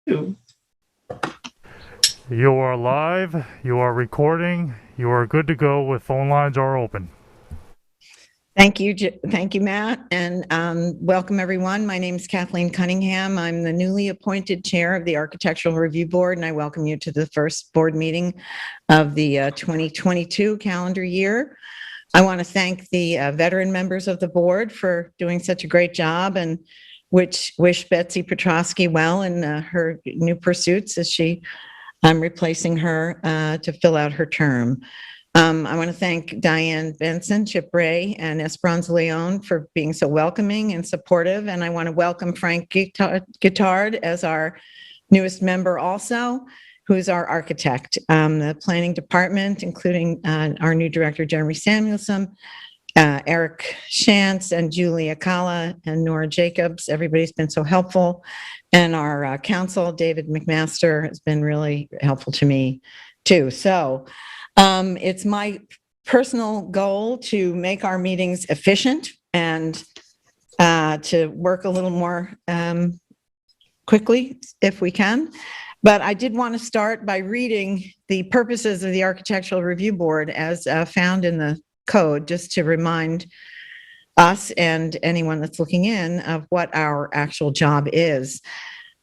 You. You are live, you are recording, you are good to go with phone lines are open. Thank you, Matt, and welcome everyone. My name is Kathleen Cunningham. I'm the newly appointed chair of the Architectural Review Board, and I welcome you to the first board meeting of the 2022 calendar year. I want to thank the veteran members of the board for doing such a great job, and wish Betsy Petrosky well in her new pursuits as I'm replacing her to fill out her term. I want to thank Diane Benson, Chip Ray, and Esperanza Leon for being so welcoming and supportive. And I want to welcome Frank Guittard as our newest member also, who's our architect. The planning department, including our new director, Jeremy Samuelson, Eric Shantz, and Julia Kala, and Nora Jacobs. Everybody's been so helpful. And our counsel, David McMaster, has been really helpful to me too. So it's my personal goal to make our meetings efficient and to work a little more quickly if we can. But I did want to start by reading the purposes of the Architectural Review Board as found in the code, just to remind us and anyone that's looking in of what our actual job is.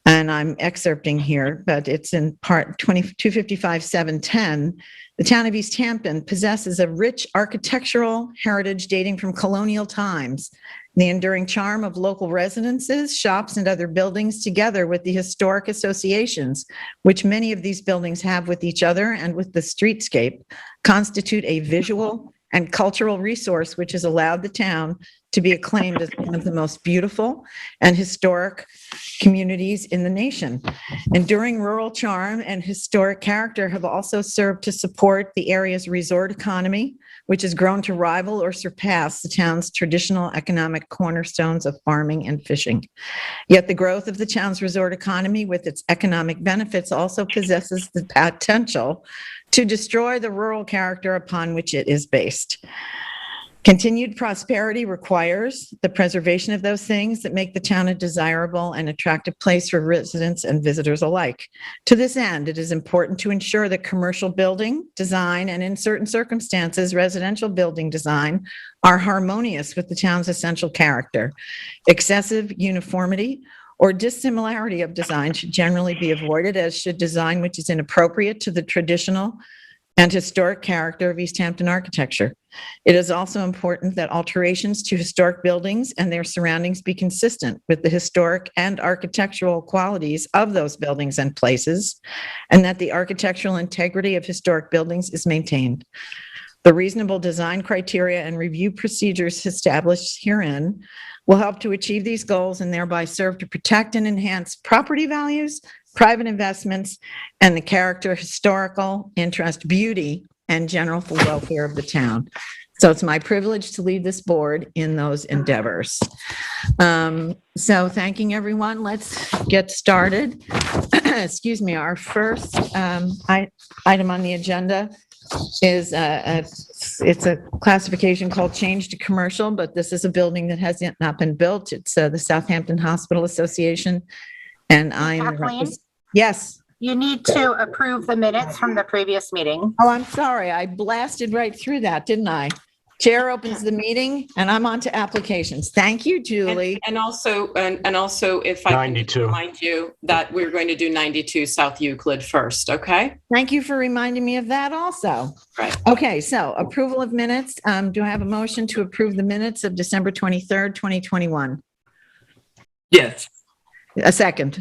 And I'm excerpting here, but it's in part 255-710. The town of East Hampton possesses a rich architectural heritage dating from colonial times. The enduring charm of local residences, shops, and other buildings, together with the historic associations, which many of these buildings have with each other and with the streetscape, constitute a visual and cultural resource which has allowed the town to be acclaimed as one of the most beautiful and historic communities in the nation. Enduring rural charm and historic character have also served to support the area's resort economy, which has grown to rival or surpass the town's traditional economic cornerstones of farming and fishing. Yet the growth of the town's resort economy with its economic benefits also possesses the potential to destroy the rural character upon which it is based. Continued prosperity requires the preservation of those things that make the town a desirable and attractive place for residents and visitors alike. To this end, it is important to ensure that commercial building design and, in certain circumstances, residential building design are harmonious with the town's essential character. Excessive uniformity or dissimilarity of design should generally be avoided, as should design which is inappropriate to the traditional and historic character of East Hampton architecture. It is also important that alterations to historic buildings and their surroundings be consistent with the historic and architectural qualities of those buildings and places, and that the architectural integrity of historic buildings is maintained. The reasonable design criteria and review procedures established herein will help to achieve these goals and thereby serve to protect and enhance property values, private investments, and the character, historical interest, beauty, and general welfare of the town. So it's my privilege to lead this board in those endeavors. So thanking everyone, let's get started. Excuse me, our first item on the agenda is it's a classification called change to commercial, but this is a building that has not been built. It's the Southampton Hospital Association, and Kathleen? Yes. You need to approve the minutes from the previous meeting. Oh, I'm sorry. I blasted right through that, didn't I? Chair opens the meeting and I'm on to applications. Thank you, Julie. And also, if I can just remind you that we're going to do 92 South Euclid first, okay? Thank you for reminding me of that also. Right. Okay, so approval of minutes. Do I have a motion to approve the minutes of December 23rd, 2021? Yes. A second.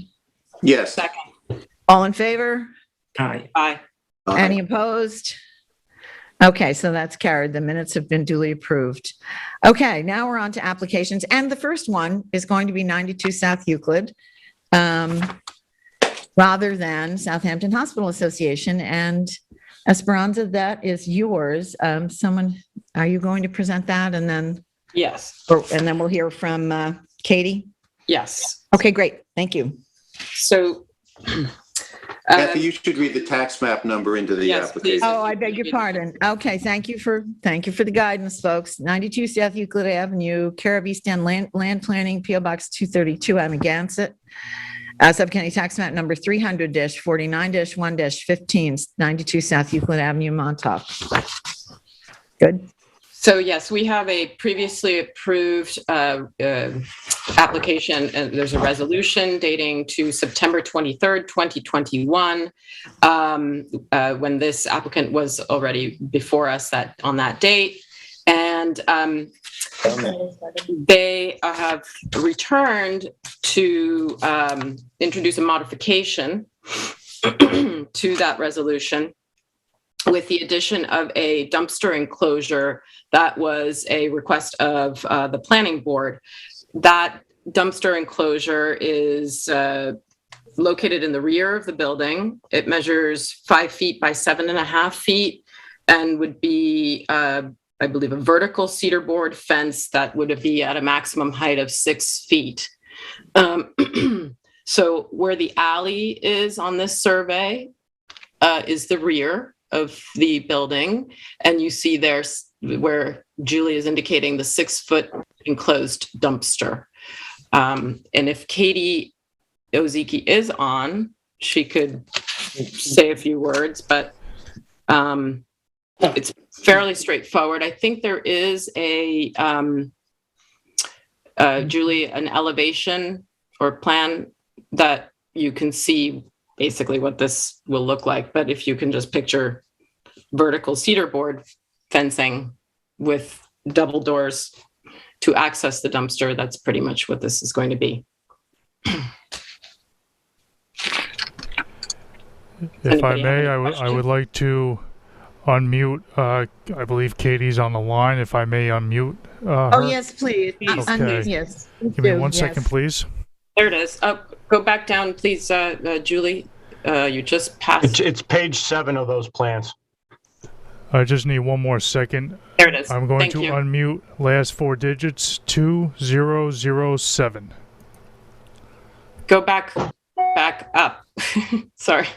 Yes. Second. All in favor? Aye. Aye. Any opposed? Okay, so that's carried. The minutes have been duly approved. Okay, now we're on to applications. And the first one is going to be 92 South Euclid, rather than Southampton Hospital Association. And Esperanza, that is yours. Are you going to present that? And then, Yes. and then we'll hear from Katie? Yes. Okay, great. Thank you. So, Kathy, you should read the tax map number into the Yes, application. please. Oh, I beg your pardon. Okay, thank you for the guidance, folks. 92 South Euclid Avenue, care of East End Land Planning, PO Box 232, Amaganset. Sub-County Tax Map number 300-49-1-15, 92 South Euclid Avenue, Montauk. Good. So yes, we have a previously approved application, and there's a resolution dating to September 23rd, 2021, when this applicant was already before us on that date. And they have returned to introduce a modification to that resolution with the addition of a dumpster enclosure that was a request of the planning board. That dumpster enclosure is located in the rear of the building. It measures 5 feet by 7.5 feet and would be, I believe, a vertical cedar board fence that would be at a maximum height of 6 feet. So where the alley is on this survey is the rear of the building. And you see there where Julie is indicating the 6-foot enclosed dumpster. And if Katie Ozeki is on, she could say a few words, but it's fairly straightforward. I think there is Julie, an elevation or plan that you can see basically what this will look like. But if you can just picture vertical cedar board fencing with double doors to access the dumpster, that's pretty much what this is going to be. If I may, I would like to unmute, I believe Katie's on the line. If I may unmute her. Oh, yes, please. Okay. Unmute, yes. Give me 1 second, please. There it is. Go back down, please, Julie. You just passed. It's page 7 of those plans. I just need 1 more second. There it is. I'm going Thank to you. unmute last 4 digits, 2007. Go back up. Sorry.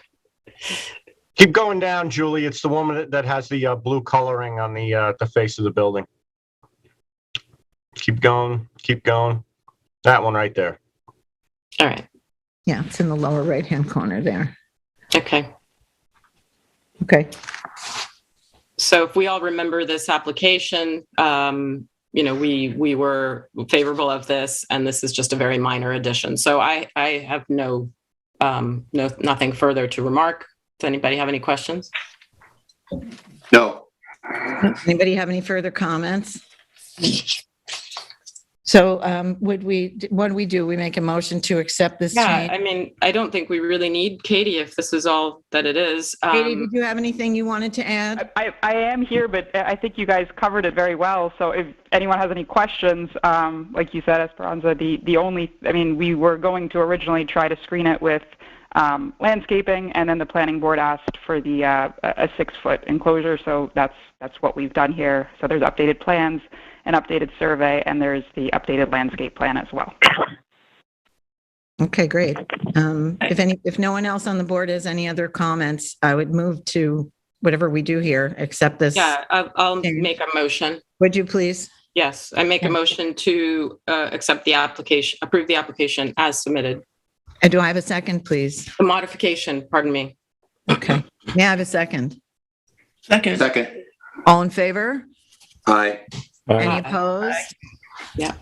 Keep going down, Julie. It's the woman that has the blue coloring on the face of the building. Keep going. Keep going. That one right there. All right. Yeah, it's in the lower right-hand corner there. Okay. Okay. So if we all remember this application, we were favorable of this, and this is just a very minor addition. So I have nothing further to remark. Does anybody have any questions? No. Anybody have any further comments? So what do we do? We make a motion to accept this Yeah, change? I mean, I don't think we really need Katie if this is all that it is. Katie, did you have anything you wanted to add? I am here, but I think you guys covered it very well. So if anyone has any questions, like you said, Esperanza, we were going to originally try to screen it with landscaping, and then the planning board asked for the a 6-foot enclosure. So that's what we've done here. So there's updated plans, an updated survey, and there's the updated landscape plan as well. Okay, great. If no one else on the board has any other comments, I would move to whatever we do here, accept this. Yeah, I'll make a motion. Would you please? Yes, I make a motion to approve the application as submitted. And do I have a second, please? The modification, pardon me. Okay. May I have a second? Second. All in favor? Aye. Any opposed? Yeah.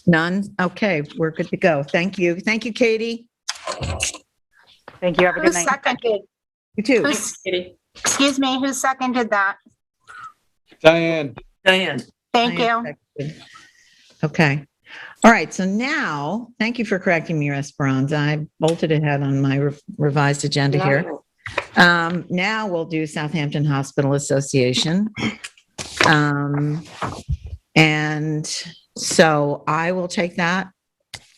None? Okay, we're good to go. Thank you. Thank you, Katie. Thank you. Have a Who good night. seconded? You too. Katie. Excuse me, who seconded that? Diane. Thank you. Okay. All right. So now, thank you for correcting me, Esperanza. I bolted ahead on my revised agenda here. Now we'll do Southampton Hospital Association. And so I will take that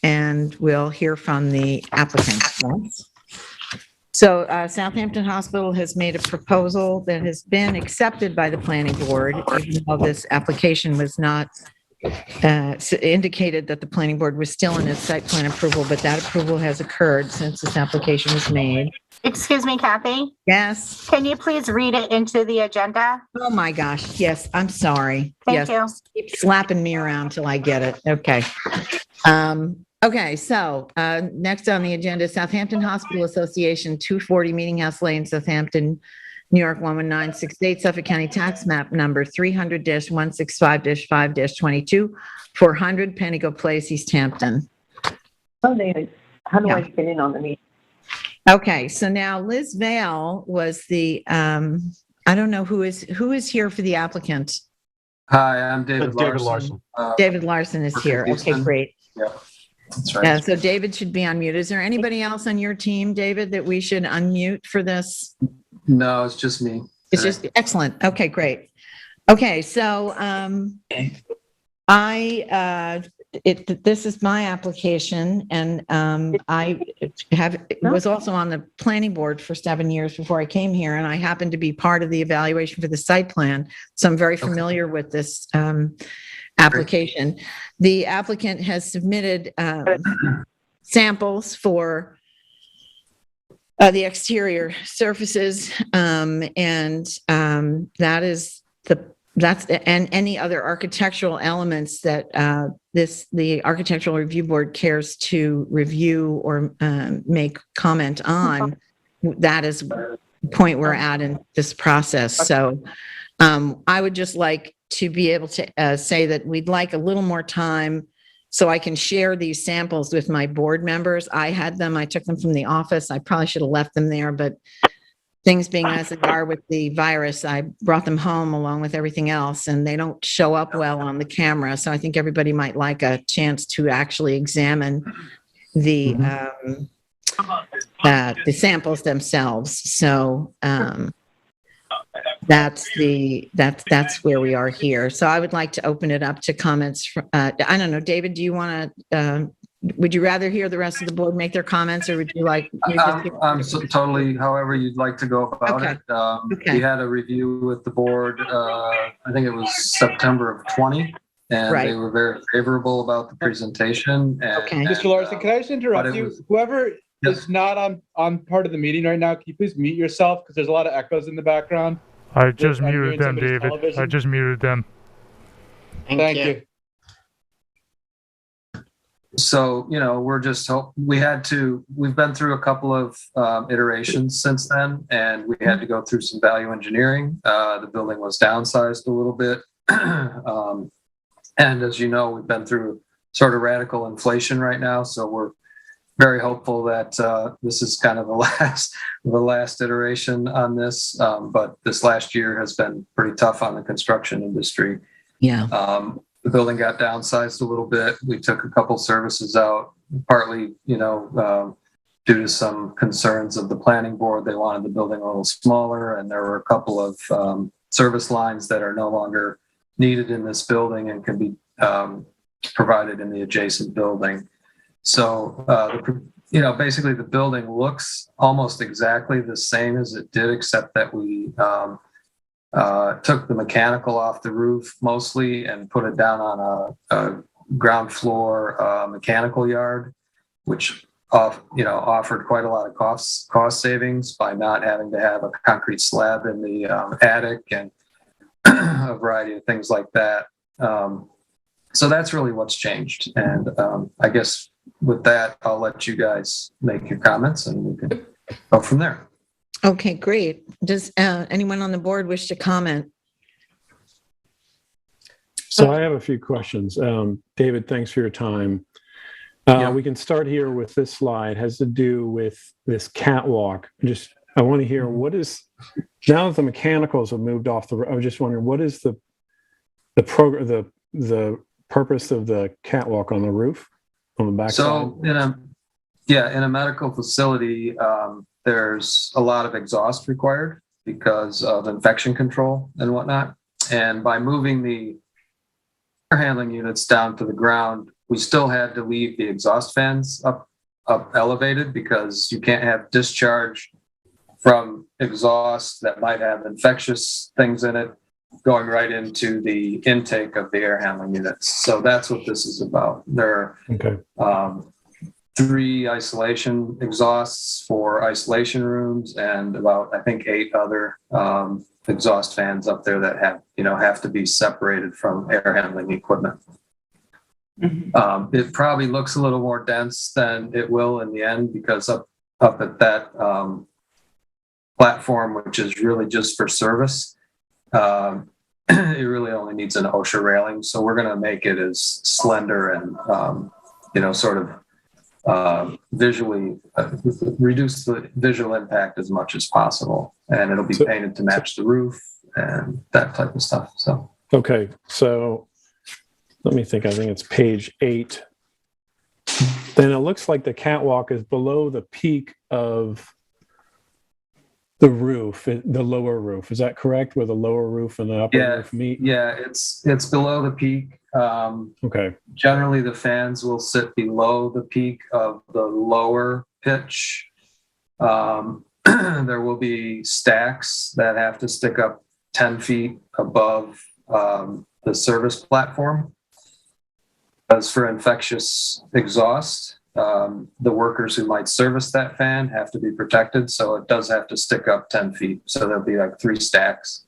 and we'll hear from the applicant. So Southampton Hospital has made a proposal that has been accepted by the planning board, even though this application was not indicated that the planning board was still in its site plan approval, but that approval has occurred since this application was made. Excuse me, Kathy, Yes. can you please read it into the agenda? Oh my gosh. Yes. I'm sorry. Thank Yes. you. Keep slapping me around till I get it. Okay. Okay, so next on the agenda, Southampton Hospital Association, 240 Meeting House Lane, Southampton, New York, 11968, Suffolk County Tax Map Number 300-165-5-22, 400 Pentago Place, East Hampton. How do I get in on the meeting? Okay, so now Liz Vale was the, I don't know who is here for the applicant. Hi, I'm David David Larson. David Larson is here. Okay, great. Yeah, that's right. So David should be on mute. Is there anybody else on your team, David, that we should unmute for this? No, it's just me. It's just excellent. Okay, great. Okay, so this is my application, and I was also on the planning board for 7 years before I came here, and I happened to be part of the evaluation for the site plan, so I'm very familiar with this application. The applicant has submitted samples for the exterior surfaces, and that is and any other architectural elements that the Architectural Review Board cares to review or make comment on. That is the point we're at in this process. So I would just like to be able to say that we'd like a little more time so I can share these samples with my board members. I had them, I took them from the office. I probably should have left them there, but things being as they are with the virus, I brought them home along with everything else, and they don't show up well on the camera. So I think everybody might like a chance to actually examine the samples themselves. So that's where we are here. So I would like to open it up to comments. I don't know, David, do you want to? Would you rather hear the rest of the board make their comments, or would you like? Totally, however you'd like to go about it. We had a review with the board. I think it was September of 20, and they were very favorable about the presentation. And, Mr. Larson, can I just interrupt you? Whoever is not on part of the meeting right now, can you please mute yourself, because there's a lot of echoes in the background. I just muted them, David. Television. I just muted them. Thank you. So, we've been through a couple of iterations since then, and we had to go through some value engineering. The building was downsized a little bit. And as you know, we've been through sort of radical inflation right now. So we're very hopeful that this is kind of the last iteration on this. But this last year has been pretty tough on the construction industry. Yeah. The building got downsized a little bit. We took a couple services out, partly, due to some concerns of the planning board. They wanted the building a little smaller, and there were a couple of service lines that are no longer needed in this building and can be provided in the adjacent building. So, basically the building looks almost exactly the same as it did, except that we took the mechanical off the roof mostly and put it down on a ground floor mechanical yard, which offered quite a lot of cost savings by not having to have a concrete slab in the attic and a variety of things like that. So that's really what's changed. And I guess with that, I'll let you guys make your comments and we can go from there. Okay, great. Does anyone on the board wish to comment? So I have a few questions. David, thanks for your time. We can start here with this slide. It has to do with this catwalk. I want to hear now that the mechanicals have moved off I was just wondering, what is the purpose of the catwalk on the roof on the back side? So in a medical facility, there's a lot of exhaust required because of infection control and whatnot. And by moving the air handling units down to the ground, we still had to leave the exhaust fans up elevated, because you can't have discharge from exhaust that might have infectious things in it going right into the intake of the air handling units. So that's what this is about. There are 3 isolation exhausts for isolation rooms and about, I think, 8 other exhaust fans up there that have to be separated from air handling equipment. It probably looks a little more dense than it will in the end, because up at that platform, which is really just for service, it really only needs an OSHA railing. So we're going to make it as slender and, sort of visually reduce the visual impact as much as possible. And it'll be painted to match the roof and that type of stuff. So, okay. So let me think. I think it's page 8. Then it looks like the catwalk is below the peak of the roof, the lower roof. Is that correct? Where the lower roof and the upper roof meet? Yeah, it's below the peak. Okay. Generally, the fans will sit below the peak of the lower pitch. There will be stacks that have to stick up 10 feet above the service platform. As for infectious exhaust, the workers who might service that fan have to be protected, so it does have to stick up 10 feet. So there'll be like 3 stacks.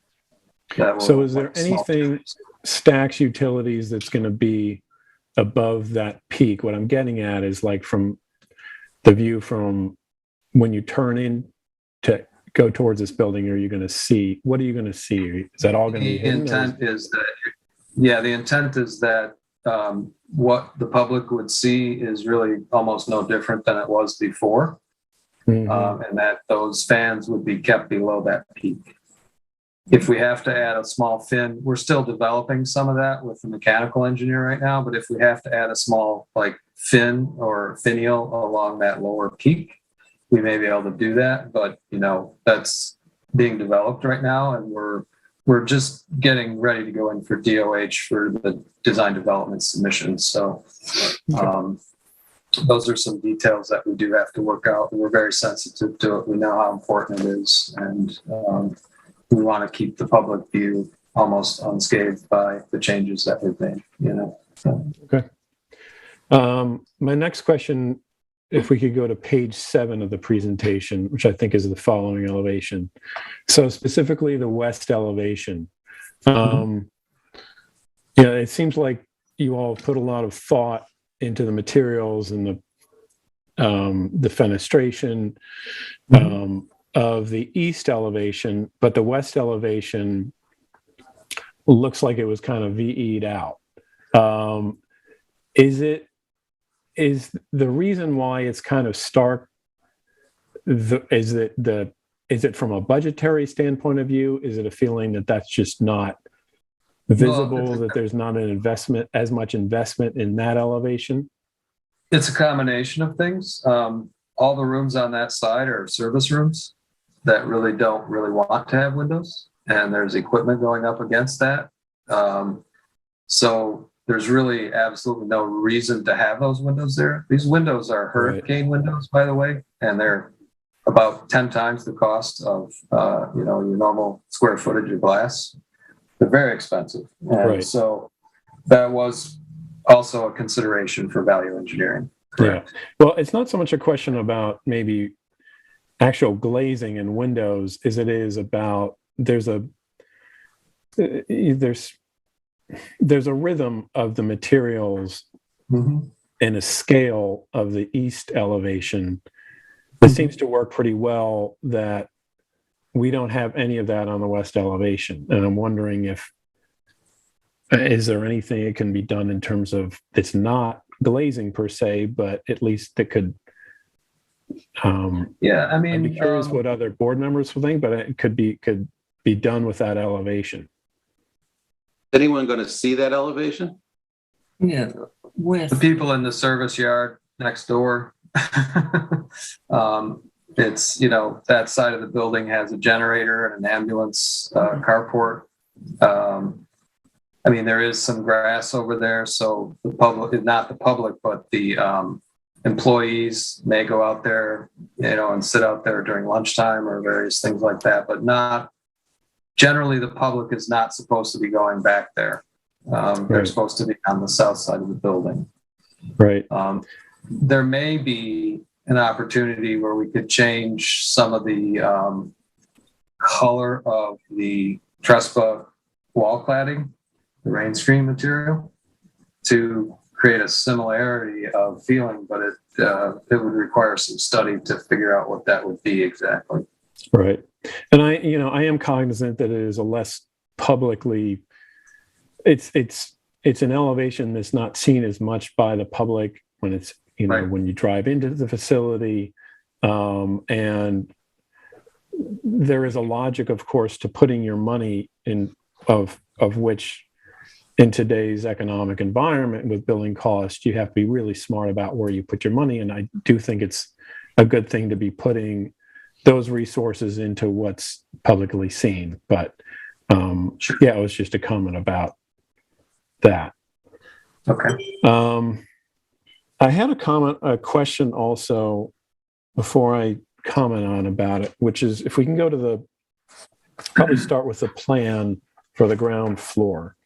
So is there anything, stacks, utilities, that's going to be above that peak? What I'm getting at is like from the view from when you turn in to go towards this building, are you going to see, what are you going to see? Is that all going to be hidden? The intent is that what the public would see is really almost no different than it was before. And that those fans would be kept below that peak. If we have to add a small fin, we're still developing some of that with the mechanical engineer right now, but if we have to add a small like fin or finial along that lower peak, we may be able to do that. But that's being developed right now, and we're just getting ready to go in for DOH for the design development submissions. So those are some details that we do have to work out. We're very sensitive to it. We know how important it is, and we want to keep the public view almost unscathed by the changes that we've made. So. Okay. My next question, if we could go to page 7 of the presentation, which I think is the following elevation. So specifically the west elevation. It seems like you all put a lot of thought into the materials and the fenestration of the east elevation, but the west elevation looks like it was kind of VE'd out. Is the reason why it's kind of stark, is it from a budgetary standpoint of view? Is it a feeling that that's just not visible, that there's not as much investment in that elevation? It's a combination of things. All the rooms on that side are service rooms that really don't want to have windows, and there's equipment going up against that. So there's really absolutely no reason to have those windows there. These windows are hurricane windows, by the way, and they're about 10 times the cost of your normal square footage of glass. They're very expensive. And so that was also a consideration for value engineering. Correct? Yeah. Well, it's not so much a question about maybe actual glazing and windows as it is about there's a rhythm of the materials and a scale of the east elevation that seems to work pretty well, that we don't have any of that on the west elevation. And I'm wondering is there anything that can be done in terms of, it's not glazing per se, but at least that could, I'd be curious what other board members would think, but it could be done with that elevation. Anyone going to see that elevation? Yeah, with The people in the service yard next door. It's, that side of the building has a generator and an ambulance carport. There is some grass over there, so the public, not the public, but the employees may go out there, and sit out there during lunchtime or various things like that, but not generally. The public is not supposed to be going back there. They're supposed to be on the south side of the building. Right. There may be an opportunity where we could change some of the color of the Trespa wall cladding, the rain screen material, to create a similarity of feeling, but it would require some study to figure out what that would be exactly. Right. And I am cognizant that it is a less publicly, it's an elevation that's not seen as much by the public when it's, Right. when you drive into the facility. And there is a logic, of course, to putting your money in, of which in today's economic environment with building costs, you have to be really smart about where you put your money. And I do think it's a good thing to be putting those resources into what's publicly seen. But yeah, it was just a comment about that. Okay. I had a question also before I comment on about it, which is if we can go to probably start with the plan for the ground floor.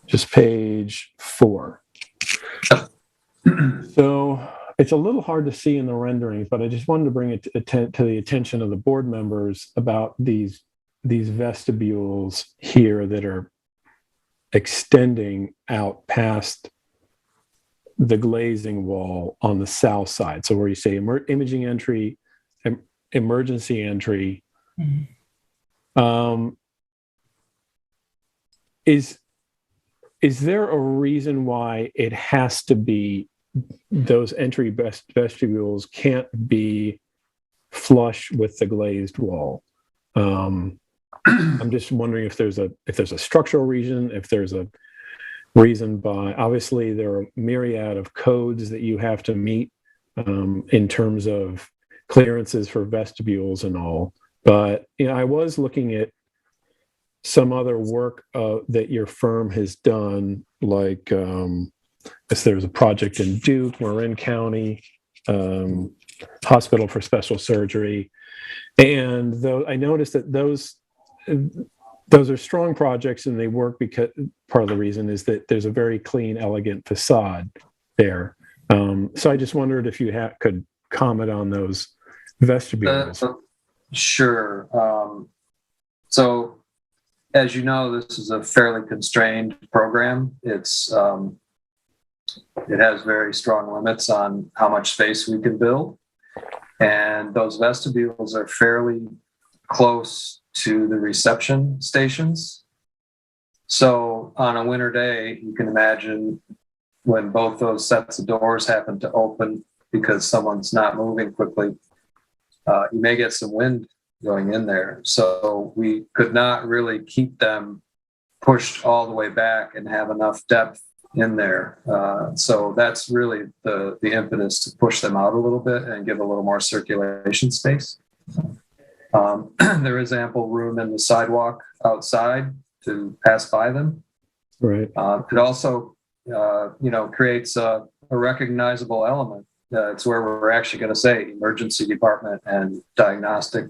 Just page 4. So it's a little hard to see in the renderings, but I just wanted to bring it to the attention of the board members about these vestibules here that are extending out past the glazing wall on the south side. So where you say imaging entry, emergency entry, is there a reason why it has to be those entry vestibules can't be flush with the glazed wall? I'm just wondering if there's a structural reason, if there's a reason by, obviously there are a myriad of codes that you have to meet in terms of clearances for vestibules and all. But I was looking at some other work that your firm has done, like if there's a project in Duke, Marin County, Hospital for Special Surgery. And though I noticed that those are strong projects and they work because part of the reason is that there's a very clean, elegant facade there. So I just wondered if you could comment on those vestibules. Sure. So as you know, this is a fairly constrained program. It has very strong limits on how much space we can build. And those vestibules are fairly close to the reception stations. So on a winter day, you can imagine when both those sets of doors happen to open because someone's not moving quickly, you may get some wind going in there. So we could not really keep them pushed all the way back and have enough depth in there. So that's really the impetus to push them out a little bit and give a little more circulation space. There is ample room in the sidewalk outside to pass by them. Right. It also, creates a recognizable element. It's where we're actually going to say emergency department and diagnostic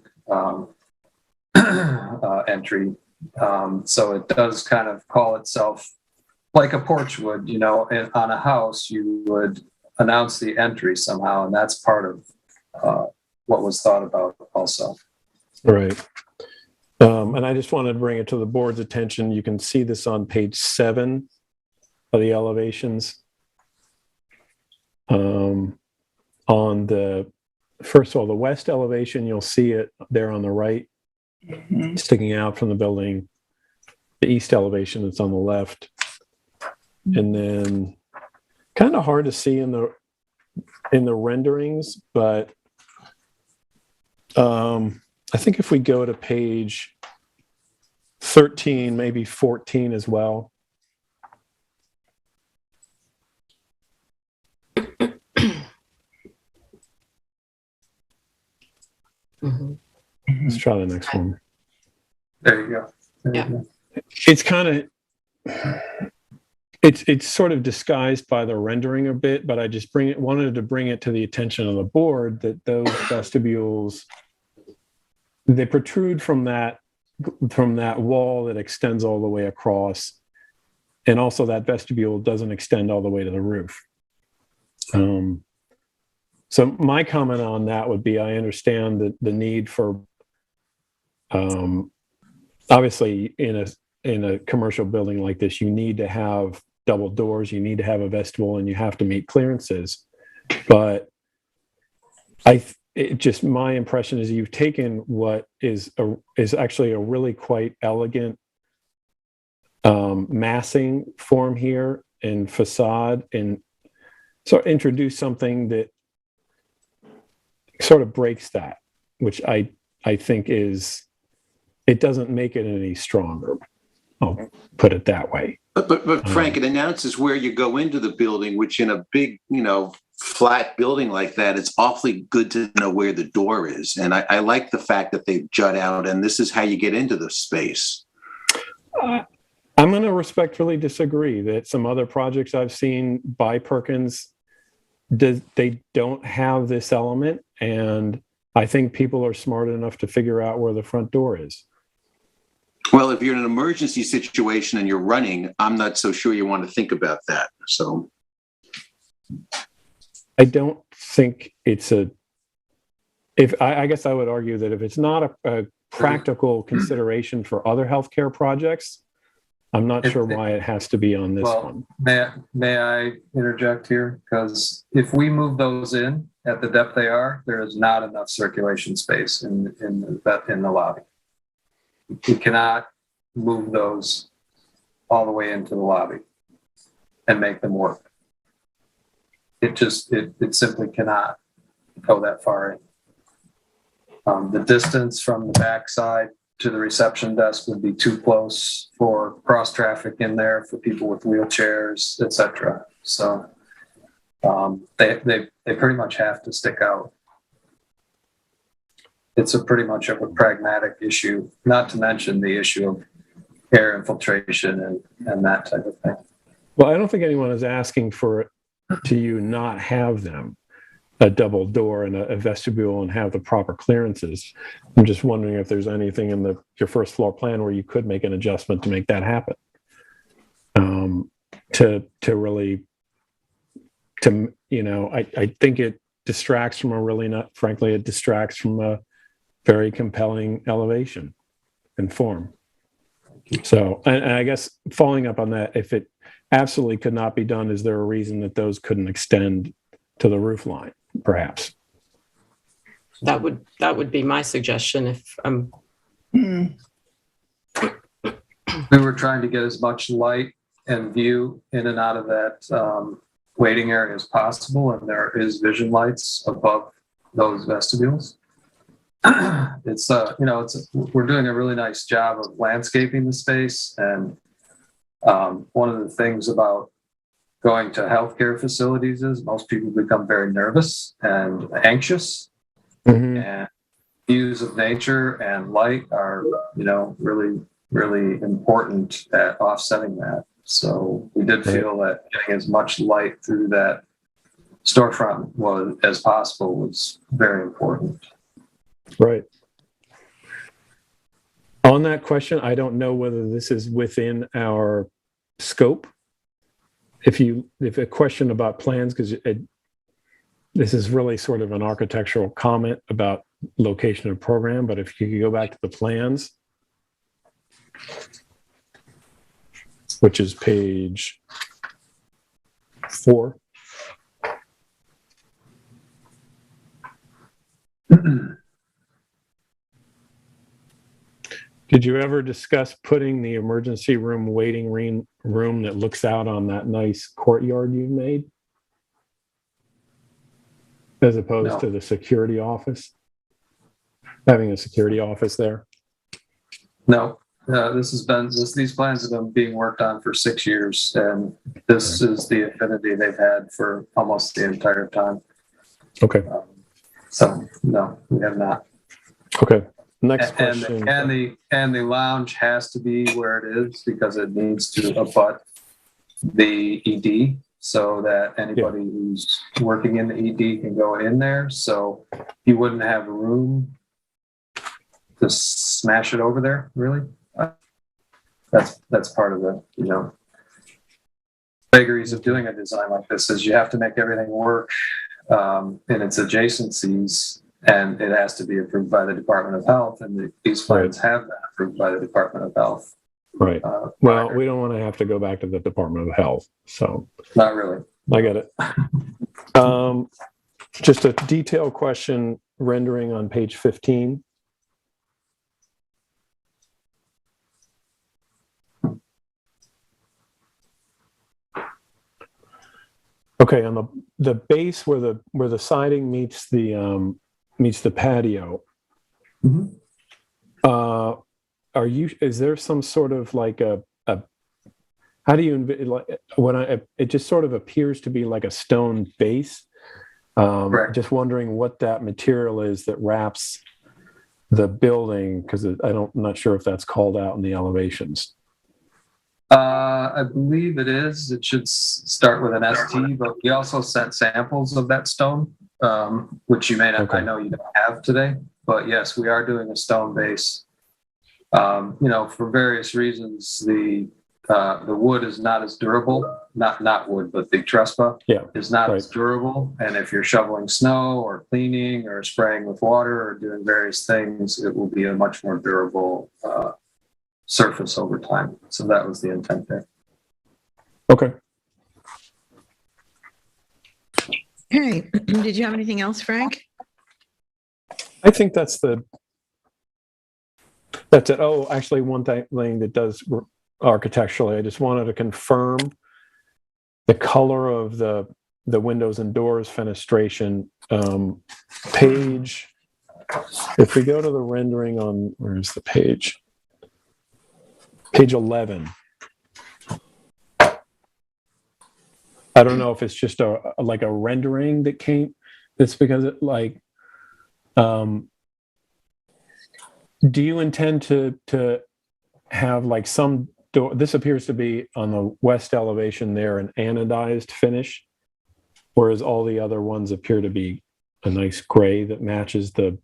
entry. So it does kind of call itself like a porch would, on a house, you would announce the entry somehow. And that's part of what was thought about also. Right. And I just wanted to bring it to the board's attention. You can see this on page 7 of the elevations. On the, first of all, the west elevation, you'll see it there on the right, sticking out from the building. The east elevation is on the left. And then kind of hard to see in the renderings, but I think if we go to page 13, maybe 14 as well. Let's try the next one. There you go. It's kind of, it's sort of disguised by the rendering a bit, but I just wanted to bring it to the attention of the board that those vestibules, they protrude from that wall that extends all the way across, and also that vestibule doesn't extend all the way to the roof. So my comment on that would be, I understand the need for, obviously in in a commercial building like this, you need to have double doors, you need to have a vestibule, and you have to meet clearances. But my impression is you've taken what is actually a really quite elegant massing form here and facade, and so introduce something that sort of breaks that, which I think it doesn't make it any stronger. I'll put it that way. But Frank, it announces where you go into the building, which in a big, flat building like that, it's awfully good to know where the door is. And I like the fact that they jut out, and this is how you get into the space. I'm going to respectfully disagree that some other projects I've seen by Perkins, they don't have this element. And I think people are smart enough to figure out where the front door is. Well, if you're in an emergency situation and you're running, I'm not so sure you want to think about that. So I don't think it's I guess I would argue that if it's not a practical consideration for other healthcare projects, I'm not sure why it has to be on this one. May I interject here? Because if we move those in at the depth they are, there is not enough circulation space in the lobby. You cannot move those all the way into the lobby and make them work. It simply cannot go that far in. The distance from the backside to the reception desk would be too close for cross traffic in there for people with wheelchairs, etc. So they pretty much have to stick out. It's pretty much of a pragmatic issue, not to mention the issue of air infiltration and that type of thing. Well, I don't think anyone is asking for you not have them, a double door and a vestibule, and have the proper clearances. I'm just wondering if there's anything in your first floor plan where you could make an adjustment to make that happen. I think it distracts from it distracts from a very compelling elevation and form. So, and I guess following up on that, if it absolutely could not be done, is there a reason that those couldn't extend to the roof line, perhaps? That would be my suggestion if We were trying to get as much light and view in and out of that waiting area as possible, and there is vision lights above those vestibules. We're doing a really nice job of landscaping the space, and one of the things about going to healthcare facilities is most people become very nervous and anxious, and views of nature and light are, really, really important at offsetting that. So we did feel that getting as much light through that storefront as possible was very important. Right. On that question, I don't know whether this is within our scope. If a question about plans, because this is really sort of an architectural comment about location of program, but if you could go back to the plans, which is page 4. Did you ever discuss putting the emergency room waiting room that looks out on that nice courtyard you've made, as opposed to the security office? Having a security office there? No, these plans have been being worked on for 6 years, and this is the affinity they've had for almost the entire time. Okay. So no, we have not. Okay. Next question. And the lounge has to be where it is because it needs to abut the ED so that anybody who's working in the ED can go in there. So you wouldn't have room to smash it over there, really. That's part of the, vagaries of doing a design like this is you have to make everything work in its adjacencies, and it has to be approved by the Department of Health, and these plans have been approved by the Department of Health. Right. Well, we don't want to have to go back to the Department of Health, so. Not really. I get it. Just a detailed question, rendering on page 15. Okay, on the base where the siding meets the patio. Mm-hmm. Is there some sort of like how do you it just sort of appears to be like a stone base. Just wondering what that material is that wraps the building, because I'm not sure if that's called out in the elevations. I believe it is. It should start with an ST, but we also sent samples of that stone, which you may not, I know you don't have today, but yes, we are doing a stone base. For various reasons, the wood is not as durable, not wood, but the trespa is not as durable. And if you're shoveling snow or cleaning or spraying with water or doing various things, it will be a much more durable surface over time. So that was the intent there. Okay. Okay. Did you have anything else, Frank? I think that's it. Oh, actually, one thing that does architecturally, I just wanted to confirm the color of the windows and doors fenestration. Page, if we go to the rendering on, where's the page? Page 11. I don't know if it's just a rendering that came. It's because it do you intend to have like some door? This appears to be on the west elevation there, an anodized finish, whereas all the other ones appear to be a nice gray that matches the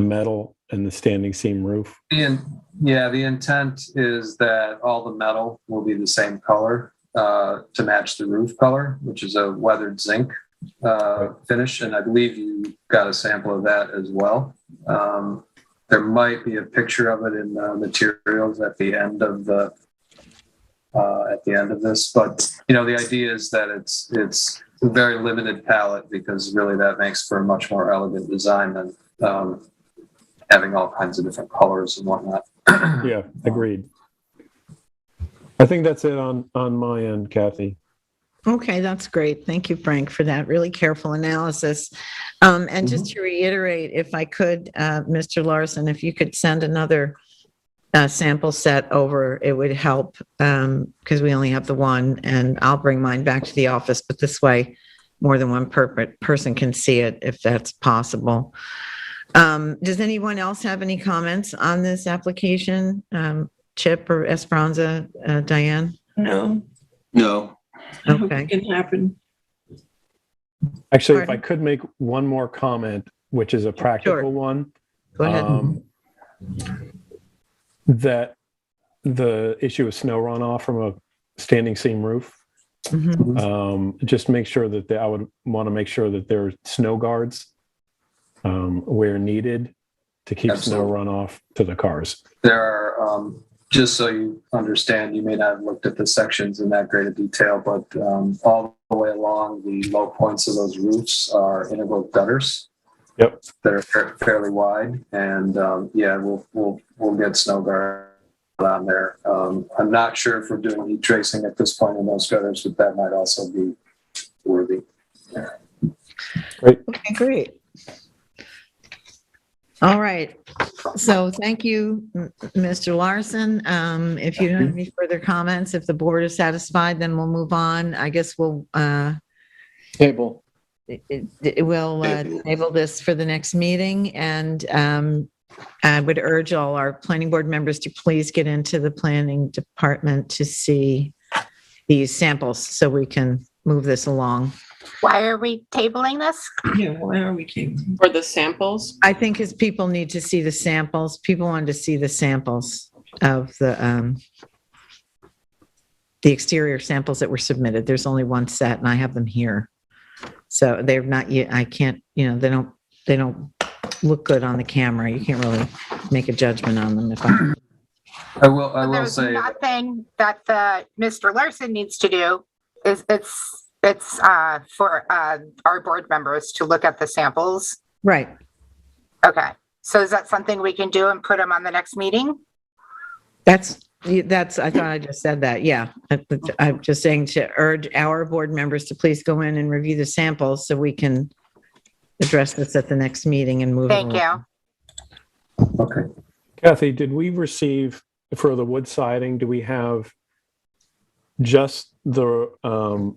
metal and the standing seam roof. The intent is that all the metal will be the same color to match the roof color, which is a weathered zinc finish. And I believe you got a sample of that as well. There might be a picture of it in the materials at the end of this, but the idea is that it's a very limited palette, because really that makes for a much more elegant design than having all kinds of different colors and whatnot. Yeah, agreed. I think that's it on my end, Kathy. Okay, that's great. Thank you, Frank, for that really careful analysis. And just to reiterate, if I could, Mr. Larson, if you could send another sample set over, it would help, because we only have the one, and I'll bring mine back to the office, but this way more than one person can see it if that's possible. Does anyone else have any comments on this application? Chip or Esperanza, Diane? No. Okay. It can happen. Actually, Pardon? if I could make one more comment, which is a practical one. Go ahead. That the issue of snow runoff from a standing seam roof. Just make sure that I would want to make sure that there are snow guards where needed to keep snow runoff to the cars. There are, just so you understand, you may not have looked at the sections in that great a detail, but all the way along the low points of those roofs are integral gutters. Yep. That are fairly wide, and we'll get snow guard on there. I'm not sure if we're doing heat tracing at this point in those gutters, but that might also be worthy. Great. Okay, great. All right. So thank you, Mr. Larson. If you don't have any further comments, if the board is satisfied, then we'll move on. I guess we'll Table. We'll table this for the next meeting, and I would urge all our planning board members to please get into the planning department to see these samples so we can move this along. Why are we tabling this? Yeah, why are we keeping? For the samples? I think as people need to see the samples, people wanted to see the samples of the exterior samples that were submitted. There's only one set, and I have them here. So they're not yet, I can't, they don't look good on the camera. You can't really make a judgment on them if I will There's say, nothing that Mr. Larson needs to do. It's for our board members to look at the samples. Right. Okay. So is that something we can do and put them on the next meeting? That's, I thought I just said that. Yeah. I'm just saying to urge our board members to please go in and review the samples so we can address this at the next meeting and move Thank along. you. okay. Kathy, did we receive, for the wood siding, do we have just the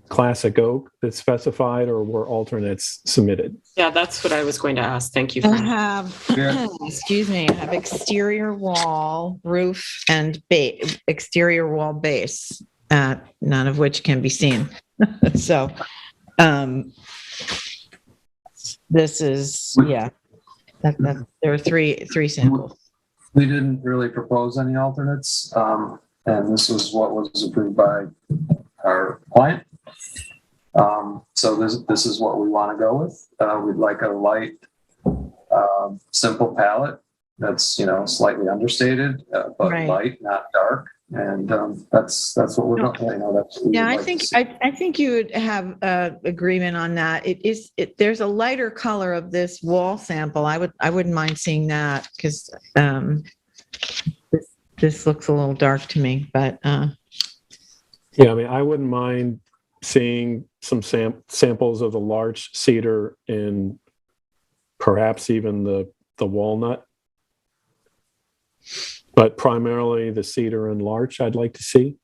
classic oak that's specified, or were alternates submitted? Yeah, that's what I was going to ask. Thank you. I Fran. have, Yeah. excuse me, I have exterior wall, roof, and exterior wall base, none of which can be seen. So, this is, yeah, there are three samples. We didn't really propose any alternates, and this was what was approved by our client. So this is what we want to go with. We'd like a light, simple palette that's slightly understated, but Right. light, not dark. And that's what we're going. That's what we Yeah, would I like think to see. I think you would have agreement on that. There's a lighter color of this wall sample. I wouldn't mind seeing that because this looks a little dark to me. But Yeah, I mean, I wouldn't mind seeing some samples of the larch cedar and perhaps even the walnut. But primarily the cedar and larch I'd like to see.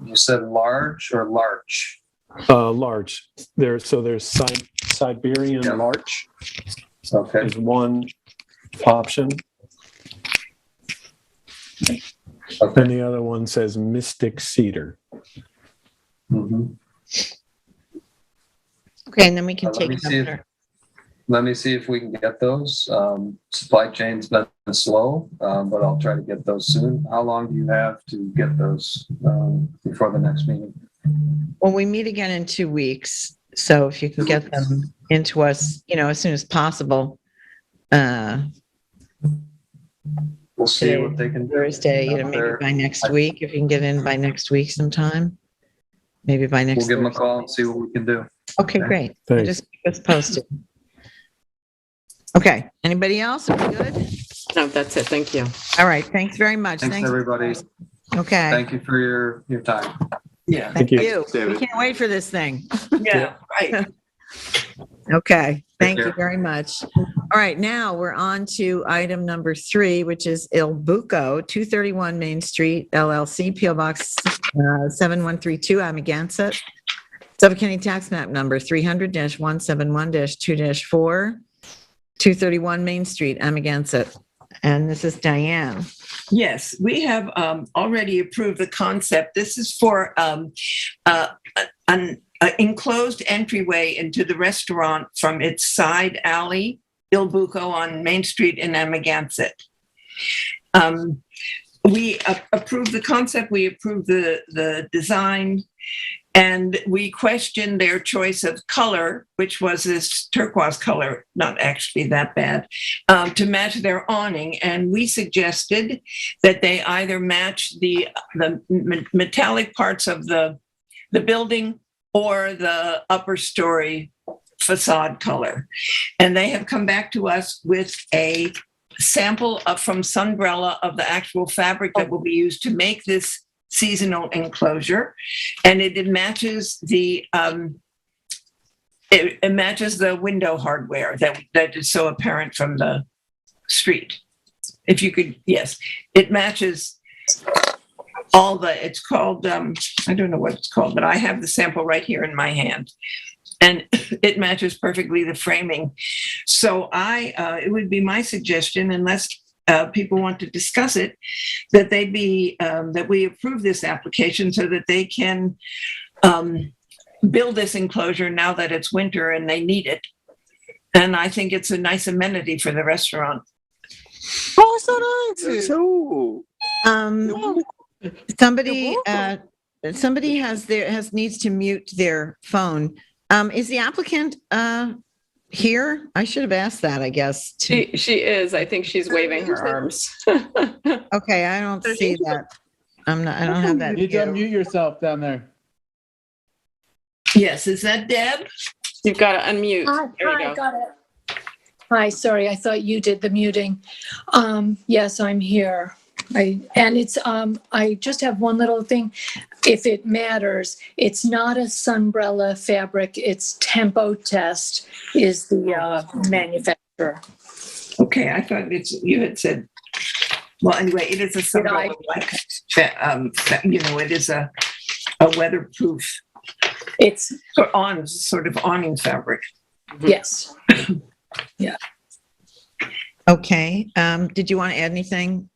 You said large or larch? Larch. There's Siberian Yeah. larch Okay. is one option. And the other one says mystic cedar. Mhm. okay, and then we can Let take me see if- another. Let me see if we can get those. Supply chain's been slow, but I'll try to get those soon. How long do you have to get those before the next meeting? Well, we meet again in 2 weeks, so if you can get them into us, as soon as possible. We'll see what they can do. Thursday, maybe by next week, if you can get in by next week sometime. Maybe by next. We'll give them a Thursday. call and see what we can do. Okay, Okay. great. Thanks. Just keep us posted. Okay, anybody else? Are we good? No, that's it. Thank you. All right, thanks very much. Thanks, everybody. Okay. Thank you for your time. Yeah, Thank you. you. David. We can't wait for this thing. yeah, right. Okay, thank you care. very much. All right, now we're on to item number 3, which is Il Buco, 231 Main Street, LLC, PO Box 7132, Amaganset. Suffolk County Tax Map Number 300-171-2-4, 231 Main Street, Amaganset. And this is Diane. Yes, we have already approved the concept. This is for an enclosed entryway into the restaurant from its side alley, Il Buco on Main Street in Amaganset. We approved the concept, we approved the design, and we questioned their choice of color, which was this turquoise color, not actually that bad, to match their awning. And we suggested that they either match the metallic parts of the building or the upper story facade color. And they have come back to us with a sample from Sunbrella of the actual fabric that will be used to make this seasonal enclosure, and it matches the window hardware that is so apparent from the street. If you could, yes, it matches all the. It's called I don't know what it's called, but I have the sample right here in my hand, and it matches perfectly the framing. So it would be my suggestion, unless people want to discuss it, that that we approve this application so that they can build this enclosure now that it's winter and they need it. And I think it's a nice amenity for the restaurant. Oh, so nice. Somebody needs to mute their phone. Is the applicant here? I should have asked that, I guess. She is. I think she's waving her arms. Okay, I don't see that. I don't have that. You need to unmute yourself down there. Yes, is that Deb? You've got to unmute. There you go. Got it. Hi, sorry, I thought you did the muting. Yes, I'm here. I just have one little thing. If it matters, it's not a Sunbrella fabric, it's Tempo Test is the manufacturer. Okay, I thought you had said, well, anyway, it is a Sunbrella, it is a weatherproof, it's sort of awning fabric. Yes. Yeah. Okay. Did you want to add anything?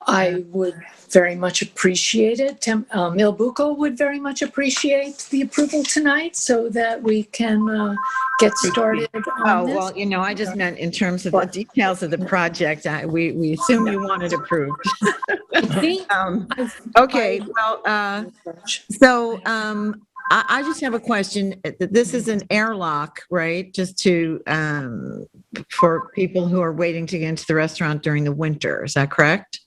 I would very much appreciate it. Il Buco would very much appreciate the approval tonight so that we can get started on this. Well, I just meant in terms of the details of the project. We assume you want it approved. Okay. Well, so I just have a question. This is an airlock, right? Just to for people who are waiting to get into the restaurant during the winter. Is that correct?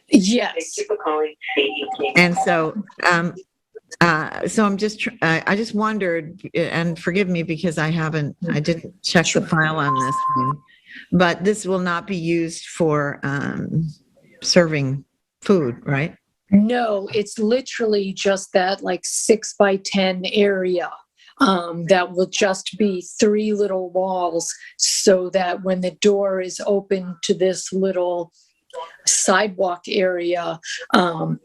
Yes. And so, so I just wondered, and forgive me because I didn't check the file on this one, but this will not be used for serving food, right? No, it's literally just that like 6x10 area. That will just be 3 little walls so that when the door is open to this little sidewalk area, and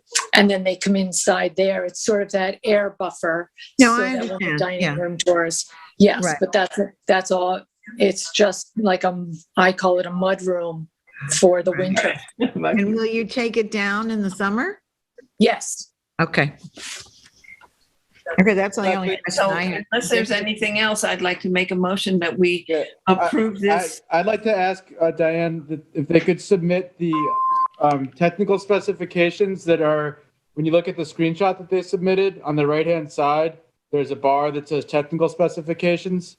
then they come inside there, it's sort of that air buffer. No, so I that when the understand. dining room doors. Yes, Right. but that's all. It's just like I call it a mud room for the winter. And will you take it down in the summer? Yes. Okay. Okay, that's the only question So I had. unless there's anything else, I'd like to make a motion that we approve this. I'd like to ask Diane if they could submit the technical specifications that are, when you look at the screenshot that they submitted, on the right-hand side, there's a bar that says technical specifications.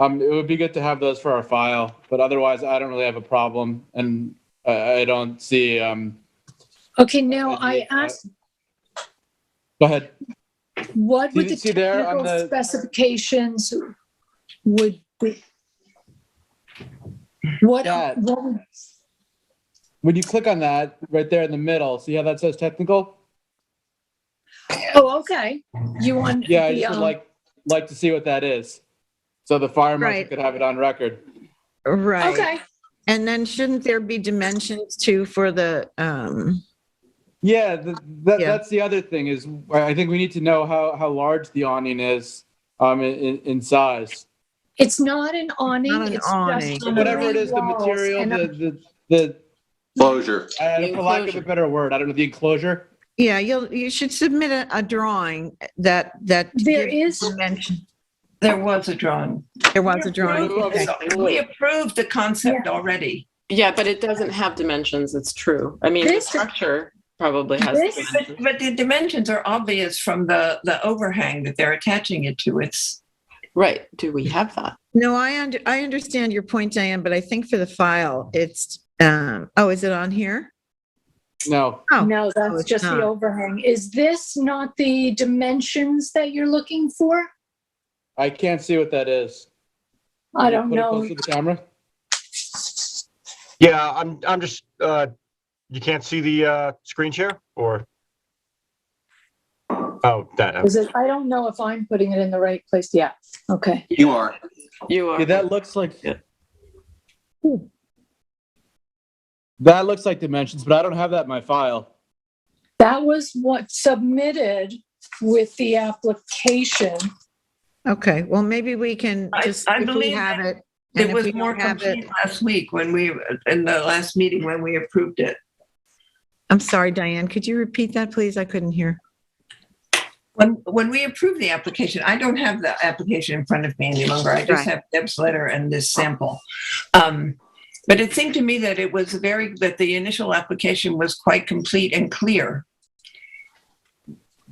It would be good to have those for our file, but otherwise I don't really have a problem, and I don't see. Okay, now I asked, Go ahead. what would you the see there on technical the- specifications would be? What would, When you click on that right there in the middle, see how that says technical? oh, okay. You want Yeah, I the, just would like to see what that is, so the fire marshal Right. could have it on record. Right. okay. And then shouldn't there be dimensions too for the, Yeah, Yeah. that's the other thing is I think we need to know how large the awning is in size. It's not an awning. Not an it's awning. just Whatever it is, the walls material, and the Closure. for lack of a better word, I don't know, the enclosure. yeah, you should submit a drawing that There gives is- dimension. There was a drawing. There was a drawing. Okay. We approved the concept already. Yeah, but it doesn't have dimensions. It's true. I mean, the This- structure probably has this- dimensions. But the dimensions are obvious from the overhang that they're attaching it to. It's Right. Do we have that? No, I understand your point, Diane, but I think for the file, it's, is it on here? No, Oh, No, that's it's just not. the overhang. Is this not the dimensions that you're looking for? I can't see what that is. I don't Put it know. close to the camera. Yeah, I'm just, you can't see the screen share or? Oh, that. Is it? I don't know if I'm putting it in the right place. Yeah. Okay. You are. You are. Yeah, that looks like. Yeah. That looks like dimensions, but I don't have that in my file. That was what submitted with the application. Okay, well, maybe we can just, I if we believe have it. It and if was we more don't have it- complete last week in the last meeting when we approved it. I'm sorry, Diane, could you repeat that, please? I couldn't hear. When we approved the application, I don't have the application in front of me any longer. I just Right. have Deb's letter and this sample. But it seemed to me that that the initial application was quite complete and clear.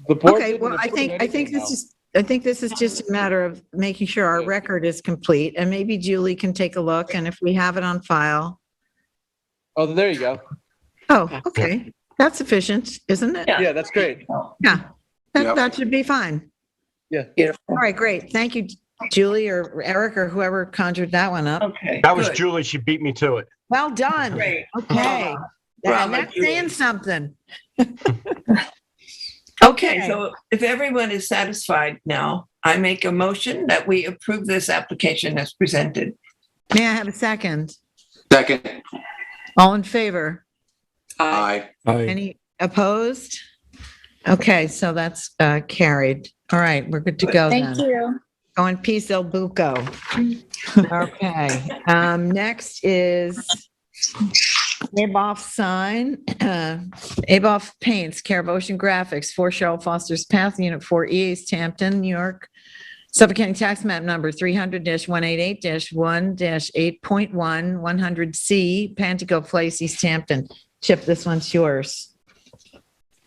The board Okay, didn't well, I approve think anything this else. is, I think this is just a matter of making sure our record is complete, and maybe Julie can take a look, and if we have it on file. Oh, there you go. Oh, okay. That's sufficient, isn't it? Yeah, that's great. Yeah, Yep. that should be fine. Yeah. Beautiful. All right, great. Thank you, Julie or Eric or whoever conjured that one up. Okay. That was good. Julie. She beat me to it. Well done. Great. Okay. Bravo, And that's Julie. saying something. Okay, so if everyone is satisfied now, I make a motion that we approve this application as presented. May I have a second? Second. All in favor? Aye. Any opposed? Okay, so that's carried. All right, we're good to go then. Thank you. Go in peace, El Buco. Okay, next is Aboff sign, Aboff Paints, care of Ocean Graphics, 4 Cheryl Foster's Path, Unit 4E, East Hampton, New York. Suffolk County Tax Map Number 300-188-1-8.1, 100C, Pantico Place, East Hampton. Chip, this one's yours.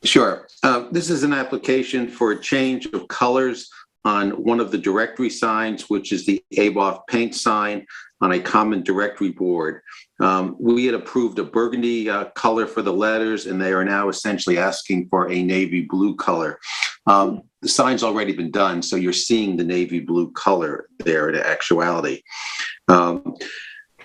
Sure. This is an application for a change of colors on one of the directory signs, which is the Aboff paint sign on a common directory board. We had approved a burgundy color for the letters, and they are now essentially asking for a navy blue color. The sign's already been done, so you're seeing the navy blue color there in actuality.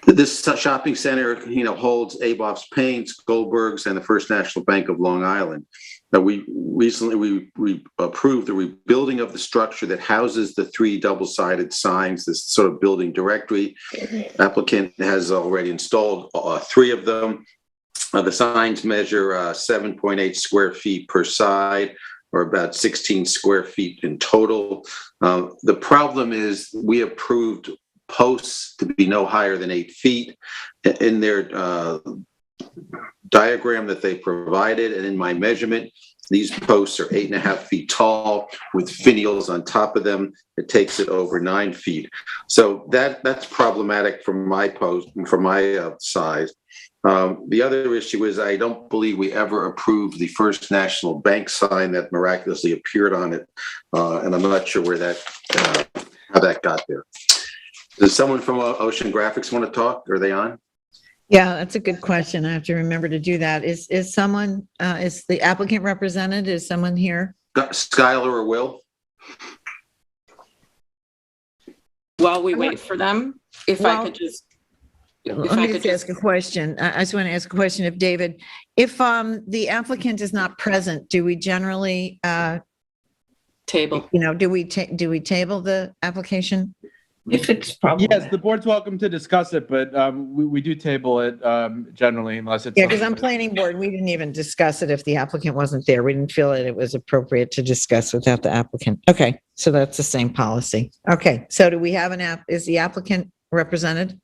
This shopping center, holds Aboff's Paints, Goldberg's, and the First National Bank of Long Island. We recently approved the rebuilding of the structure that houses the 3 double-sided signs, this sort of building directory. Applicant has already installed 3 of them. The signs measure 7.8 square feet per side, or about 16 square feet in total. The problem is we approved posts to be no higher than 8 feet. In their diagram that they provided and in my measurement, these posts are 8.5 feet tall with finials on top of them. It takes it over 9 feet. So that's problematic from my post, from my size. The other issue is I don't believe we ever approved the First National Bank sign that miraculously appeared on it, and I'm not sure where how that got there. Does someone from Ocean Graphics want to talk? Are they on? Yeah, that's a good question. I have to remember to do that. Is someone, is the applicant represented? Is someone here? Skylar or Will? While we wait for them, if I could just. Let me just ask a question. I just want to ask a question of David. If the applicant is not present, do we generally table? Do we table the application? If it's probably. Yes, the board's welcome to discuss it, but we do table it generally unless it's. Yeah, because I'm planning board. We didn't even discuss it if the applicant wasn't there. We didn't feel that it was appropriate to discuss without the applicant. Okay, so that's the same policy. Okay, so do we have is the applicant represented?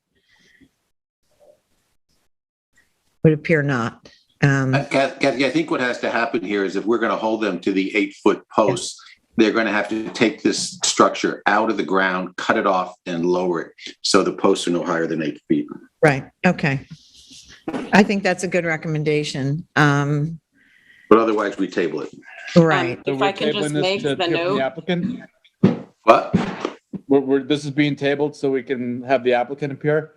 Would appear not. Kathy, I think what has to happen here is if we're going to hold them to the 8-foot posts, they're going to have to take this structure out of the ground, cut it off, and lower it so the posts are no higher than 8 feet. Right. Okay. I think that's a good recommendation. But otherwise, we table it. Right. So If I can just make the note. The applicant. What? This is being tabled so we can have the applicant appear.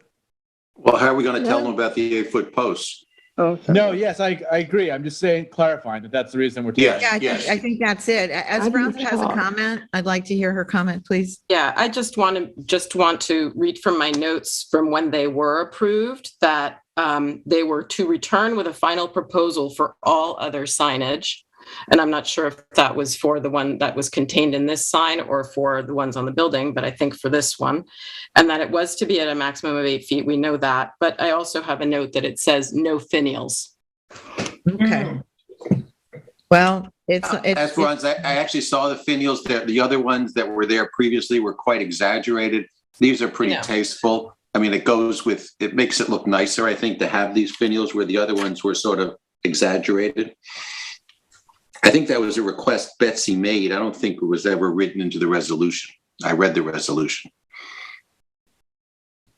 Well, how are we going to tell them about the 8-foot posts? Oh, No, yes, I agree. I'm just clarifying that that's the reason we're. Yeah. Yeah, I think that's it. Esperanza has a comment. I'd like to hear her comment, please. Yeah, I just want to read from my notes from when they were approved that they were to return with a final proposal for all other signage. And I'm not sure if that was for the one that was contained in this sign or for the ones on the building, but I think for this one. And that it was to be at a maximum of 8 feet. We know that. But I also have a note that it says no finials. Okay. Well, it's Esperanza, I actually saw the finials there. The other ones that were there previously were quite exaggerated. These are pretty tasteful. I mean, it makes it look nicer, I think, to have these finials where the other ones were sort of exaggerated. I think that was a request Betsy made. I don't think it was ever written into the resolution. I read the resolution.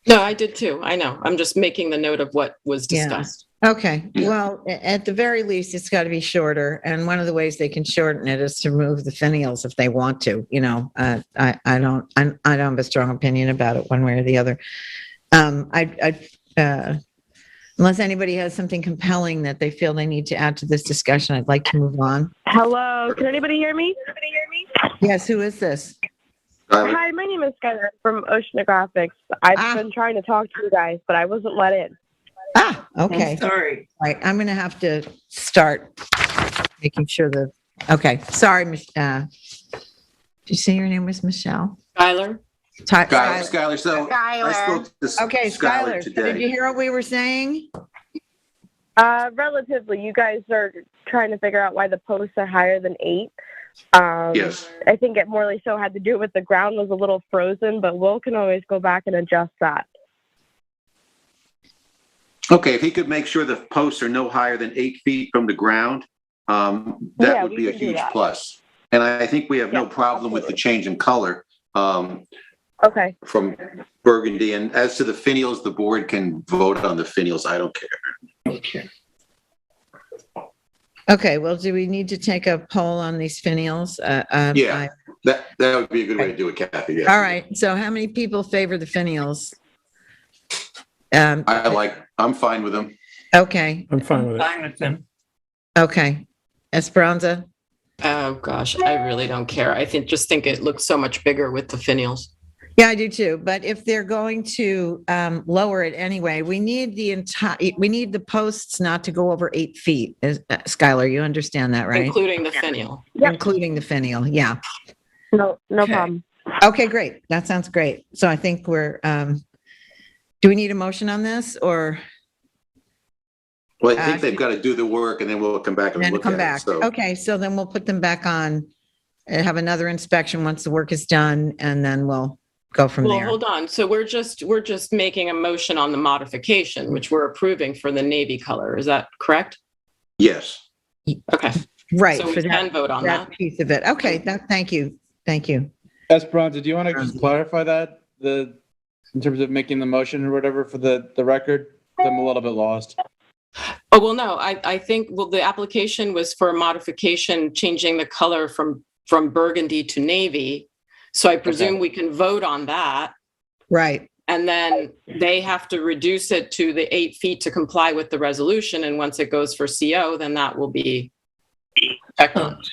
No, I did too. I know. I'm just making the note of what was discussed. Okay, Yeah. well, at the very least, it's got to be shorter. And one of the ways they can shorten it is to remove the finials if they want to, I don't have a strong opinion about it one way or the other. Unless anybody has something compelling that they feel they need to add to this discussion, I'd like to move on. Hello, can anybody hear me? Yes, who is this? Hi, my name is Skylar from Oceanographics. I've been trying to talk to you guys, but I wasn't let in. Okay. I'm sorry. All right, I'm going to have to start making sure okay, sorry, did you say your name was Michelle? Skylar? Skylar. So I Skylar. spoke to Okay, Skylar, so did you today. hear what we were saying? Relatively, you guys are trying to figure out why the posts are higher than 8. Yes. I think it more so had to do with the ground was a little frozen, but Will can always go back and adjust that. Okay, if he could make sure the posts are no higher than 8 feet from the ground, that would be a huge plus. And I think we have no problem with the change in color Okay. from burgundy. And as to the finials, the board can vote on the finials. I don't care. Okay. Okay, well, do we need to take a poll on these finials? Yeah, that would be a good way to do it, Kathy. Yeah. All right, so how many people favor the finials? I'm fine with them. Okay, I'm fine with it. Fine with them. okay. Esperanza? Oh, gosh, I really don't care. I just think it looks so much bigger with the finials. Yeah, I do too. But if they're going to lower it anyway, we need the posts not to go over 8 feet. Skylar, you understand that, right? Including the finial. Yep. Including the finial, yeah. No Okay. problem. Okay, great. That sounds great. So I think do we need a motion on this or? Well, I think they've got to do the work and then we'll come back and Then look come at back. it. So. Okay, so then we'll put them back on and have another inspection once the work is done, and then we'll go from Well, there. hold on. So we're just making a motion on the modification, which we're approving for the navy color. Is that correct? Yes. Okay. Right. So we for can vote on that. piece of it. Okay, thank you. Thank you. Esperanza, do you want to just clarify that in terms of making the motion or whatever for the record? I'm a little bit lost. Oh, well, no, I think, the application was for a modification, changing the color from burgundy to navy. So I presume we can vote on that. Right. And then they have to reduce it to the 8 feet to comply with the resolution. And once it goes for CO, then that will be excellent.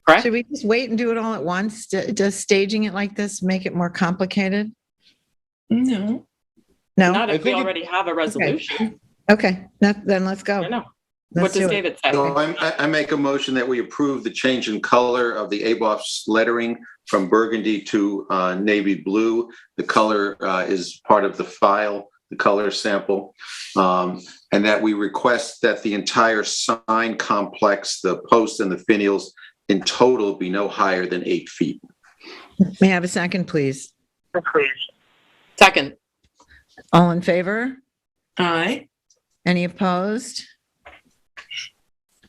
Correct? Should we just wait and do it all at once? Does staging it like this make it more complicated? No. No? Not if we think already have a resolution. Okay, then let's go. I know. Let's What does do it. David say? So I make a motion that we approve the change in color of the ABOF's lettering from burgundy to navy blue. The color is part of the file, the color sample. And that we request that the entire sign complex, the posts and the finials in total be no higher than 8 feet. May I have a second, please? Second. All in favor? Aye. Any opposed?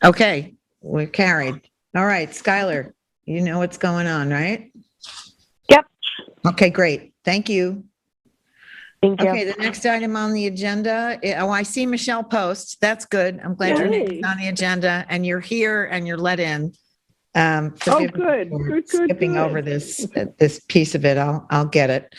Okay, we're carried. All right, Skylar, you know what's going on, right? Yep. Okay, great. Thank you. Thank you. Okay, the next item on the agenda, I see Michelle Post. That's good. I'm glad your name's Yay. on the agenda and you're here and you're let in. Oh, Forgive me good. for Good, Skipping good. over this piece of it. I'll get it.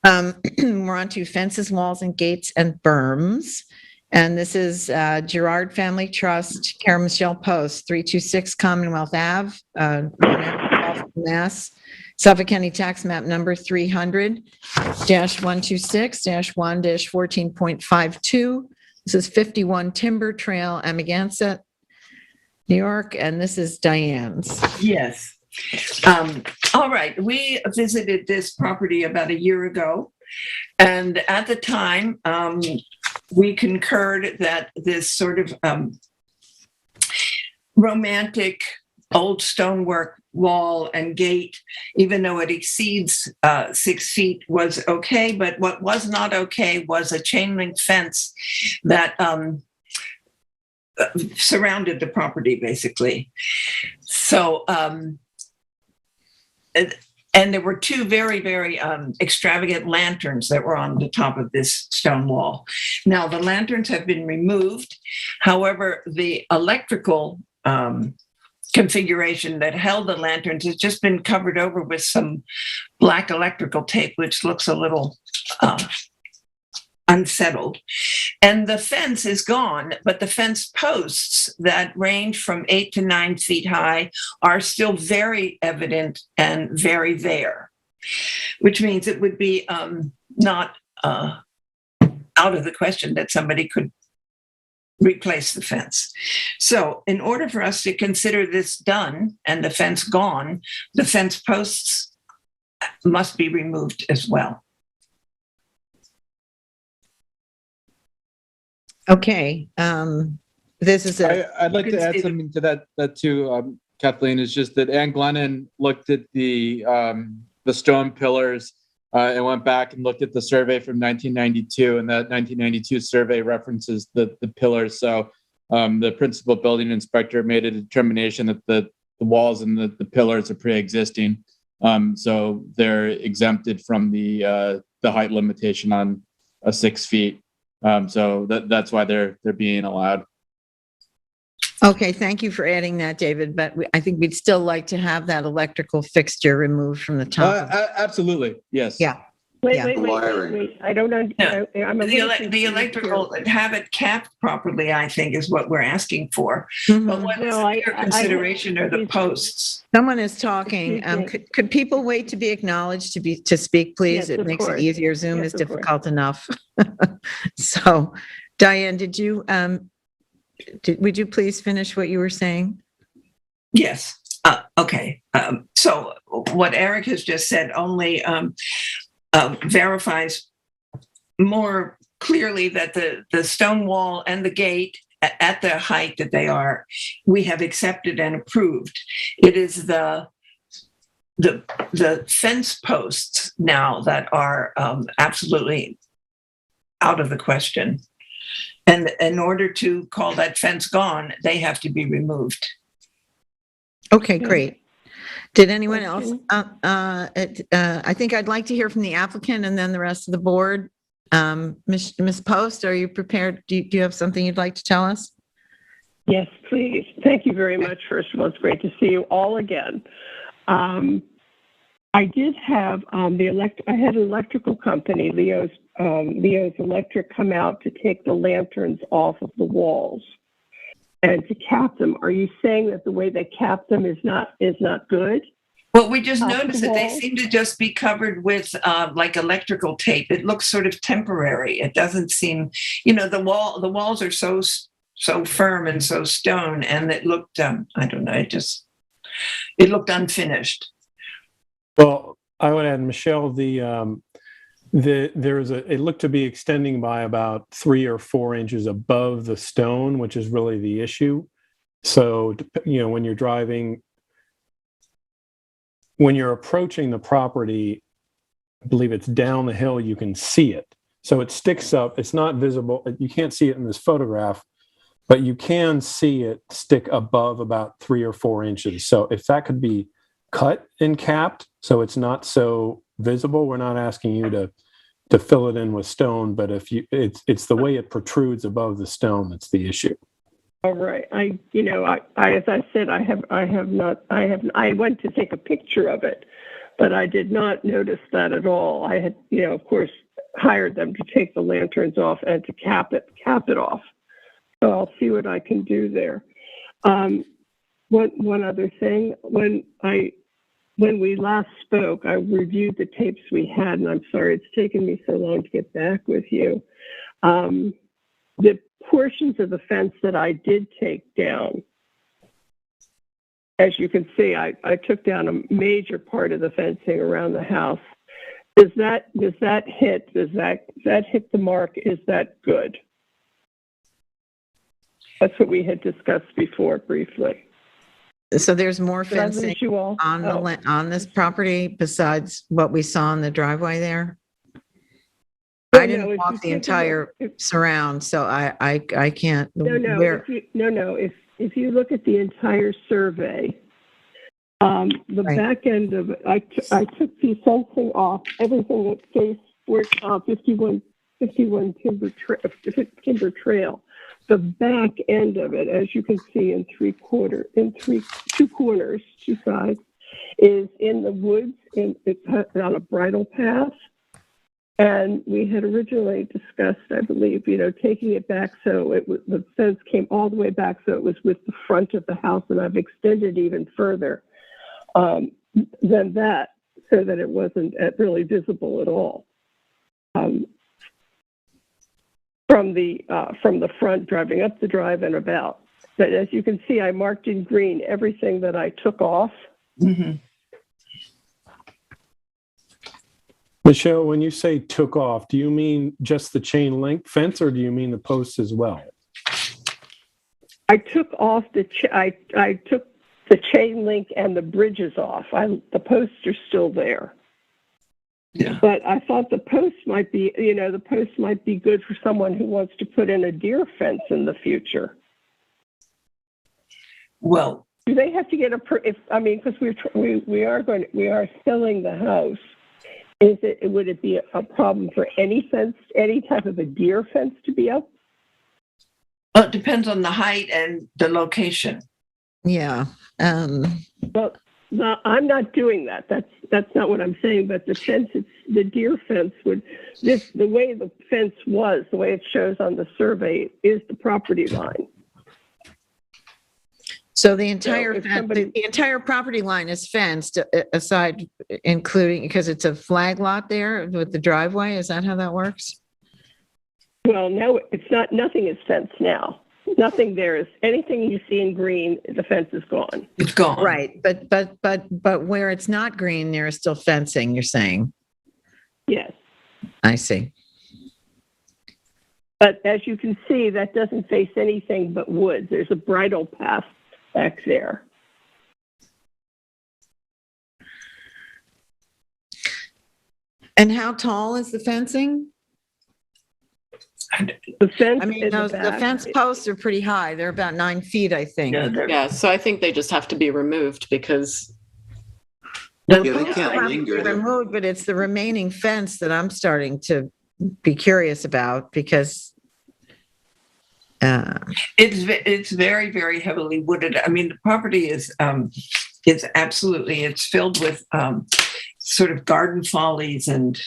We're on to fences, walls, and gates and berms. And this is Gerard Family Trust, Karen Michelle Post, 326 Commonwealth Ave, Mass. Suffolk County Tax Map number 300-126-1-14.52. This is 51 Timber Trail, Amaganset, New York, and this is Diane's. Yes. All right. We visited this property about a year ago. And at the time, we concurred that this sort of romantic old stonework wall and gate, even though it exceeds 6 feet, was okay. But what was not okay was a chain link fence that surrounded the property, basically. So, And there were two very, very extravagant lanterns that were on the top of this stone wall. Now, the lanterns have been removed. However, the electrical configuration that held the lanterns has just been covered over with some black electrical tape, which looks a little unsettled. And the fence is gone, but the fence posts that range from 8 to 9 feet high are still very evident and very there, which means it would be not out of the question that somebody could replace the fence. So in order for us to consider this done and the fence gone, the fence posts must be removed as well. Okay. This is I'd like to add something to that too, Kathleen. Is just that Ann Glennon looked at the stone pillars and went back and looked at the survey from 1992, and that 1992 survey references the pillars. So the principal building inspector made a determination that the walls and the pillars are pre-existing, so they're exempted from the height limitation on 6 feet. So that's why they're being allowed. Okay, thank you for adding that, David. But I think we'd still like to have that electrical fixture removed from the top. Absolutely, yes. Yeah. Wait, Yeah. wait. I don't know. No. I'm a The little electrical, have it capped properly, I think, is what we're asking for. Mhm. But what is No, I- your consideration are the posts? Someone is talking. Excuse me. Could people wait to be acknowledged to speak, please? Yes, It of makes it course. easier. Zoom Yes, is of course. difficult enough. So, Diane, would you please finish what you were saying? Yes. Okay. So what Eric has just said only verifies more clearly that the stone wall and the gate at the height that they are, we have accepted and approved. It is the fence posts now that are absolutely out of the question. And in order to call that fence gone, they have to be removed. Okay, great. Did anyone else? I think I'd like to hear from the applicant and then the rest of the board. Ms. Post, are you prepared? Do you have something you'd like to tell us? Yes, please. Thank you very much. First of all, it's great to see you all again. I did have I had an electrical company, Leo's Electric, come out to take the lanterns off of the walls and to cap them. Are you saying that the way they cap them is not good? Well, we just noticed that they seem to just be covered with like electrical tape. It looks sort of temporary. It doesn't seem, the walls are so firm and so stone, and it looked, I don't know, it looked unfinished. Well, I would add, Michelle, it looked to be extending by about 3 or 4 inches above the stone, which is really the issue. So, when you're driving, when you're approaching the property, I believe it's down the hill, you can see it. So it sticks up. It's not visible. You can't see it in this photograph, but you can see it stick above about 3 or 4 inches. So if that could be cut and capped so it's not so visible, we're not asking you to fill it in with stone, but if it's the way it protrudes above the stone that's the issue. All right. As I said, I went to take a picture of it, but I did not notice that at all. I had, of course, hired them to take the lanterns off and to cap it off. So I'll see what I can do there. One other thing, when we last spoke, I reviewed the tapes we had, and I'm sorry it's taken me so long to get back with you. The portions of the fence that I did take down, as you can see, I took down a major part of the fencing around the house. Does that hit the mark? Is that good? That's what we had discussed before briefly. So there's more fencing on this property besides what we saw in the driveway there? I didn't walk the entire surround, so I can't. No. If you look at the entire survey, The back end of it, I took the fencing off, everything that faced 51 Timber Trail. The back end of it, as you can see in two corners, two sides, is in the woods, and it's on a bridle path. And we had originally discussed, I believe, taking it back so the fence came all the way back so it was with the front of the house, and I've extended even further than that so that it wasn't really visible at all from the front, driving up the drive and about. But as you can see, I marked in green everything that I took off. Mm-hmm. Michelle, when you say took off, do you mean just the chain link fence, or do you mean the posts as well? I took off I took the chain link and the bridges off. The posts are still there. Yeah. But I thought the posts might be good for someone who wants to put in a deer fence in the future. Well, do they have to get because we are selling the house. Would it be a problem for any type of a deer fence to be up? Well, it depends on the height and the location. Yeah. Well, no, I'm not doing that. That's not what I'm saying. But the deer fence the way the fence was, the way it shows on the survey, is the property line. So the entire the entire property line is fenced, aside, including, because it's a flag lot there with the driveway. Is that how that works? Well, no, it's not. Nothing is fenced now. Nothing there is. Anything you see in green, the fence is gone. It's gone. Right, but where it's not green, there is still fencing. You're saying? Yes. I see. But as you can see, that doesn't face anything but woods. There's a bridle path back there. And how tall is the fencing? The fence. I mean, the fence posts are pretty high. They're about 9 feet, I think. Yeah, so I think they just have to be removed because. Yeah, they can't linger. Removed, but it's the remaining fence that I'm starting to be curious about, because it's very, very heavily wooded. I mean, the property is absolutely, it's filled with sort of garden follies and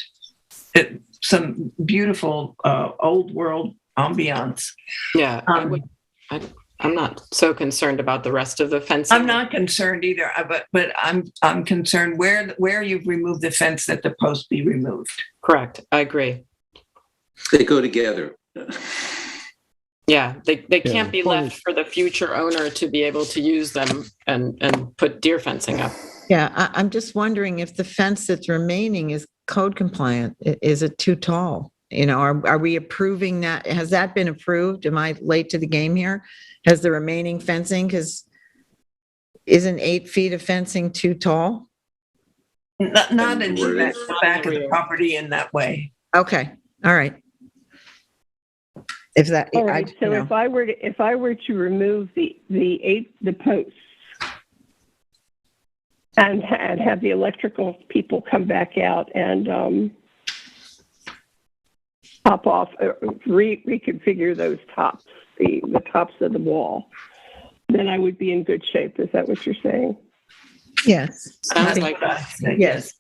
some beautiful old world ambiance. Yeah, I'm not so concerned about the rest of the fencing. I'm not concerned either, but I'm concerned where you've removed the fence, that the post be removed. Correct, I agree. They go together. Yeah, they can't be left for the future owner to be able to use them and put deer fencing up. Yeah, I'm just wondering if the fence that's remaining is code compliant. Is it too tall? Are we approving that? Has that been approved? Am I late to the game here? Has the remaining fencing, because isn't 8 feet of fencing too tall? Not in the back of the property in that way. Okay, all right. If that, all right. So if I were to remove the posts and have the electrical people come back out and pop off, reconfigure those tops, the tops of the wall, then I would be in good shape. Is that what you're saying? Yes. Sounds like that. Yes.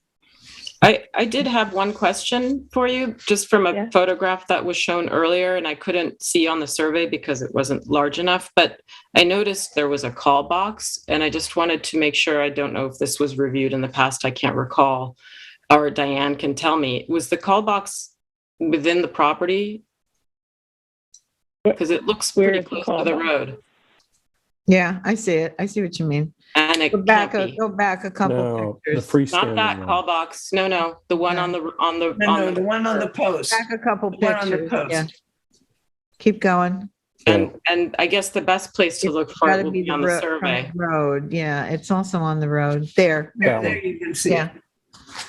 I did have one question for you, just from a photograph that was shown earlier, and I couldn't see on the survey because it wasn't large enough, but I noticed there was a call box, and I just wanted to make sure. I don't know if this was reviewed in the past, I can't recall, or Diane can tell me. Was the call box within the property? Because it looks pretty close to the road. Yeah, I see it. I see what you mean. And it go back a couple pictures. Not that call box. No, the one on the the one on the post. Back a couple pictures. On the post. Yeah. Keep going. And I guess the best place to look for it will be on the survey. Road. Yeah, it's also on the road. There you can see. Yeah.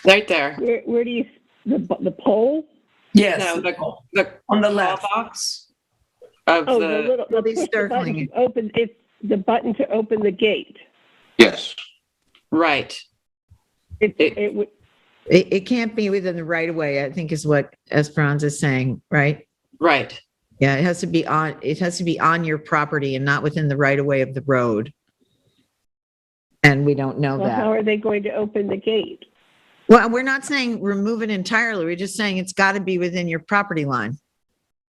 Right there. Where do you the pole? Yes. No, the on the left box of the circling. Open. It's the button to open the gate. Yes. Right. It can't be within the right of way, I think is what Esperanza is saying, right? Right. Yeah, it has to be on your property and not within the right of way of the road. And we don't know Well, that. how are they going to open the gate? Well, we're not saying remove it entirely. We're just saying it's got to be within your property line.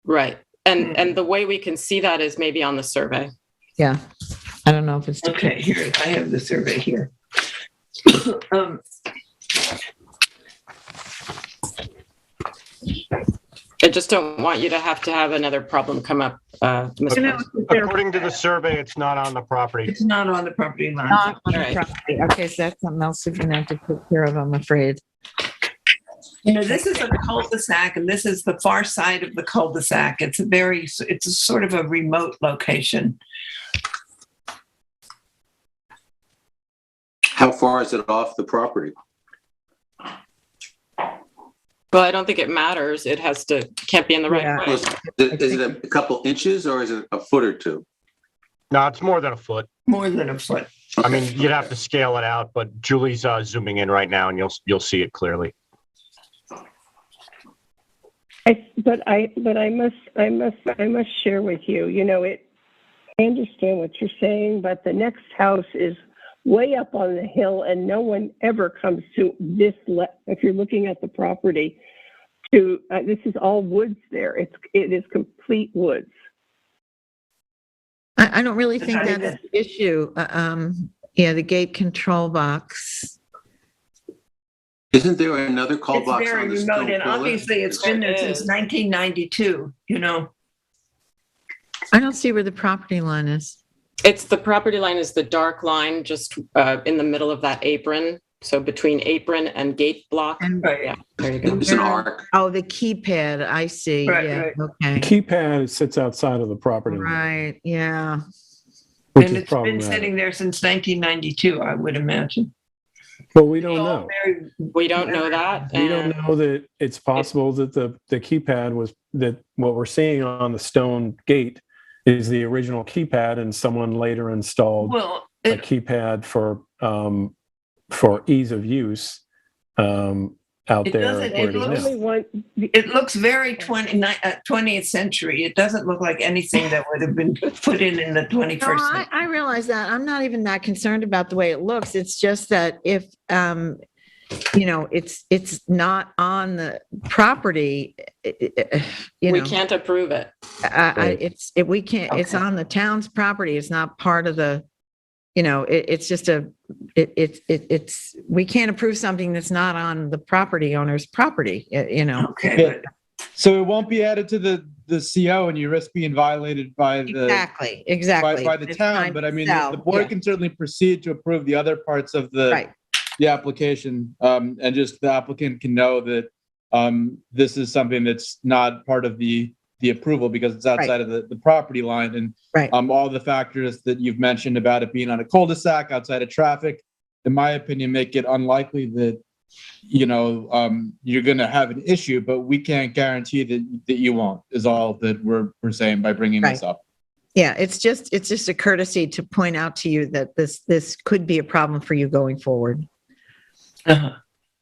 Right. And the way we can see that is maybe on the survey. Yeah. I don't know if it's Okay, here, I have the survey here. I just don't want you to have another problem come up. According to the survey, it's not on the property. It's not on the property line. Not on the Right. property. Okay, so that's something else we're going to have to take care of, I'm afraid. You know, this is a cul-de-sac, and this is the far side of the cul-de-sac. It's a sort of a remote location. How far is it off the property? Well, I don't think it matters. It can't be in the right Yeah. way. Is it a couple inches or is it a foot or two? No, it's more than a foot. More than a foot. I mean, you'd have to scale it out, but Julie's zooming in right now, and you'll see it clearly. But I must share with you. You know, I understand what you're saying, but the next house is way up on the hill, and no one ever comes to this. If you're looking at the property, this is all woods there. It is complete woods. I don't really think that's the issue. Yeah, the gate control box. Isn't there another call It's box very on the remote, stone and pillar? obviously it's been there since 1992, you know. I don't see where the property line is. It's the property line is the dark line just in the middle of that apron. So between apron and gate block. Yeah, there you go. It's an arc. Oh, the keypad. I see. Right, Yeah. right. Okay. Keypad sits outside of the property line, Right. Yeah. which And is it's been problematic. sitting there since 1992, I would imagine. But we don't know. We don't know that. We don't know that it's possible that the keypad was that what we're seeing on the stone gate is the original keypad, and someone later installed Well, a keypad for ease of use out It there doesn't- where it it is looks- now. it looks very 20th century. It doesn't look like anything that would have been put in the 21st No, century. I realize that. I'm not even that concerned about the way it looks. It's just that if, it's not on the property, We can't approve it. it's on the town's property. It's not part of the, we can't approve something that's not on the property owner's property, Okay, Yeah. So it won't be added to the CO and you risk being violated by the Exactly. by the It's town. time But to I mean, sell. the board Yeah. can certainly proceed to approve the other parts of Right. the application. And just the applicant can know that this is something that's not part of the approval because it's outside of the property line. And Right. all the factors that you've mentioned about it being on a cul-de-sac outside of traffic, in my opinion, make it unlikely that you're going to have an issue, but we can't guarantee that you won't, is all that we're saying by bringing this up. Yeah, it's just a courtesy to point out to you that this could be a problem for you going forward. Uh-huh.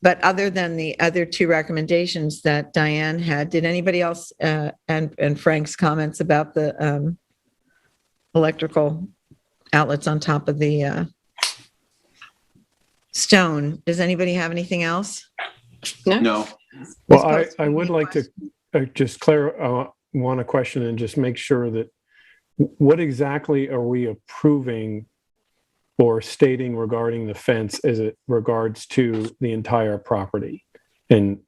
But other than the other two recommendations that Diane had, did anybody else, and Frank's comments about the electrical outlets on top of the stone, does anybody have anything else? No. Well, I would like to just want a question and just make sure that what exactly are we approving or stating regarding the fence as it regards to the entire property? And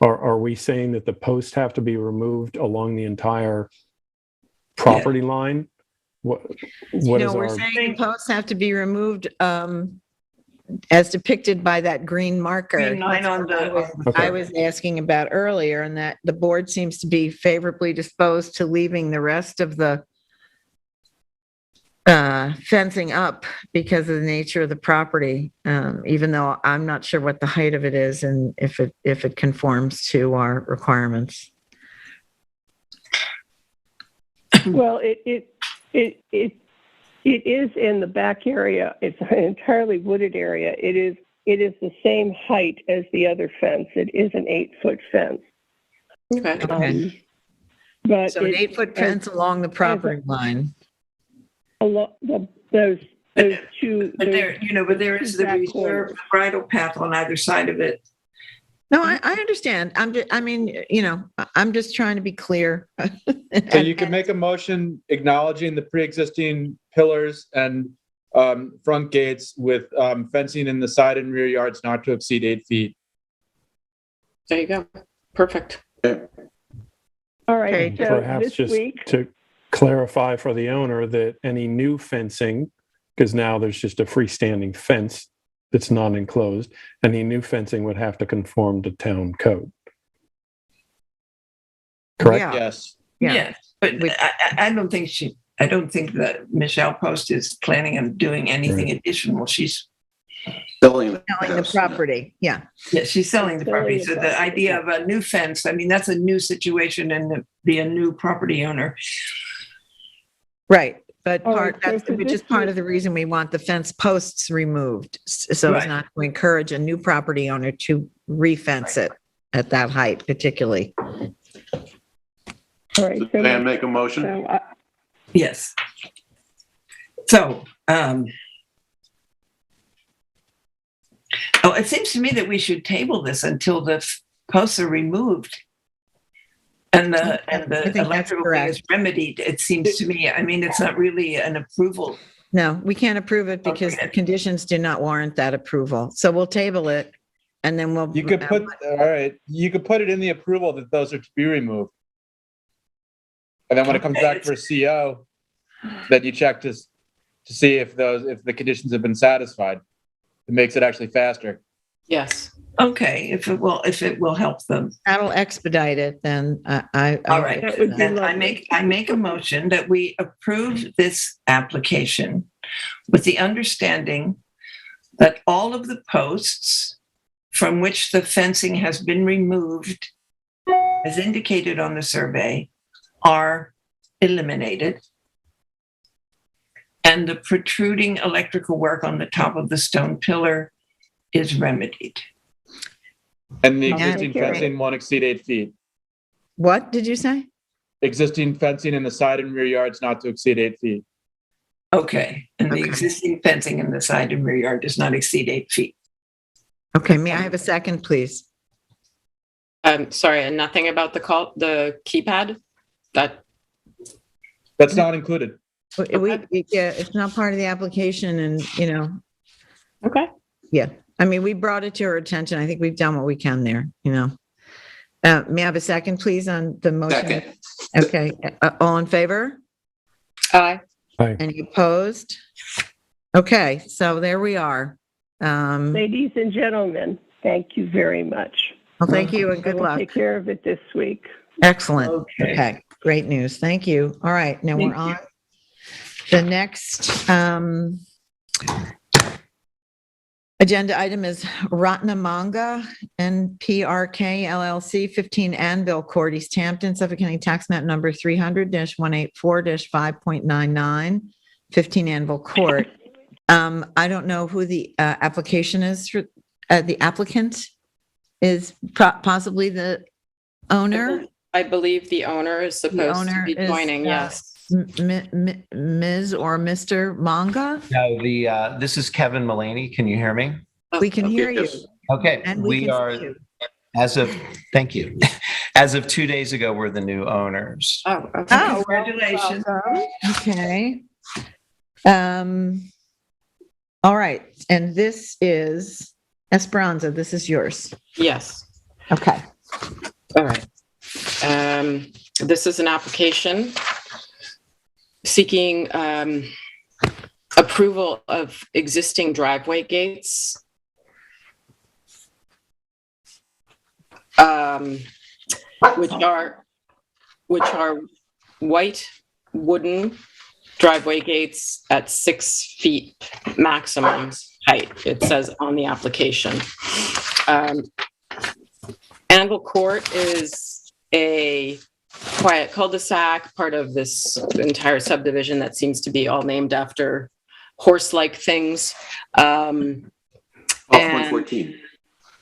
are we saying that the posts have to be removed along the entire property line? What We're saying the posts have to be removed as depicted by that green marker. Green line on I was asking about earlier, and that the board seems to be favorably disposed to leaving the rest of the fencing up because of the nature of the property, even though I'm not sure what the height of it is and if it conforms to our requirements. Well, It is in the back area. It's an entirely wooded area. It is the same height as the other fence. It is an 8-foot fence. Okay. But So an 8-foot fence along the property line. Those two. But there is the reserved bridle path on either side of it. No, I understand. I'm just trying to be clear. So you can make a motion acknowledging the pre-existing pillars and front gates with fencing in the side and rear yards not to exceed 8 feet. There you go. Perfect. All right. And So perhaps this just week, to clarify for the owner that any new fencing, because now there's just a freestanding fence that's non-enclosed, any new fencing would have to conform to town code. Correct? Yeah. Yes. Yes, but I don't think that Michelle Post is planning on doing anything additional. She's Selling the property. Yeah. Yeah, she's selling the property. So the idea of a new fence, I mean, that's a new situation and be a new property owner. Right. But which is this part of the reason we want the fence posts removed. So as not to encourage a new property owner to re-fence it at that height, particularly. all right. So Can I make a motion? Yes. So, it seems to me that we should table this until the posts are removed and the electrical thing is remedied. It seems to me. I mean, it's not really an approval. No, we can't approve it because the conditions do not warrant that approval. So we'll table it, and then we'll. You could put You could put it in the approval that those are to be removed, and then when it comes back for a CO, then you check to see if the conditions have been satisfied. It makes it actually faster. Yes. Okay, if it will help them. That'll expedite it. Then All right. Then I make a motion that we approve this application with the understanding that all of the posts from which the fencing has been removed, as indicated on the survey, are eliminated, and the protruding electrical work on the top of the stone pillar is remedied. And the existing fencing won't exceed 8 feet. What did you say? Existing fencing in the side and rear yards not to exceed 8 feet. Okay, and the existing fencing in the side and rear yard does not exceed 8 feet. Okay, may I have a second, please? Sorry, and nothing about the keypad? That's not included. It's not part of the application, and Okay. Yeah. I mean, we brought it to her attention. I think we've done what we can there, May I have a second, please, on the motion? Second. Okay. All in favor? Aye. Any opposed? Okay, so there we are. ladies and gentlemen, thank you very much. Well, thank you and good I will luck. take care of it this week. Excellent. Okay. Okay, great news. Thank you. All right, now we're on the next agenda item is Ratnamanga and PRK LLC, 15 Anvil Court, East Hampton, Suffolk County Tax Map number 300-184-5.99, 15 Anvil Court. I don't know who the application is for. The applicant is possibly the owner. I believe the owner is supposed to be joining. Yes. Ms. or Mr. Manga? No, this is Kevin Mullaney. Can you hear me? We can hear you. Okay, And we can are, see you. thank you. As of 2 days ago, we're the new owners. Oh, okay. Oh, Congratulations. okay. All right, and this is Esperanza. This is yours. Yes. Okay. All right. This is an application seeking approval of existing driveway gates, which are white wooden driveway gates at 6 feet maximum height. It says on the application. Anvil Court is a quiet cul-de-sac, part of this entire subdivision that seems to be all named after horse-like things. Off 114.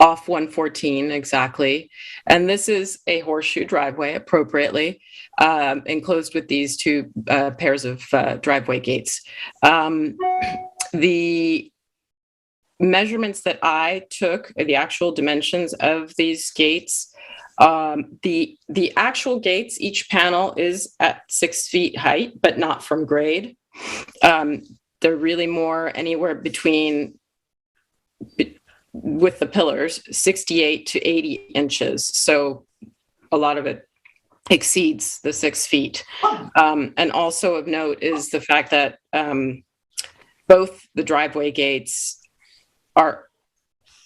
Off 114, exactly. And this is a horseshoe driveway, appropriately, enclosed with these two pairs of driveway gates. The measurements that I took, the actual dimensions of these gates, the actual gates, each panel is at 6 feet height, but not from grade. They're really more anywhere between, with the pillars, 68 to 80 inches. So a lot of it exceeds the 6 feet. And also of note is the fact that both the driveway gates are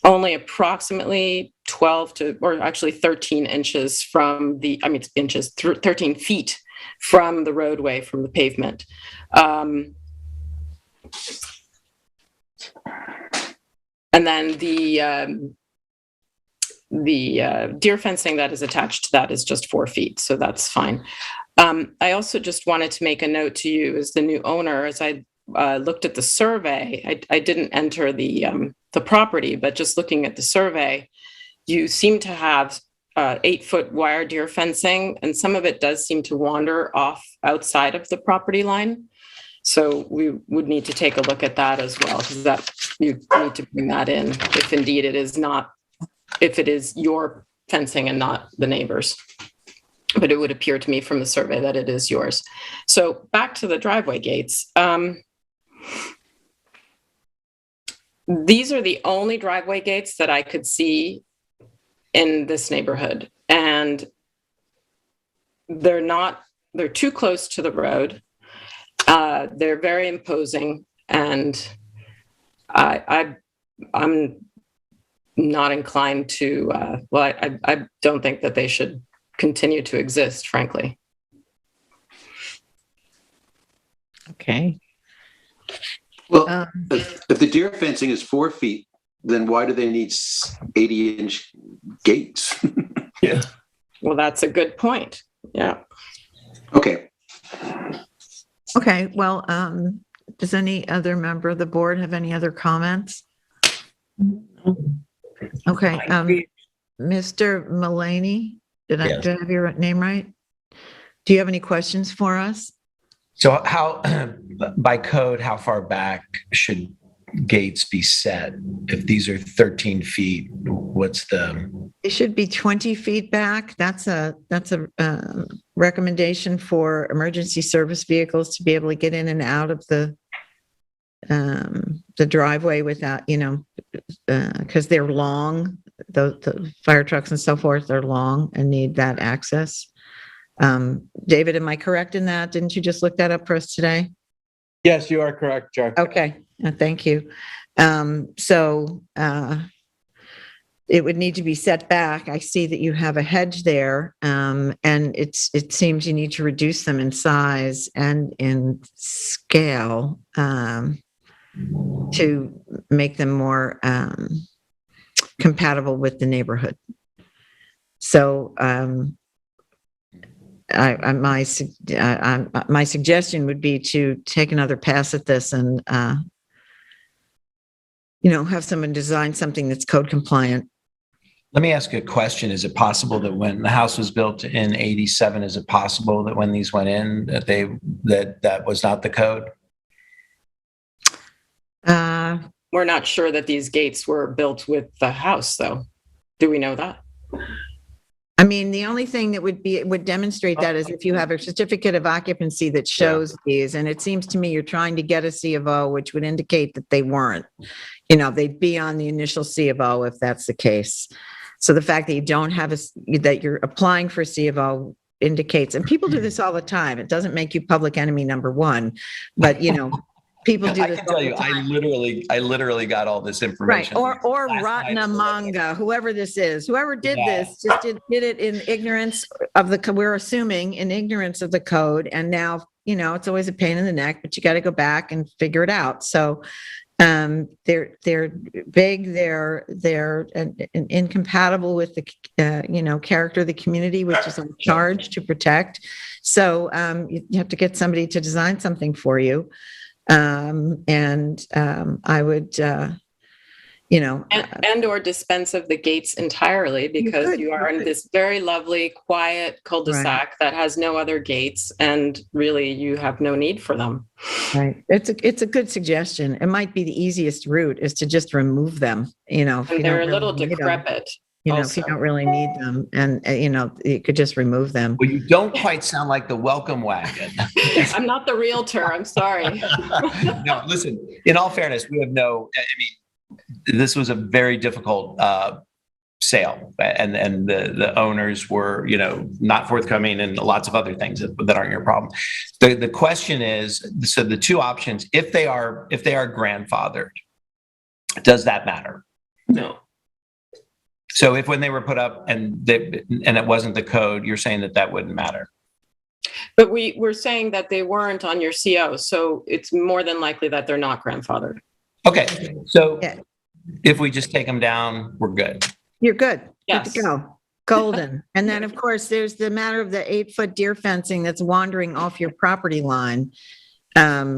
only approximately 12 to, or actually 13 inches from the, 13 feet from the roadway, from the pavement. And then the deer fencing that is attached to that is just 4 feet, so that's fine. I also just wanted to make a note to you as the new owner, as I looked at the survey. I didn't enter the property, but just looking at the survey, you seem to have 8-foot wire deer fencing, and some of it does seem to wander off outside of the property line. So we would need to take a look at that as well, because that you need to bring that in if indeed it is not, if it is your fencing and not the neighbor's. But it would appear to me from the survey that it is yours. So back to the driveway gates. These are the only driveway gates that I could see in this neighborhood. And they're too close to the road. They're very imposing, and I'm not inclined to, I don't think that they should continue to exist, frankly. Okay. Well, if the deer fencing is 4 feet, then why do they need 80-inch gates? Yeah. Well, that's a good point. Yeah. Okay. Okay, well, does any other member of the board have any other comments? Okay, Mr. Mullaney, did I have your name right? Do you have any questions for us? So how, by code, how far back should gates be set? If these are 13 feet, what's the? It should be 20 feet back. That's a recommendation for emergency service vehicles to be able to get in and out of the driveway without, because they're long. The fire trucks and so forth are long and need that access. David, am I correct in that? Didn't you just look that up for us today? Yes, you are correct, Jack. Okay, thank you. So it would need to be set back. I see that you have a hedge there, and it seems you need to reduce them in size and in scale to make them more compatible with the neighborhood. So my suggestion would be to take another pass at this and have someone design something that's code compliant. Let me ask you a question. Is it possible that when the house was built in 87, is it possible that when these went in that was not the code? We're not sure that these gates were built with the house, though. Do we know that? I mean, the only thing that would demonstrate that is if you have a certificate of occupancy that shows these, and it seems to me you're trying to get a C of O, which would indicate that they weren't. They'd be on the initial C of O if that's the case. So the fact that you don't have that you're applying for a C of O indicates, and people do this all the time. It doesn't make you public enemy number one, but people do this. I can tell you, I literally got all this information. Right, or Ratnamanga, whoever this is, whoever did this, just did it in ignorance of we're assuming in ignorance of the code, and now it's always a pain in the neck, but you got to go back and figure it out. So, They're big. They're incompatible with the character of the community, which is our charge to protect. So you have to get somebody to design something for you, and I would. And or dispense of the gates entirely, because you are in this very lovely, quiet cul-de-sac that has no other gates, and really you have no need for them. Right. It's a good suggestion. It might be the easiest route is to just remove them. If And they're a little decrepit. If you don't really need them, and you could just remove them. Well, you don't quite sound like the welcome wagon. I'm not the realtor. I'm sorry. No, listen. In all fairness, we have this was a very difficult sale, and the owners were, not forthcoming, and lots of other things that aren't your problem. The question is, so the two options, if they are grandfathered, does that matter? No. So if when they were put up and it wasn't the code, you're saying that wouldn't matter? But we're saying that they weren't on your CO, so it's more than likely that they're not grandfathered. Okay, so if we just take them down, we're good. You're good. Yes. Good to go. Golden. And then, of course, there's the matter of the 8-foot deer fencing that's wandering off your property line,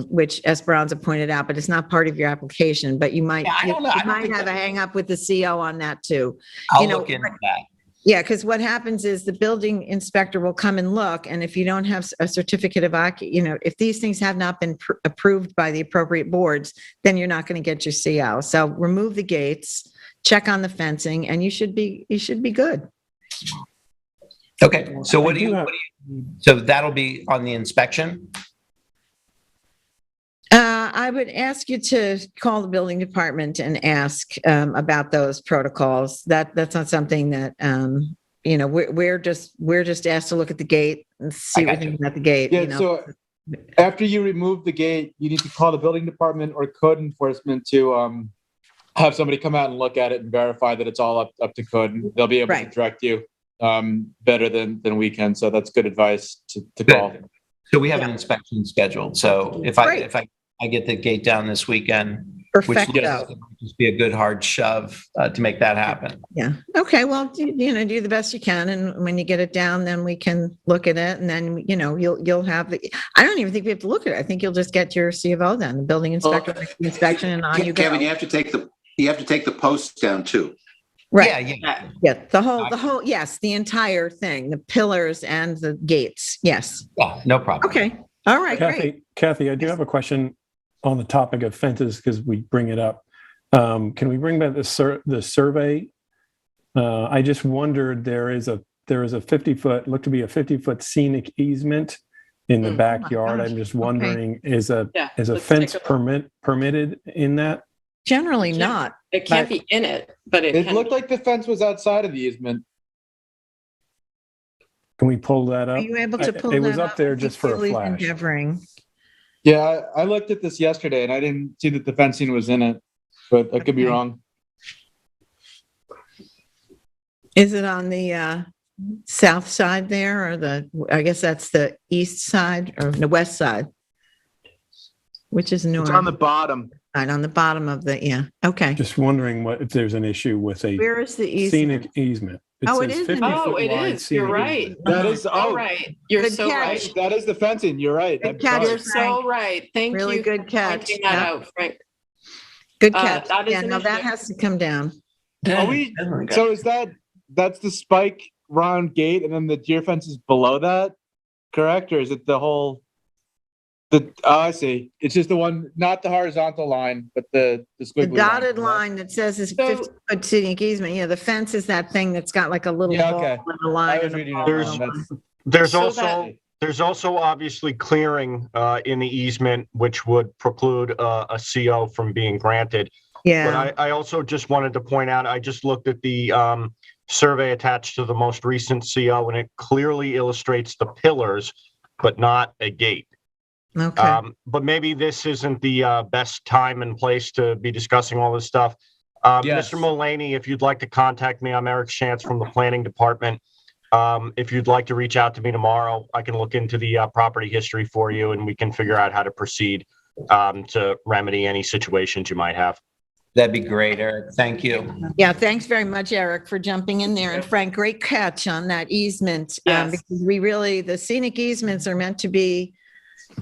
which Esperanza pointed out, but it's not part of your application. But you might, you might have a hang up with the CO on that too. I'll look into that. Yeah, because what happens is the building inspector will come and look, and if you don't have a certificate of if these things have not been approved by the appropriate boards, then you're not going to get your CO. So remove the gates, check on the fencing, and you should be good. Okay, so what do you? So that'll be on the inspection. I would ask you to call the building department and ask about those protocols. That's not something that we're just asked to look at the gate and see what things at the gate. Yeah. So after you remove the gate, you need to call the building department or code enforcement to have somebody come out and look at it and verify that it's all up to code. And they'll be able to direct you better than we can. So that's good advice to call. So we have an inspection scheduled. So if I get the gate down this weekend, which just be a good hard shove to make that happen. Yeah. Okay. Well, do the best you can, and when you get it down, then we can look at it, and then you'll have the. I don't even think we have to look at it. I think you'll just get your C of O then, the building inspector inspection, and on you go. Kevin, you have to take the posts down too. Right. Yeah. The whole. Yes, the entire thing, the pillars and the gates. Yes. Yeah. No problem. Okay. All right. Great. Kathy, I do have a question on the topic of fences, because we bring it up. Can we bring back the survey? I just wondered, there is a 50-foot, looked to be a 50-foot scenic easement in the backyard. I'm just wondering, is a fence permitted in that? Generally not. It can't be in it, but it looked like the fence was outside of the easement. Can we pull that up? Are you able to pull that up? It was up there just for a flash. Endeavoring. Yeah, I looked at this yesterday and I didn't see that the fencing was in it, but I could be wrong. Is it on the south side there, or I guess that's the east side or the west side? Which is north? It's on the bottom. Right, on the bottom of the, okay. Just wondering if there's an issue with a Where is the scenic easement. It is. It is. You're right. That is right. You're so right. That is the fencing. You're right. You're so right. Thank you. Really good catch. Pointing that out, Frank. Good catch. That has to come down. So that's the spike round gate, and then the deer fence is below that, correct? Or is it the whole? I see. It's just the one, not the horizontal line, but the squiggly dotted line that says it's 50-foot scenic easement. Yeah, the fence is that thing that's got like a little line. There's also obviously clearing in the easement, which would preclude a CO from being granted. Yeah. But I also just wanted to point out, I just looked at the survey attached to the most recent CO, and it clearly illustrates the pillars, but not a gate. Okay. But maybe this isn't the best time and place to be discussing all this stuff. Yes. Mr. Mullaney, if you'd like to contact me, I'm Eric Shantz from the planning department. If you'd like to reach out to me tomorrow, I can look into the property history for you, and we can figure out how to proceed. to remedy any situations you might have. That'd be great, Eric. Thank you. Yeah, thanks very much, Eric, for jumping in there. And Frank, great catch on that easement. Yes. Because the scenic easements are meant to be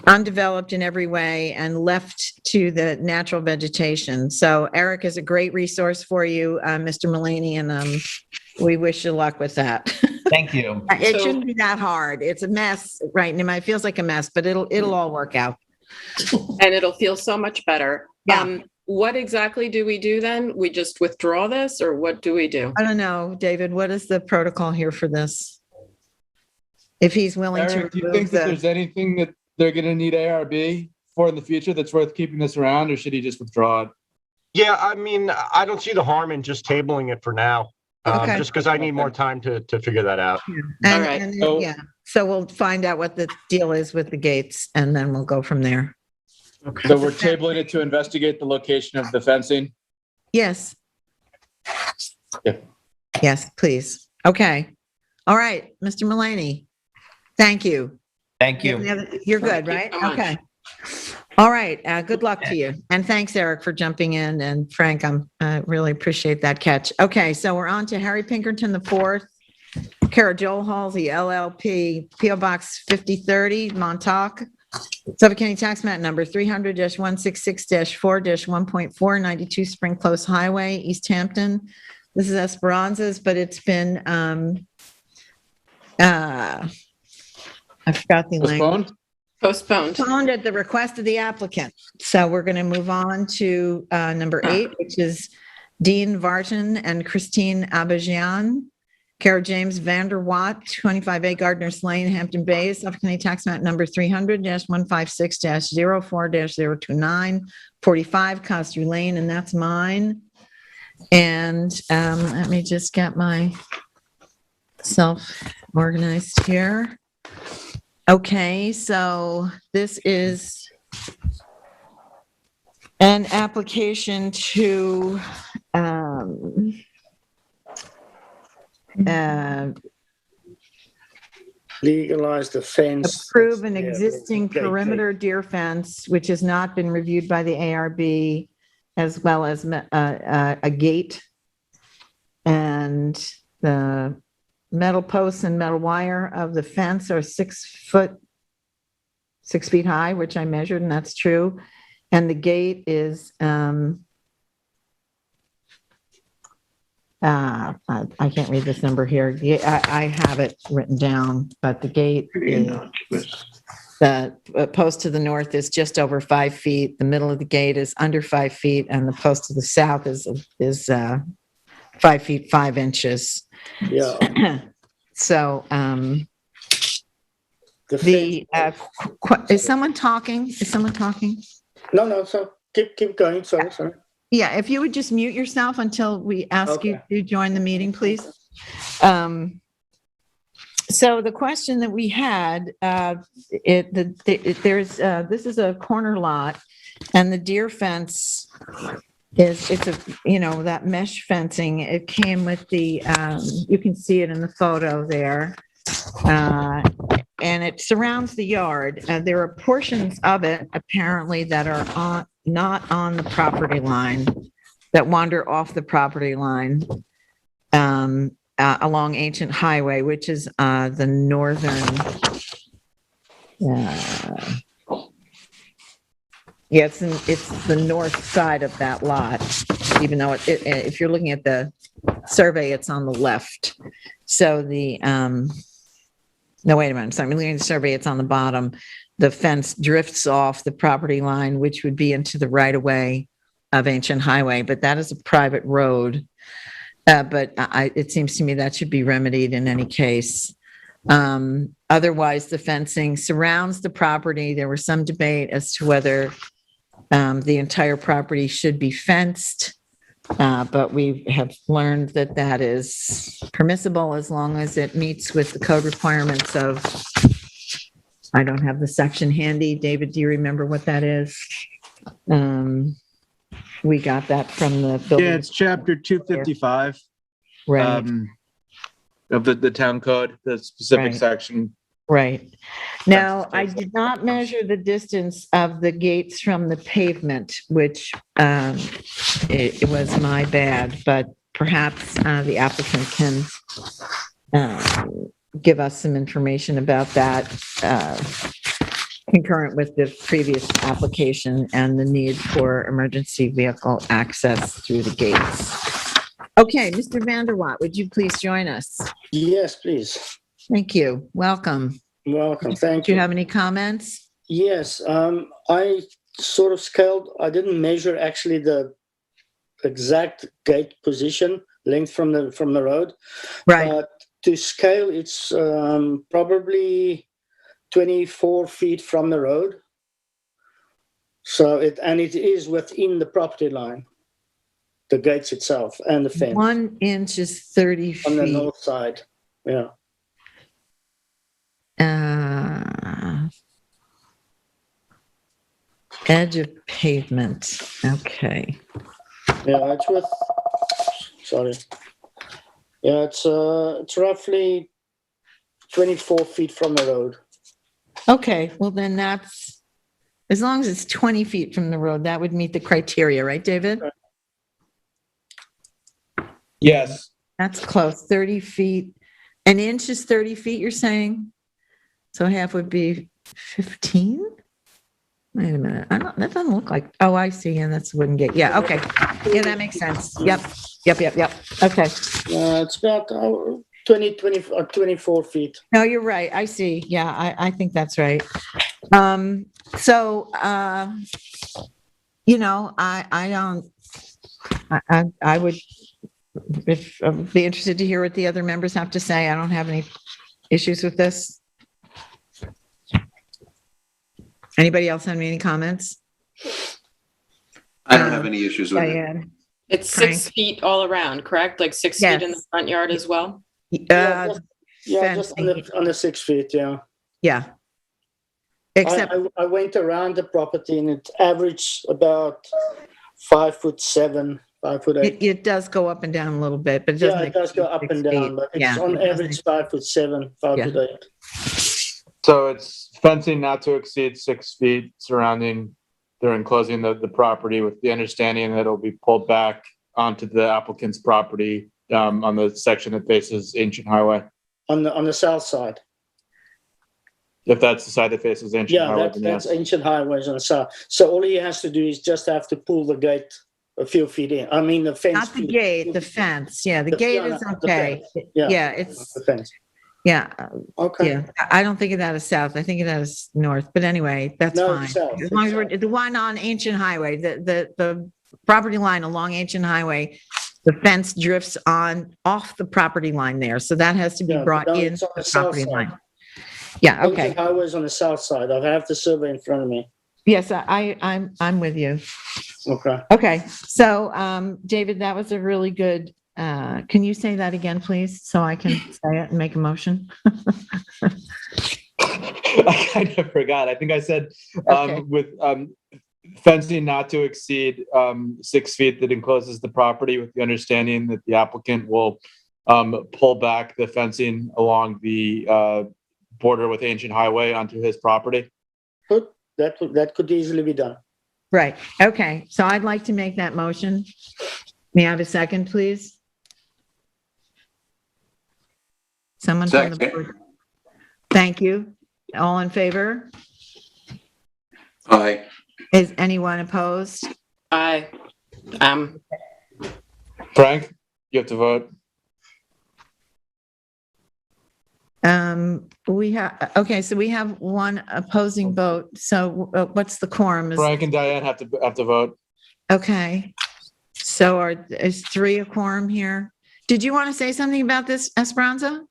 undeveloped in every way and left to the natural vegetation. So Eric is a great resource for you, Mr. Mullaney, and we wish you luck with that. Thank you. It shouldn't be that hard. It's a mess right now. It feels like a mess, but it'll all work out. And it'll feel so much better. Yeah. What exactly do we do then? We just withdraw this, or what do we do? I don't know, David, what is the protocol here for this? If he's willing Eric, to do you think that there's anything that they're going to need ARB for in the future that's worth keeping this around, or should he just withdraw it? Yeah, I mean, I don't see the harm in just tabling it for now, Okay. just because I need more time to figure that out. All right. So we'll find out what the deal is with the gates, and then we'll go from there. Okay. So we're tabling it to investigate the location of the fencing? Yes. Yeah. Yes, please. Okay. All right, Mr. Mullaney. Thank you. Thank you. You're good, right? Okay. All right. Good luck to you. And thanks, Eric, for jumping in. And Frank, I really appreciate that catch. Okay, so we're on to Harry Pinkerton IV, Kara Joel Halsey, LLP, PO Box 5030, Montauk, Suffolk County Tax Map Number 300-166-4-1.4, 92 Spring Close Highway, East Hampton. This is Esperanza's, but it's been I forgot the language. Postponed at the request of the applicant. So we're going to move on to number 8, which is Dean Vartan and Christine Abajian, Kara James Vanderwatt, 25A Gardner's Lane, Hampton Bays, Suffolk County Tax Map Number 300-156-04-029, 45 Coster Lane, and that's mine. And let me just get myself organized here. Okay, so this is an application to legalize the fence. Approve an existing perimeter deer fence, which has not been reviewed by the ARB, as well as a gate. And the metal posts and metal wire of the fence are 6 feet high, which I measured, and that's true. And the gate is, I can't read this number here. I have it written down, but the gate is, the post to the north is just over 5 feet. The middle of the gate is under 5 feet, and the post to the south is 5 feet 5 inches. Yeah. So, is someone talking? Is someone talking? No. So keep going. Sorry. Yeah, if you would just mute yourself until we ask you to join the meeting, please. So the question that we had, this is a corner lot, and the deer fence it's that mesh fencing. It came with the, you can see it in the photo there, and it surrounds the yard. There are portions of it apparently that are not on the property line, that wander off the property line along Ancient Highway, which is the northern. It's the north side of that lot, even though if you're looking at the survey, it's on the left. So no, wait a minute. So I'm looking at the survey, it's on the bottom. The fence drifts off the property line, which would be into the right of way of Ancient Highway, but that is a private road. But it seems to me that should be remedied in any case. Otherwise, the fencing surrounds the property. There was some debate as to whether the entire property should be fenced, but we have learned that is permissible as long as it meets with the code requirements of, I don't have the section handy. David, do you remember what that is? We got that from the building. Yeah, it's chapter 255. Right. Of the town code, the specific section. Right. Now, I did not measure the distance of the gates from the pavement, which it was my bad, but perhaps the applicant can give us some information about that concurrent with the previous application and the need for emergency vehicle access through the gates. Okay, Mr. Vanderwatt, would you please join us? Yes, please. Thank you. Welcome. Welcome. Thank Do you. you have any comments? Yes, I sort of scaled. I didn't measure actually the exact gate position, length from the road. Right. But to scale, it's probably 24 feet from the road. So it is within the property line, the gates itself and the fence. 1 inch is 30 feet. On the north side, yeah. Edge of pavement. Okay. Yeah, it's with. Sorry. Yeah, it's roughly 24 feet from the road. Okay. Well, then that's as long as it's 20 feet from the road, that would meet the criteria, right, David? Yes. That's close. 30 feet. An inch is 30 feet, you're saying? So half would be 15? Wait a minute. That doesn't look like, oh, I see. And that's a wooden gate. Yeah. Okay. Yeah, that makes sense. Yep. Okay. It's about 24 feet. No, you're right. I see. Yeah, I think that's right. So, I would, if I'd be interested to hear what the other members have to say. I don't have any issues with this. Anybody else have any comments? I don't have any issues with it. Diane? It's Frank? 6 feet all around, correct? Like 6 feet in the front yard as well? Just on the 6 feet, yeah. Yeah. Except I went around the property and it averaged about 5'7", 5'8". it does go up and down a little bit, but it doesn't. Yeah, it does go up and down, but it's on average 5'7", 5'8". So it's fencing not to exceed 6 feet surrounding, they're enclosing the property with the understanding that it'll be pulled back onto the applicant's property on the section that faces Ancient Highway. On the south side. If that's the side that faces Ancient Highway. Yeah, that's Ancient Highways on the south. So all he has to do is just have to pull the gate a few feet in. I mean, the fence. Not the gate, the fence. Yeah, the gate is okay. Yeah, it's the fence. Yeah. Okay. Yeah. I don't think of that as south. I think of that as north. But anyway, that's No, fine. it's south. As long as we're the one on Ancient Highway, the property line along Ancient Highway, the fence drifts off the property line there. So that has to be brought in it's on the the south property side. line. Yeah. Okay. Ancient Highways on the south side. I have the survey in front of me. Yes, I'm with you. Okay. Okay. So, David, that was a really good. Can you say that again, please, so I can say it and make a motion? I kind of forgot. I think I said Okay. with fencing not to exceed 6 feet that encloses the property, with the understanding that the applicant will pull back the fencing along the border with Ancient Highway onto his property. Good. That could easily be done. Right. Okay. So I'd like to make that motion. May I have a second, please? Someone from the Second. board. Thank you. All in favor? Aye. Is anyone opposed? Aye. Frank, you have to vote. We have, okay, so we have one opposing vote. So what's the quorum? Frank and Diane have to vote. Okay. So is 3 a quorum here? Did you want to say something about this, Esperanza?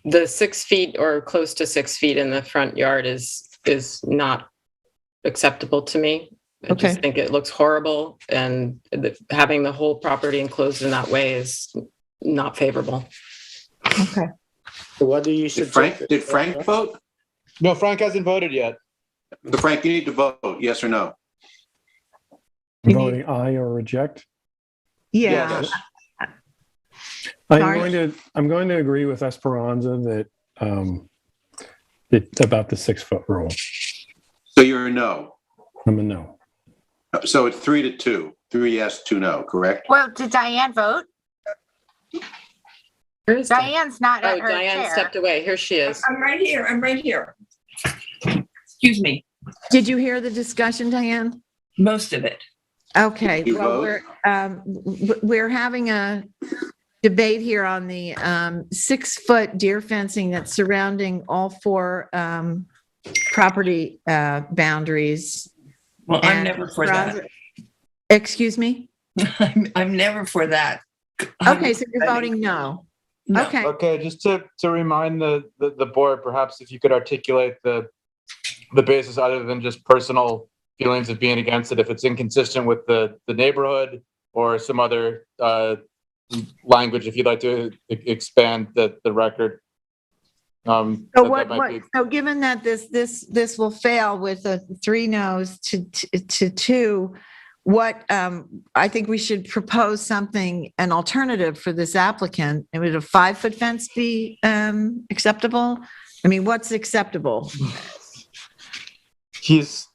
The 6 feet or close to 6 feet in the front yard is not acceptable to me. I just think it looks horrible, and having the whole property enclosed in that way is not favorable. Okay. So what do you suggest? Did Frank vote? No, Frank hasn't voted yet. So Frank, you need to vote, yes or no? Voting aye or reject? Yeah. Yes. I'm going to agree with Esperanza that about the 6 foot rule. So you're a no. I'm a no. So it's 3-2. 3 yes, 2 no, correct? Well, did Diane vote? Diane's not at her Diane chair. stepped away. Here she is. I'm right here. I'm right here. Excuse me. Did you hear the discussion, Diane? Most of it. Okay, You well, vote? we're having a debate here on the 6-foot deer fencing that's surrounding all 4 property boundaries. Well, I'm And never for that. Excuse me? I'm never for that. Okay, so you're voting no. No. Okay, Okay, just to remind the board, perhaps if you could articulate the basis other than just personal feelings of being against it, if it's inconsistent with the neighborhood or some other language, if you'd like to expand the record. so that so given that this will fail with 3 no's to 2, what I think we should propose an alternative for this applicant. Would a 5-foot fence be acceptable? I mean, what's acceptable? he's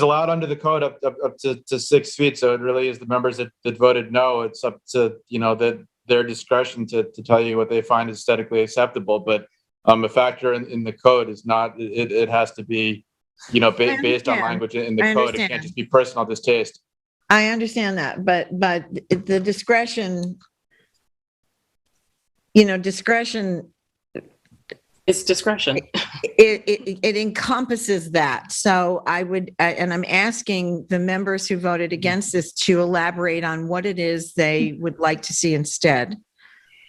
allowed under the code up to 6 feet. So it really is the members that voted no. It's up to, their discretion to tell you what they find aesthetically acceptable. But a factor in the code is not, it has to be, based on language in the code. It can't just be personal distaste. I understand that, but the discretion, discretion. It's discretion. It encompasses that. So and I'm asking the members who voted against this to elaborate on what it is they would like to see instead,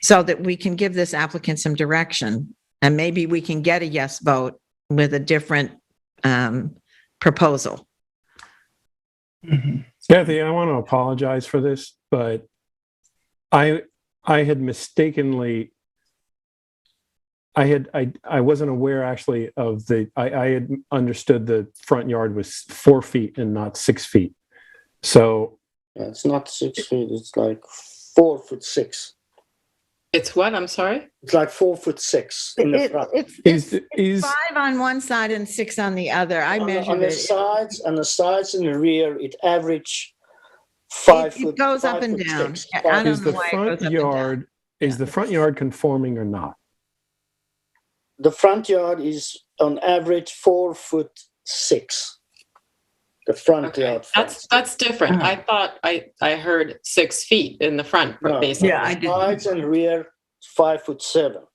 so that we can give this applicant some direction, and maybe we can get a yes vote with a different proposal. Mhm. Kathy, I want to apologize for this, but I had mistakenly, I wasn't aware actually of I had understood the front yard was 4 feet and not 6 feet. So It's not 6 feet, it's like 4'6". It's what? I'm sorry? It's like 4'6" in the front. It's 5 on one side and 6 on the other. I measured on the it. sides and the rear, it average 5 foot. It goes up and down. I don't know why it goes up and down. Is the front yard conforming or not? The front yard is on average 4'6". The front yard. That's different. I thought I heard 6 feet in the front, No, basically. Yeah, I did. Sides and rear, 5'7".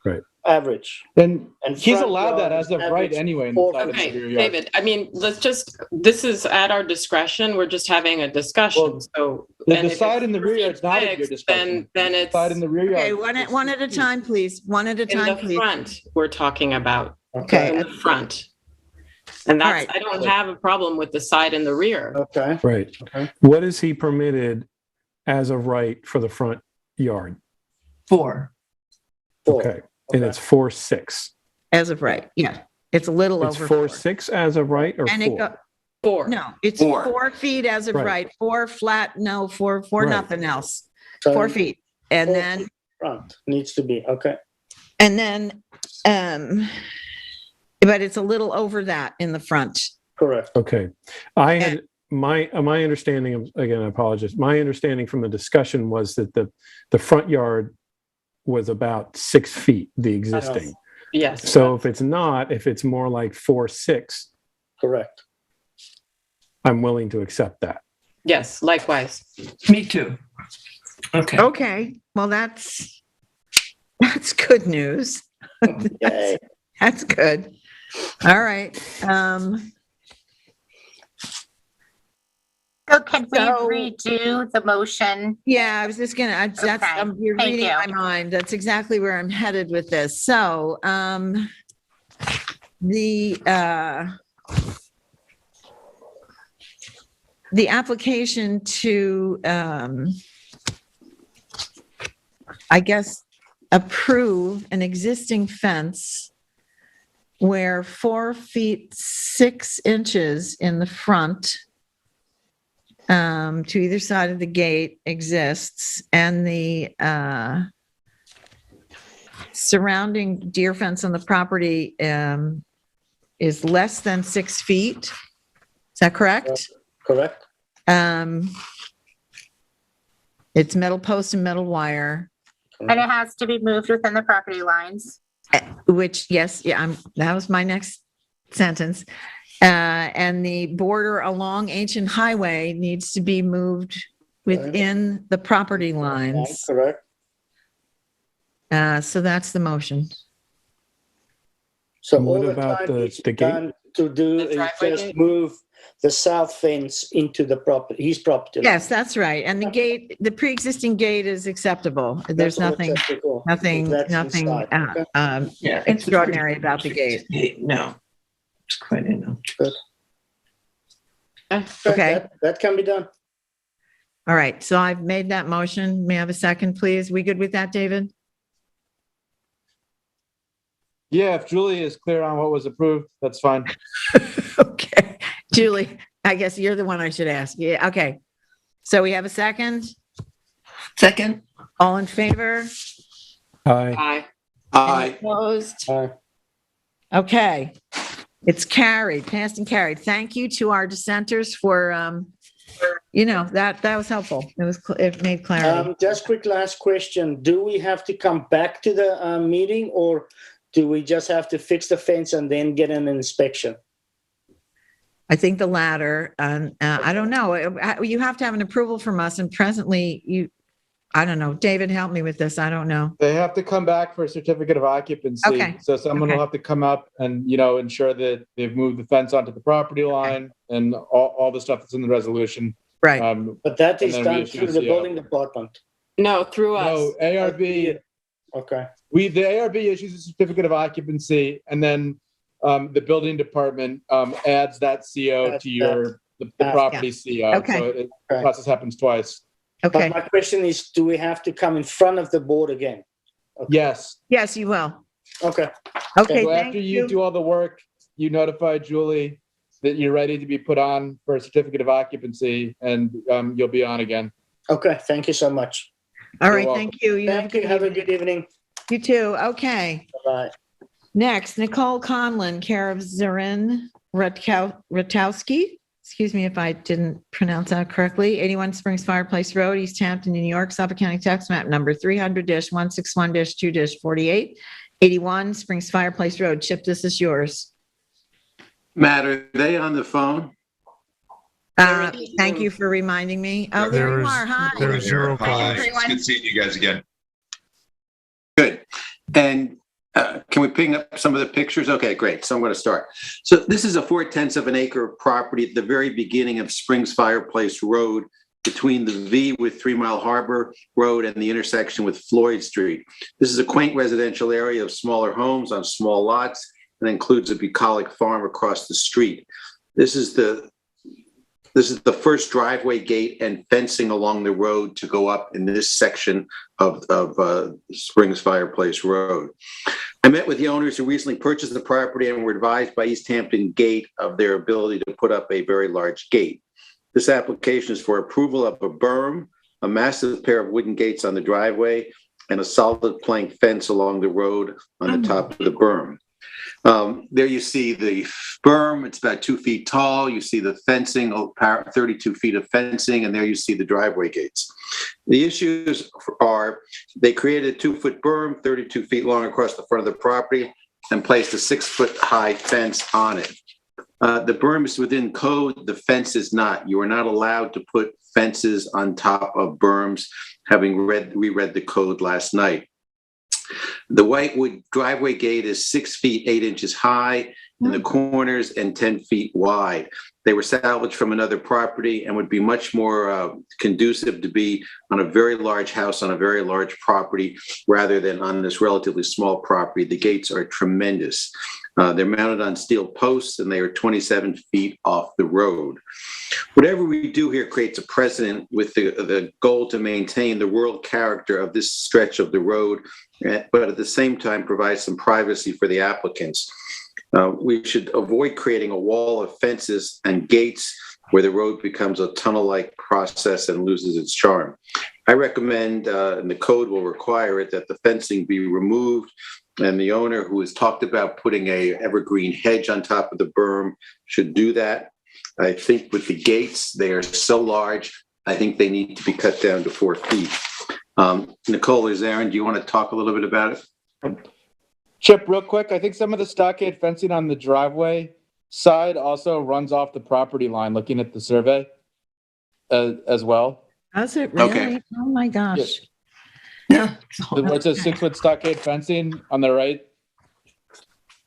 Right. Average. And And he's front allowed that yard as of average right anyway. In 4 the side of the Okay, rear yard. David, I mean, this is at our discretion. We're just having a discussion. Well, So The and if side it's in the rear yard is not at your 6, discretion. then The it's side in the rear yard. Okay, one at a time, please. One at a in time, the please. front we're talking about. Okay. In the front. And All that's, right. I don't have a problem with the side and the rear. Okay. Right. Okay. What is he permitted as of right for the front yard? 4. Okay. And it's 4'6". As of right, yeah. It's a little It's over 4'6" as of right or And 4? 4. No, it's 4. 4 feet as of Right. right. 4 flat, no, 4 Right. nothing else. So 4 feet. And 4 then, feet front needs to be, okay. But it's a little over that in the front. Correct. Okay. I had my understanding of, again, I apologize. My understanding from the discussion was that the front yard was about 6 feet, the existing. Yes. So if it's more like 4'6", Correct. I'm willing to accept that. Yes, likewise. Me too. Okay. Okay, well, that's good news. Yay. That's good. All right. So can we So- redo the motion? Yeah, I was just gonna, you're thank reading you. my mind. That's exactly where I'm headed with this. So, the application to, I guess, approve an existing fence where 4 feet 6 inches in the front to either side of the gate exists, and the surrounding deer fence on the property is less than 6 feet. Is that correct? Correct. It's metal post and metal wire. And it has to be moved within the property lines. Which, yes, yeah, that was my next sentence. And the border along Ancient Highway needs to be moved within the property lines. Correct. So that's the motion. So What all about time the it's gate? done to do The is driveway just gate? move the south fence into the property, his property. line. Yes, that's right. And the gate, the pre-existing gate is acceptable. There's That's all nothing, acceptable. nothing, That's nothing inside. Okay. Yeah, it's extraordinary about the gate. No, it's quite enough. Okay. That can be done. All right. So I've made that motion. May I have a second, please? We good with that, David? Yeah, if Julie is clear on what was approved, that's fine. Okay. Julie, I guess you're the one I should ask. Yeah. Okay. So we have a second. Second. All in favor? Aye. Aye. Aye. Opposed? Aye. Okay. It's carried, passed and carried. Thank you to our dissenters for, that was helpful. It made clarity. Just quick last question. Do we have to come back to the meeting, or do we just have to fix the fence and then get an inspection? I think the latter, I don't know. You have to have an approval from us, and presently I don't know. David, help me with this. I don't know. They have to come back for a certificate of occupancy. Okay. So someone will have to come up and, ensure that they've moved the fence onto the property line and all the stuff that's in the resolution. Right. But that is and then we done issue through a the CO. building department. No, through us. No, ARB, Okay. the ARB issues a certificate of occupancy, and then the building department adds that CO to the property CO. Okay. So the process happens twice. Okay. But my question is, do we have to come in front of the board again? Yes. Yes, you will. Okay. Okay. So Thank after you do all the work, you notify Julie that you're ready to be put on for a certificate of occupancy, and you'll be on again. Okay. Thank you so much. All You're right. welcome. Thank you. Thank you. Have a good evening. You too. Okay. Bye. Next, Nicole Conlon, care of Zorin Ratowski. Excuse me if I didn't pronounce that correctly. 81 Springs Fireplace Road, East Hampton, New York, Suffolk County Tax Map number 300-161-2-48. 81 Springs Fireplace Road. Chip, this is yours. Matt, are they on the phone? Thank you for reminding me. Oh, there you are. Hi. There's zero calls. It's good seeing you guys again. Good. And can we ping up some of the pictures? Okay, great. So I'm going to start. So this is a 4/10 of an acre property at the very beginning of Springs Fireplace Road, between the V with 3 Mile Harbor Road and the intersection with Floyd Street. This is a quaint residential area of smaller homes on small lots and includes a bucolic farm across the street. This is the first driveway gate and fencing along the road to go up in this section of Springs Fireplace Road. I met with the owners who recently purchased the property and were advised by East Hampton Gate of their ability to put up a very large gate. This application is for approval of a berm, a massive pair of wooden gates on the driveway, and a solid plank fence along the road on the top of the berm. There you see the berm. It's about 2 feet tall. You see the fencing, 32 feet of fencing, and there you see the driveway gates. The issues are they created a 2-foot berm, 32 feet long across the front of the property, and placed a 6-foot-high fence on it. The berm is within code. The fence is not. You are not allowed to put fences on top of berms, having reread the code last night. The whitewood driveway gate is 6 feet 8 inches high in the corners and 10 feet wide. They were salvaged from another property and would be much more conducive to be on a very large house on a very large property rather than on this relatively small property. The gates are tremendous. They're mounted on steel posts and they are 27 feet off the road. Whatever we do here creates a precedent with the goal to maintain the rural character of this stretch of the road, but at the same time provide some privacy for the applicants. We should avoid creating a wall of fences and gates where the road becomes a tunnel-like process and loses its charm. I recommend, and the code will require it, that the fencing be removed, and the owner who has talked about putting a evergreen hedge on top of the berm should do that. I think with the gates, they are so large, I think they need to be cut down to 4 feet. Nicole or Zarin, do you want to talk a little bit about it? Chip, real quick, I think some of the stockade fencing on the driveway side also runs off the property line, looking at the survey as well. Does it really? Okay. Oh my gosh. Yeah. What's a 6-foot stockade fencing on the right?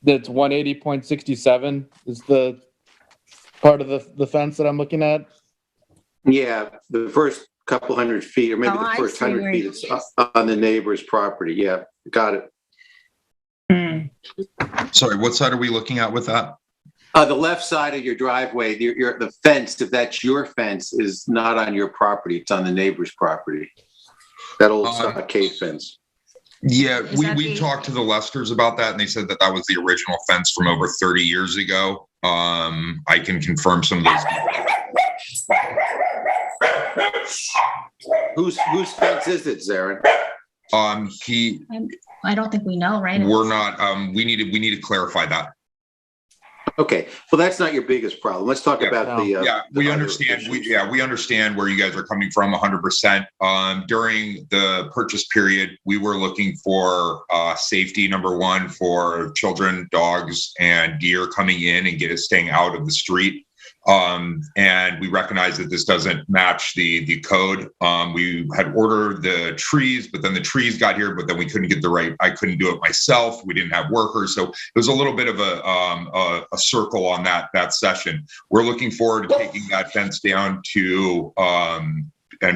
That's 180.67 is the part of the fence that I'm looking at. Yeah, the first couple hundred feet, or maybe Oh, the I first see 100 where feet, it it's on the neighbor's property. Yeah, got it. Sorry, what side are we looking at with that? The left side of your driveway, the fence, if that's your fence, is not on your property. It's on the neighbor's property. That old stockade fence. Yeah, we talked to the Lesters about that, and they said that that was the original fence from over 30 years ago. I can confirm some of those. Whose fence is it, Zarin? I don't think we know, right? We're not. We need to clarify that. Okay, well, that's not your biggest problem. Let's talk about the. We understand. We understand where you guys are coming from 100%. During the purchase period, we were looking for safety, number one, for children, dogs, and deer coming in and staying out of the street. And we recognize that this doesn't match the code. We had ordered the trees, but then the trees got here, but then we couldn't get I couldn't do it myself. We didn't have workers. So it was a little bit of a circle on that session. We're looking forward to taking that fence down to, and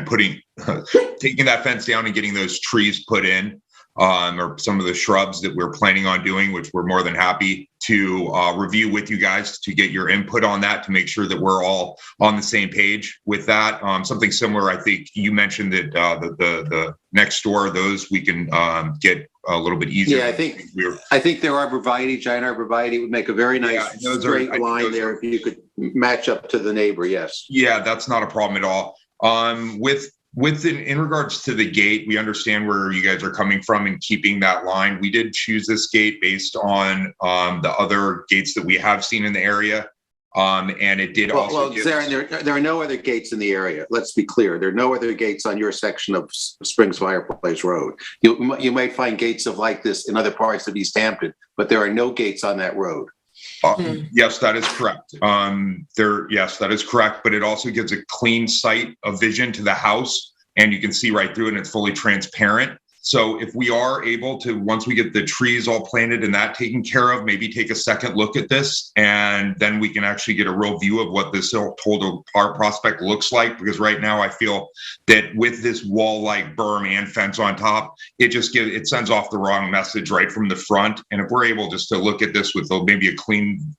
taking that fence down and getting those trees put in. Or some of the shrubs that we're planning on doing, which we're more than happy to review with you guys to get your input on that, to make sure that we're all on the same page with that. Something similar, I think you mentioned that the next door, those we can get a little bit easier. Yeah, I think their arborvitae, giant arborvitae, would make a very nice straight line there if you could match up to the neighbor. Yes. Yeah, that's not a problem at all. In regards to the gate, we understand where you guys are coming from and keeping that line. We did choose this gate based on the other gates that we have seen in the area. And it did also. Zarin, there are no other gates in the area. Let's be clear. There are no other gates on your section of Springs Fireplace Road. You might find gates like this in other parts of East Hampton, but there are no gates on that road. Yes, that is correct. Yes, that is correct. But it also gives a clean sight of vision to the house, and you can see right through it, and it's fully transparent. So if we are able to, once we get the trees all planted and that taken care of, maybe take a second look at this, and then we can actually get a real view of what this total prospect looks like. Because right now I feel that with this wall-like berm and fence on top, it sends off the wrong message right from the front. And if we're able just to look at this with maybe a clean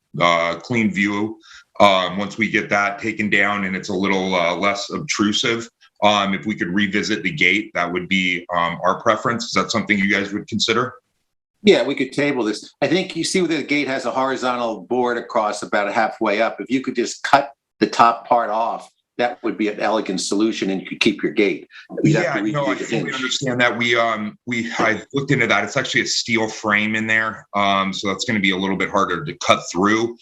view, once we get that taken down and it's a little less obtrusive, if we could revisit the gate, that would be our preference. Is that something you guys would consider? Yeah, we could table this. I think you see where the gate has a horizontal board across about halfway up. If you could just cut the top part off, that would be an elegant solution, and you could keep your gate. I fully understand that. I looked into that. It's actually a steel frame in there, so that's going to be a little bit harder to cut through.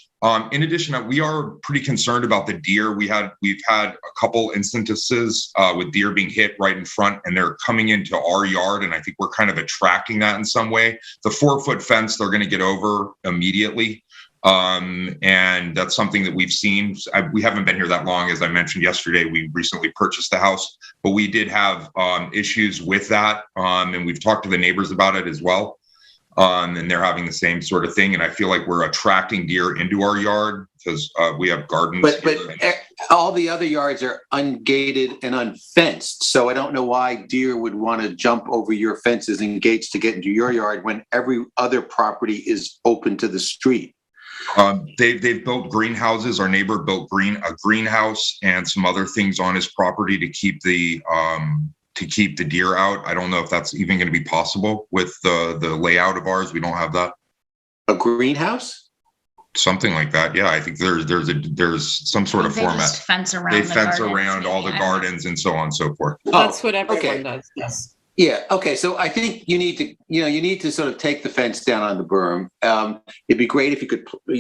In addition, we are pretty concerned about the deer. We've had a couple instances with deer being hit right in front, and they're coming into our yard, and I think we're kind of attracting that in some way. The 4-foot fence, they're going to get over immediately. And that's something that we've seen. We haven't been here that long. As I mentioned yesterday, we recently purchased the house, but we did have issues with that. And we've talked to the neighbors about it as well. And they're having the same sort of thing. And I feel like we're attracting deer into our yard because we have gardens. But all the other yards are ungated and unfenced. So I don't know why deer would want to jump over your fences and gates to get into your yard when every other property is open to the street. They've built greenhouses. Our neighbor built a greenhouse and some other things on his property to keep the deer out. I don't know if that's even going to be possible with the layout of ours. We don't have that. A greenhouse? Something like that. Yeah, I think there's some sort of They format. just fence around. They the fence gardens, around all the maybe. gardens and so on and so forth. That's what everyone okay. does, yes. Yeah. Okay. So I think you need to sort of take the fence down on the berm. It'd be great if you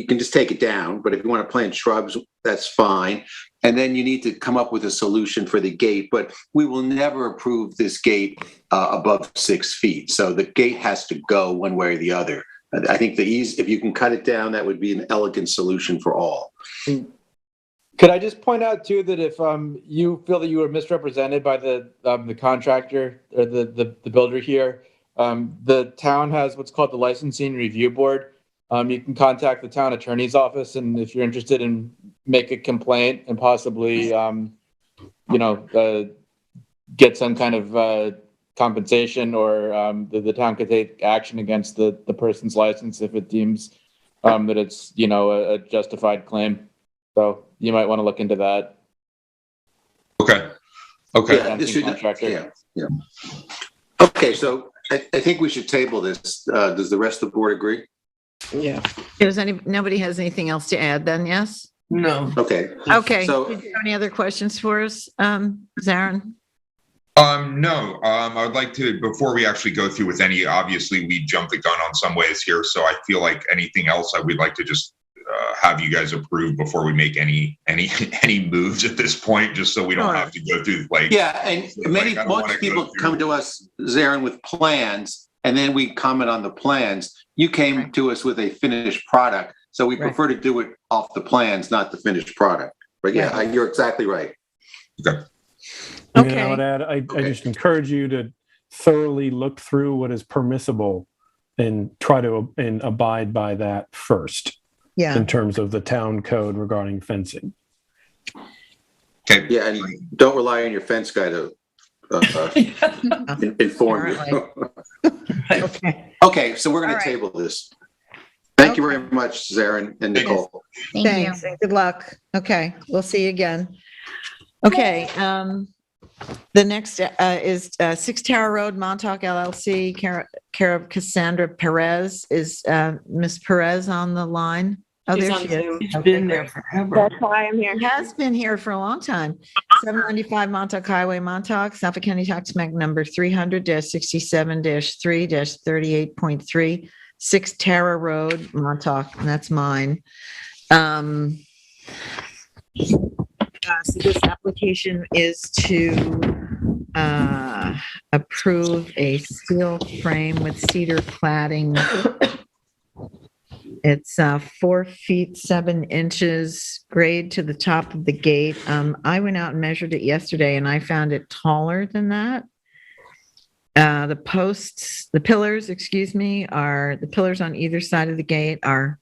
can just take it down, but if you want to plant shrubs, that's fine. And then you need to come up with a solution for the gate, but we will never approve this gate above 6 feet. So the gate has to go one way or the other. I think if you can cut it down, that would be an elegant solution for all. Could I just point out too that if you feel that you were misrepresented by the contractor or the builder here, the town has what's called the Licensing Review Board. You can contact the town attorney's office, and if you're interested in make a complaint and possibly get some kind of compensation, or the town could take action against the person's license if it deems that it's a justified claim. So you might want to look into that. Okay. Yeah. Okay, so I think we should table this. Does the rest of the board agree? Yeah. Nobody has anything else to add then, yes? No. Okay. Okay. So, Did you have any other questions for us, Zarin? No, I would like to, before we actually go through with any, obviously we jumped the gun on some ways here. So I feel like anything else I would like to just have you guys approve before we make any moves at this point, just so we don't have to go through and most people come to us, Zarin, with plans, and then we comment on the plans. You came to us with a finished product, so we prefer to do it off the plans, not the finished product. But yeah, you're exactly right. Okay. I would add, I just encourage you to thoroughly look through what is permissible and try to abide by that first. Yeah. In terms of the town code regarding fencing. Okay. Yeah, and don't rely on your fence guy to inform you. Okay, so we're going to table this. Thank you very much, Zarin and Nicole. Thanks. And good luck. Okay, we'll see you again. Okay, the next is 6 Tower Road, Montauk LLC, care of Cassandra Perez. Is Miss Perez on the line? Oh, there she is. She's been there forever. That's why I'm here. She has been here for a long time. 795 Montauk Highway, Montauk, Suffolk County Tax Map number 300-67-3-38.3, 6 Tara Road, Montauk, and that's mine. So this application is to approve a steel frame with cedar cladding. It's 4 feet 7 inches grade to the top of the gate. I went out and measured it yesterday, and I found it taller than that. The pillars on either side of the gate are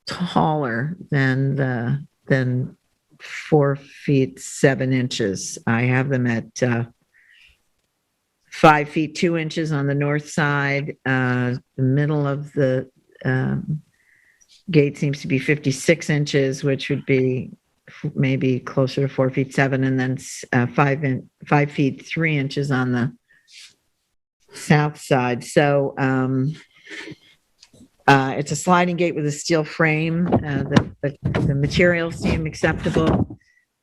taller than 4 feet 7 inches. I have them at 5 feet 2 inches on the north side. The middle of the gate seems to be 56 inches, which would be maybe closer to 4 feet 7, and then 5 feet 3 inches on the south side. So it's a sliding gate with a steel frame. The materials seem acceptable.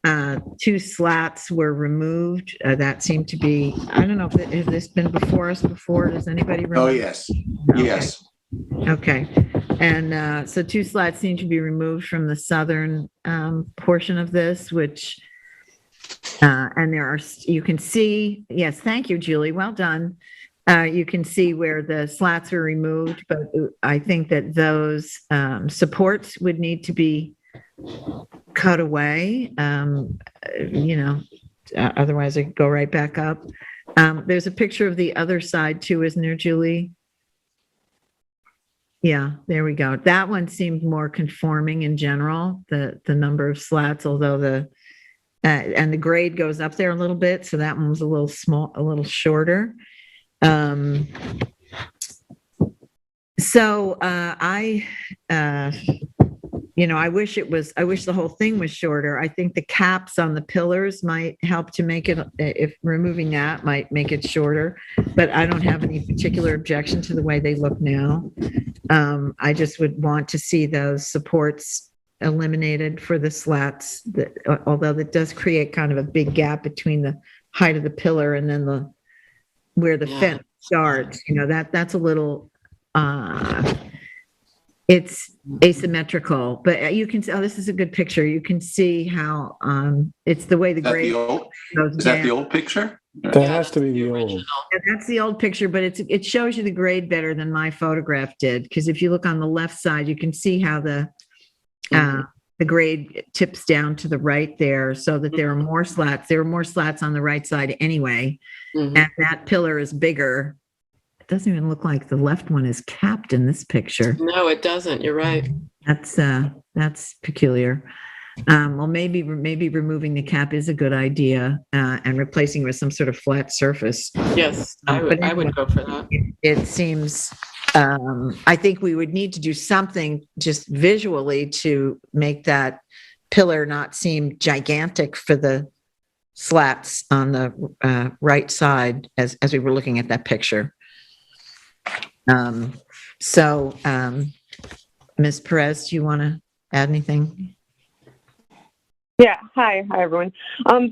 2 slats were removed. That seemed to be, I don't know if has this been before us before. Does anybody remember? Oh, yes. Okay. Yes. Okay. And so 2 slats seem to be removed from the southern portion of this, which, and there are, you can see, yes, thank you, Julie. Well done. You can see where the slats are removed, but I think that those supports would need to be cut away, otherwise it could go right back up. There's a picture of the other side too, isn't there, Julie? Yeah, there we go. That one seemed more conforming in general, the number of slats, although and the grade goes up there a little bit, so that one was a little small, a little shorter. I wish the whole thing was shorter. I think the caps on the pillars might help to make it, if removing that might make it shorter, but I don't have any particular objection to the way they look now. I just would want to see those supports eliminated for the slats, although that does create kind of a big gap between the height of the pillar and then where the fence starts. That's a little, it's asymmetrical, but you can see, this is a good picture. You can see how it's the way the grade goes down. Is that the old picture? That has to be the old. Yeah, that's the old picture, but it shows you the grade better than my photograph did. Because if you look on the left side, you can see how the grade tips down to the right there, so that there are more slats. There are more slats on the right side anyway, and that pillar is bigger. It doesn't even look like the left one is capped in this picture. No, it doesn't. You're right. That's peculiar. Well, maybe removing the cap is a good idea, and replacing it with some sort of flat surface. Yes, I would go for that. It seems, I think we would need to do something just visually to make that pillar not seem gigantic for the slats on the right side as we were looking at that picture. Ms. Perez, do you want to add anything? Yeah. Hi, everyone.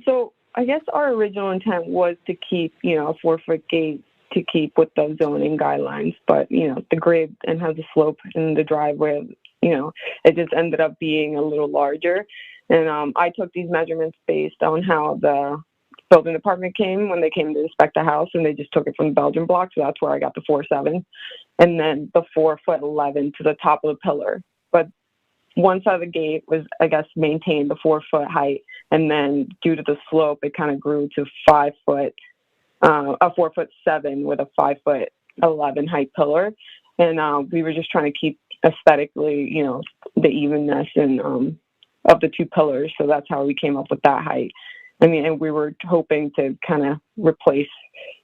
So I guess our original intent was to keep, a 4-foot gate to keep with the zoning guidelines, but, the grade and how the slope in the driveway, it just ended up being a little larger. And I took these measurements based on how the building department came when they came to inspect the house, and they just took it from the Belgian block. So that's where I got the 4.7, and then the 4'11" to the top of the pillar. But one side of the gate was, I guess, maintained the 4-foot height, and then due to the slope, it kind of grew to 5 foot, a 4'7" with a 5'11" height pillar. And we were just trying to keep aesthetically, the evenness and of the two pillars. So that's how we came up with that height. I mean, and we were hoping to kind of replace,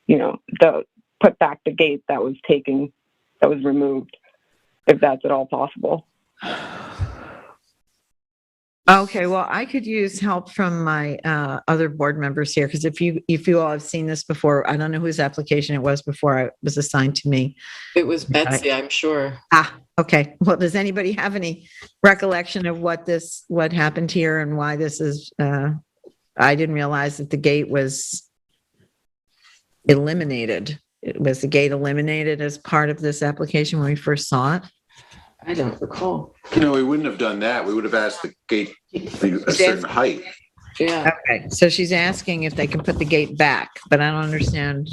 put back the gate that was removed, if that's at all possible. Okay, well, I could use help from my other board members here, because if you all have seen this before, I don't know whose application it was before it was assigned to me. It was Betsy, I'm sure. Okay. Well, does anybody have any recollection of what happened here and why this is? I didn't realize that the gate was eliminated. Was the gate eliminated as part of this application when we first saw it? I don't recall. We wouldn't have done that. We would have asked the gate be a certain height. Yeah. Okay. So she's asking if they can put the gate back, but I don't understand.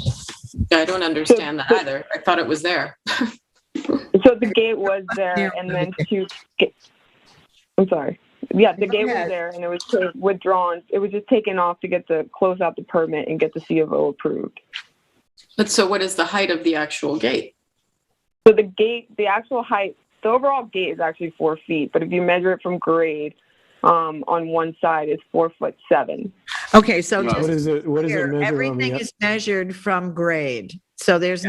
I don't understand that either. I thought it was there. So the gate was there, and then I'm sorry. Yeah, the gate was there, and it was withdrawn. It was just taken off to close out the permit and get the C of O approved. But so what is the height of the actual gate? So the actual height, the overall gate is actually 4 feet, but if you measure it from grade, on one side is 4'7". Okay, so what is it measured everything is measured from grade. So there's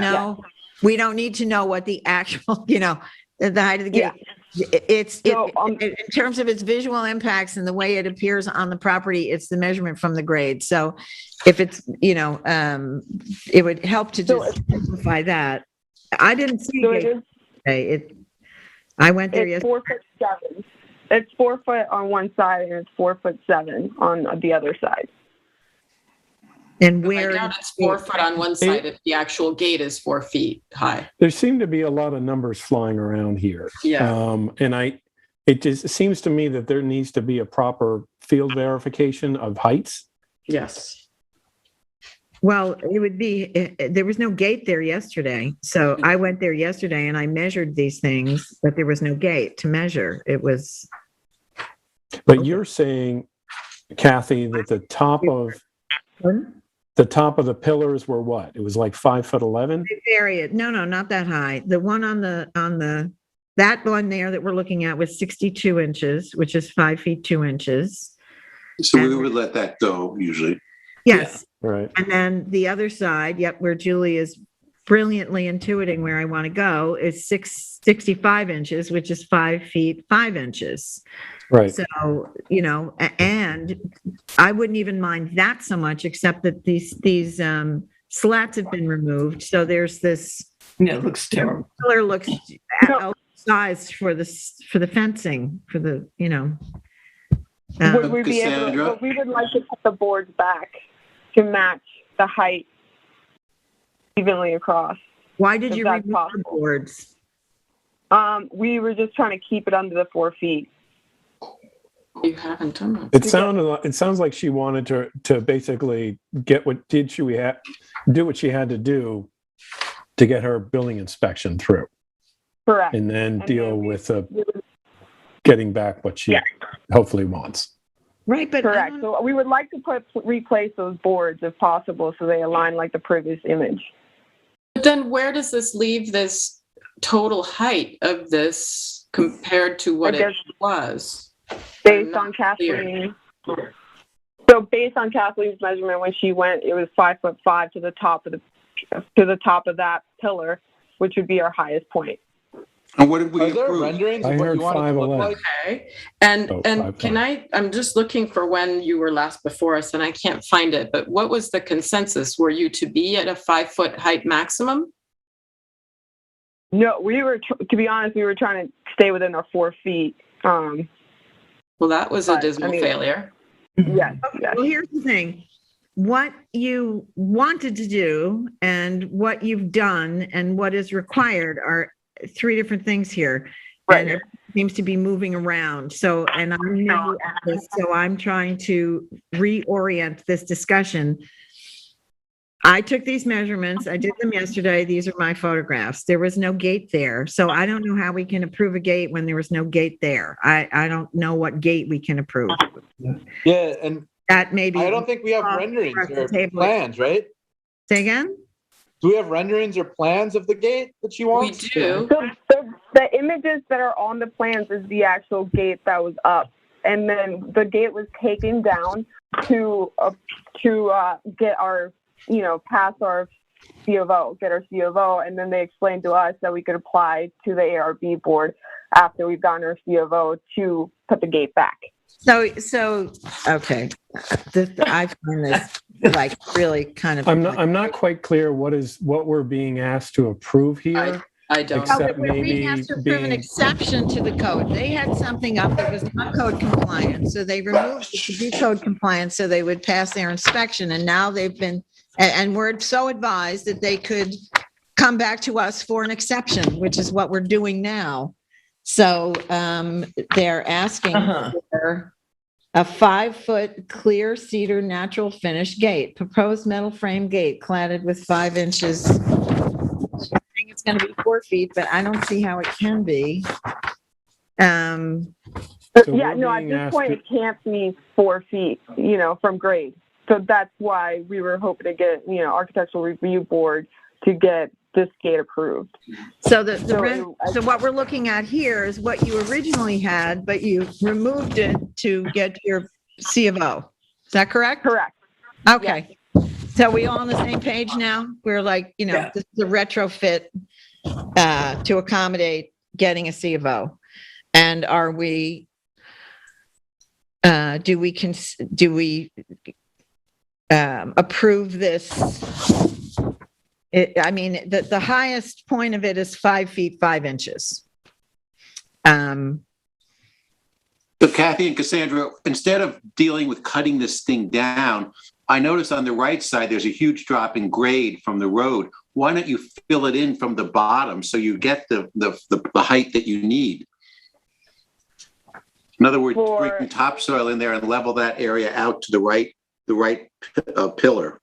we don't need to know what the actual, the height of the gate. In terms of its visual impacts and the way it appears on the property, it's the measurement from the grade. So if it's, it would help to just simplify that. I didn't see it. I went there yesterday. 4'7". It's 4 foot on one side and it's 4'7" on the other side. And I doubt it's 4 foot on one side if the actual gate is 4 feet high. There seem to be a lot of numbers flying around here. Yeah. It just seems to me that there needs to be a proper field verification of heights. Yes. Well, it would be, there was no gate there yesterday. So I went there yesterday and I measured these things, but there was no gate to measure. It was. But you're saying, Kathy, that the top of the pillars were what? It was like 5'11"? No, not that high. The one on that one there that we're looking at was 62 inches, which is 5 feet 2 inches. So we would let that go usually. Yes. Yeah, right. And then the other side, where Julie is brilliantly intuiting where I want to go, is 65 inches, which is 5 feet 5 inches. Right. So, and I wouldn't even mind that so much, except that these slats have been removed. So there's this Yeah, it looks terrible. The pillar looks outsized for the fencing, for the, you know. Would we be able to, but we would like to put the boards back to match the height evenly across. Why did you remove the boards? We were just trying to keep it under the 4 feet. You haven't done that. It sounds like she wanted to basically do what she had to do to get her building inspection through. Correct. And then deal with getting back what she hopefully wants. Right, but correct. So we would like to replace those boards if possible, so they align like the previous image. But then, where does this leave this total height of this compared to what it was? Based on Kathleen. So based on Kathleen's measurement, when she went, it was 5'5" to the top of that pillar, which would be our highest point. And what did we Are there approve? renderings I of what heard you want it to look 5'11". like? Okay. And Oh, and 5'5". I'm just looking for when you were last before us, and I can't find it. But what was the consensus? Were you to be at a 5-foot height maximum? No, we were. To be honest, we were trying to stay within our 4 feet. Well, that was a dismal failure. Yes. Well, here's the thing. What you wanted to do and what you've done and what is required are three different things here. Right. And it seems to be moving around. So, and I'm new at this, so I'm trying to reorient this discussion. I took these measurements. I did them yesterday. These are my photographs. There was no gate there. So I don't know how we can approve a gate when there was no gate there. I don't know what gate we can approve. Yeah, and that maybe. I don't think we have renderings or plans, right? Say again? Do we have renderings or plans of the gate that she wants? We do. So the images that are on the plans is the actual gate that was up. And then the gate was taken down to get our, pass our C of O, get our C of O. And then they explained to us that we could apply to the ARB board after we've gotten our C of O to put the gate back. So okay. I find this like really kind of. I'm not quite clear what we're being asked to approve here. I don't. Except We're maybe being asked to approve an exception to the code. They had something up that was not code compliant, so they removed it to be code compliant so they would pass their inspection. And now they've been, and we're so advised that they could come back to us for an exception, which is what we're doing now. So they're asking for a 5-foot clear cedar natural finish gate, proposed metal frame gate cladded with 5 inches. I think it's going to be 4 feet, but I don't see how it can be. At this point, it can't be 4 feet, from grade. So that's why we were hoping to get, Architectural Review Board to get this gate approved. So so what we're looking at here is what you originally had, but you removed it to get your C of O. Is that correct? Correct. Okay. Yes. So we all on the same page now? We're like, this is a retrofit to accommodate getting a C of O. And are we, do we approve this? The highest point of it is 5 feet, 5 inches. So Kathy and Cassandra, instead of dealing with cutting this thing down, I noticed on the right side, there's a huge drop in grade from the road. Why don't you fill it in from the bottom so you get the height that you need? In other words, bring topsoil in there and level that area out to the right pillar.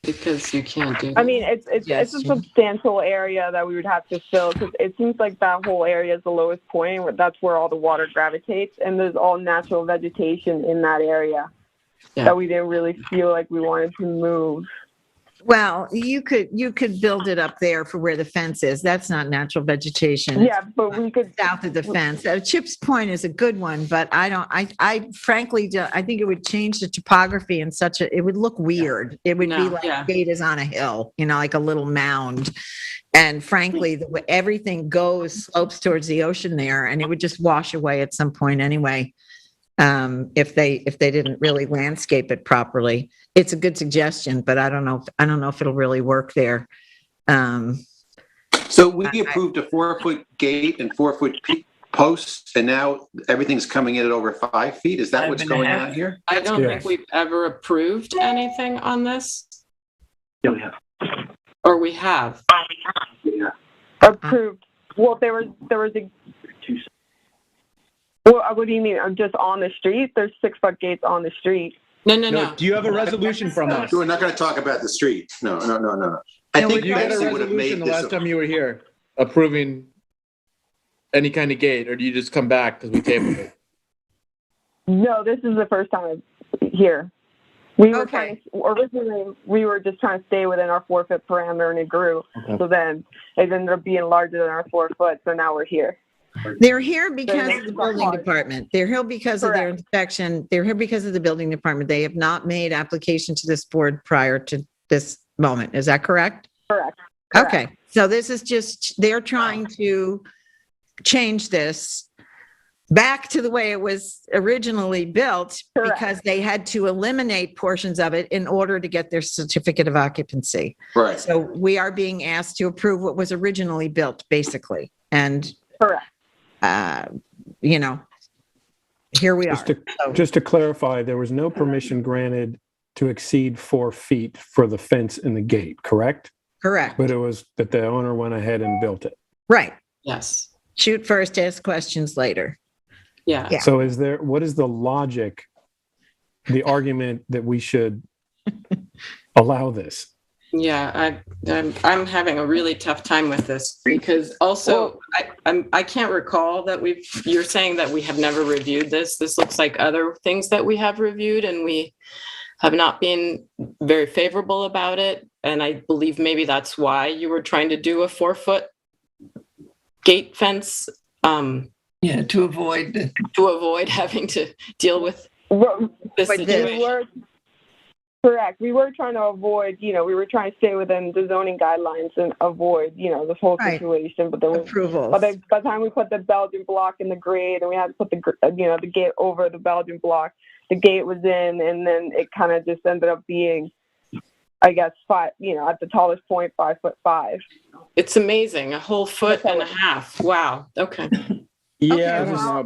Because you can't do that. It's a substantial area that we would have to fill, because it seems like that whole area is the lowest point. That's where all the water gravitates, and there's all natural vegetation in that area that we didn't really feel like we wanted to move. Well, you could build it up there for where the fence is. That's not natural vegetation. Yeah, but we could south of the fence. Chip's Point is a good one, but I frankly think it would change the topography in it would look weird. It would be like the gate is on a hill, like a little mound. And frankly, everything slopes towards the ocean there, and it would just wash away at some point anyway. If they didn't really landscape it properly. It's a good suggestion, but I don't know if it'll really work there. So we approved a 4-foot gate and 4-foot posts, and now everything's coming in at over 5 feet. Is that what's going on here? I don't think we've ever approved anything on this. Yeah, we have. Or we have. Yeah. Approved. Well, there was a. Well, what do you mean? Just on the street? There's 6-foot gates on the street. No. Do you have a resolution from us? We're not going to talk about the street. No. I think you had a Betsy would have resolution made the this. last time you were here approving any kind of gate, or do you just come back because we tabled it? No, this is the first time I'm here. We were originally we were just trying to stay within our 4-foot parameter, and it grew. Okay. So then it ended up being larger than our 4 foot. So now we're here. They're here because of the building department. They're here because of their inspection. They're here because of the building department. They have not made application to this board prior to this moment. Is that correct? Correct. Okay. So this is just, they're trying to change this back to the way it was originally built because they had to eliminate portions of it in order to get their certificate of occupancy. Right. So we are being asked to approve what was originally built, basically. And here we are. Just to clarify, there was no permission granted to exceed 4 feet for the fence and the gate, correct? Correct. But it was that the owner went ahead and built it. Right. Yes. Shoot first, ask questions later. Yeah. So what is the logic, the argument that we should allow this? Yeah, I'm having a really tough time with this because also I can't recall that you're saying that we have never reviewed this. This looks like other things that we have reviewed and we have not been very favorable about it. And I believe maybe that's why you were trying to do a 4-foot gate fence. To avoid having to deal with this situation. Correct. We were trying to avoid, we were trying to stay within the zoning guidelines and avoid, this whole situation. But then by the time we put the Belgian block in the grade and we had to put the gate over the Belgian block, the gate was in, and then it kind of just ended up being, I guess, 5, at the tallest point, 5'5". It's amazing. A whole foot and a half. Wow. Okay. Yeah,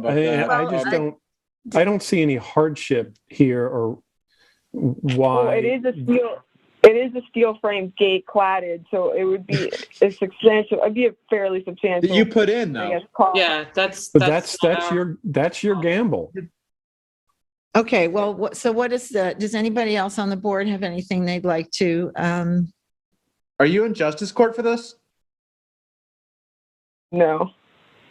I don't see any hardship here or why. Well, it is a steel frame gate cladded, so it would be a substantial. It'd be a fairly substantial. That you put in though. Yeah, that's your gamble. Okay, well, so what is does anybody else on the board have anything they'd like to? Are you in justice court for this? No.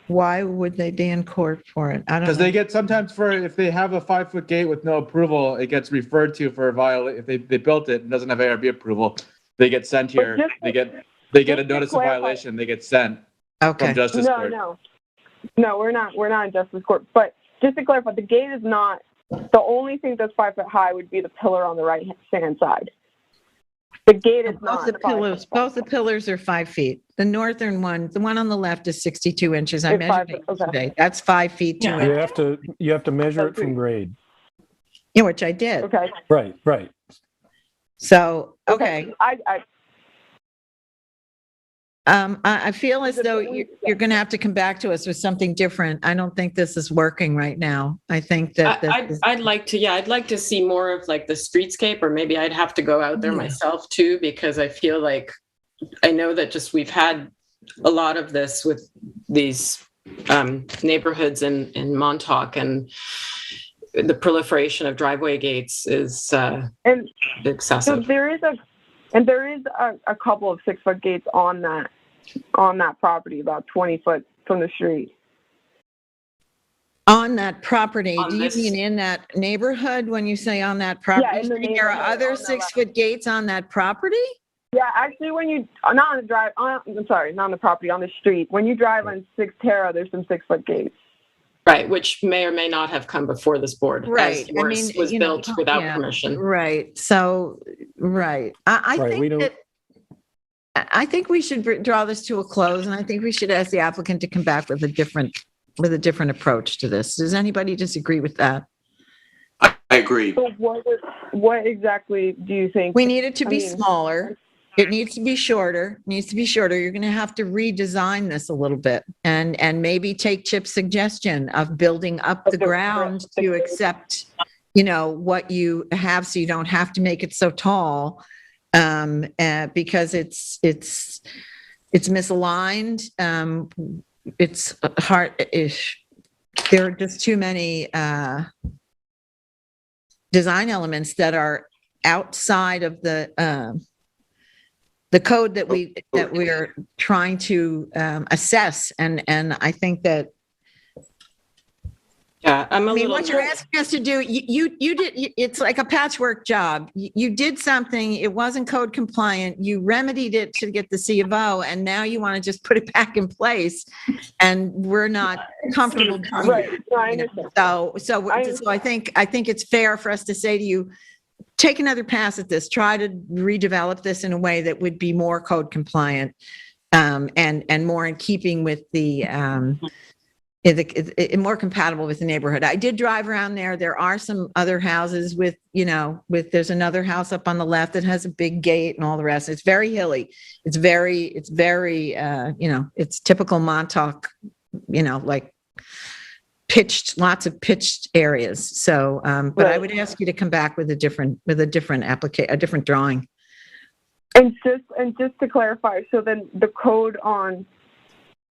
Why would they be in court for it? I don't know. Because they get sometimes if they have a 5-foot gate with no approval, it gets referred to for a violation. If they built it and doesn't have ARB approval, they get sent here. They get a notice of violation. They get sent from justice court. No, we're not in justice court. But just to clarify, the gate is not the only thing that's 5 foot high. Would be the pillar on the right hand side. The gate is not. Both the pillars are 5 feet. The northern one, the one on the left, is 62 inches. I measured it yesterday. That's 5 feet. You have to measure it from grade. Yeah, which I did. Okay. Right. So okay. I I feel as though you're going to have to come back to us with something different. I don't think this is working right now. I think that I'd like to see more of like the streetscape, or maybe I'd have to go out there myself too, because I feel like I know that just we've had a lot of this with these neighborhoods in Montauk, and the proliferation of driveway gates is excessive. So there is a couple of 6-foot gates on that property, about 20 foot from the street. On that property, do you mean in that neighborhood when you say on that property? Yeah, in the neighborhood. There are other 6-foot gates on that property? Yeah, actually, not on the property, on the street. When you drive on 6 Terra, there's some 6-foot gates. Right, which may or may not have come before this board. Right. As was built without permission. Right. So, right. I think we should draw this to a close, and I think we should ask the applicant to come back with a different approach to this. Does anybody disagree with that? I agree. So what exactly do you think? We need it to be smaller. It needs to be shorter, You're going to have to redesign this a little bit and maybe take Chip's suggestion of building up the ground to accept, what you have, so you don't have to make it so tall, because it's misaligned. It's hard-ish. There are just too many design elements that are outside of the code that we're trying to assess, and I think that. Yeah, what you're asking us to do, you did. It's like a patchwork job. You did something; it wasn't code compliant. You remedied it to get the C of O, and now you want to just put it back in place, and we're not comfortable doing it. So I think it's fair for us to say to you, take another pass at this. Try to redevelop this in a way that would be more code compliant, and more in keeping with the more compatible with the neighborhood. I did drive around there. There are some other houses with there's another house up on the left that has a big gate and all the rest. It's very hilly. It's very it's typical Montauk, like lots of pitched areas. So, but I would ask you to come back with a different drawing. And just to clarify, so then the code on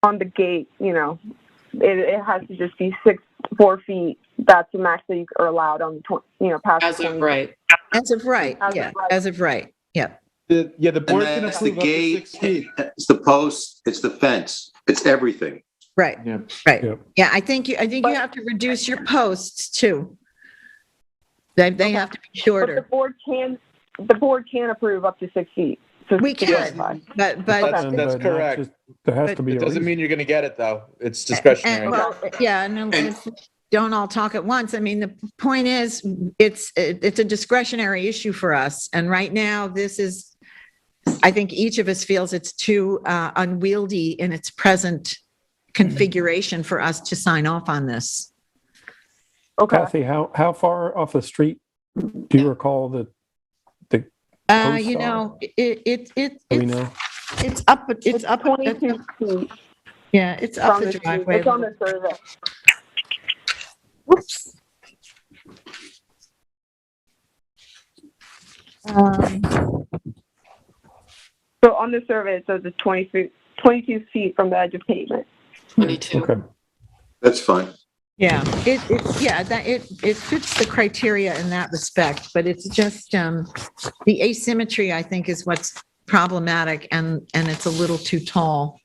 the gate, it has to just be 4 feet. That's the max that you are allowed on past. As of right. As of right. Yeah. The board can that's approve the up to gate, 6 feet. it's the post, it's the fence, it's everything. Right. Yeah. Right. Yep. Yeah. I think you have to reduce your posts too. They have to be shorter. But the board can approve up to 6 feet. We can, but That's correct. There has to be. It doesn't mean you're going to get it though. It's discretionary. Don't all talk at once. I mean, the point is, it's a discretionary issue for us, and right now, I think each of us feels it's too unwieldy in its present configuration for us to sign off on this. Okay. Kathy, how far off the street do you recall the posts are? It's up. It's up. 22 feet. Yeah, it's up the driveway. It's on the survey. Whoops. So on the survey, it says it's 22 feet from the edge of pavement. 22. Okay. That's fine. Yeah, it fits the criteria in that respect, but it's just the asymmetry, I think, is what's problematic, and it's a little too tall.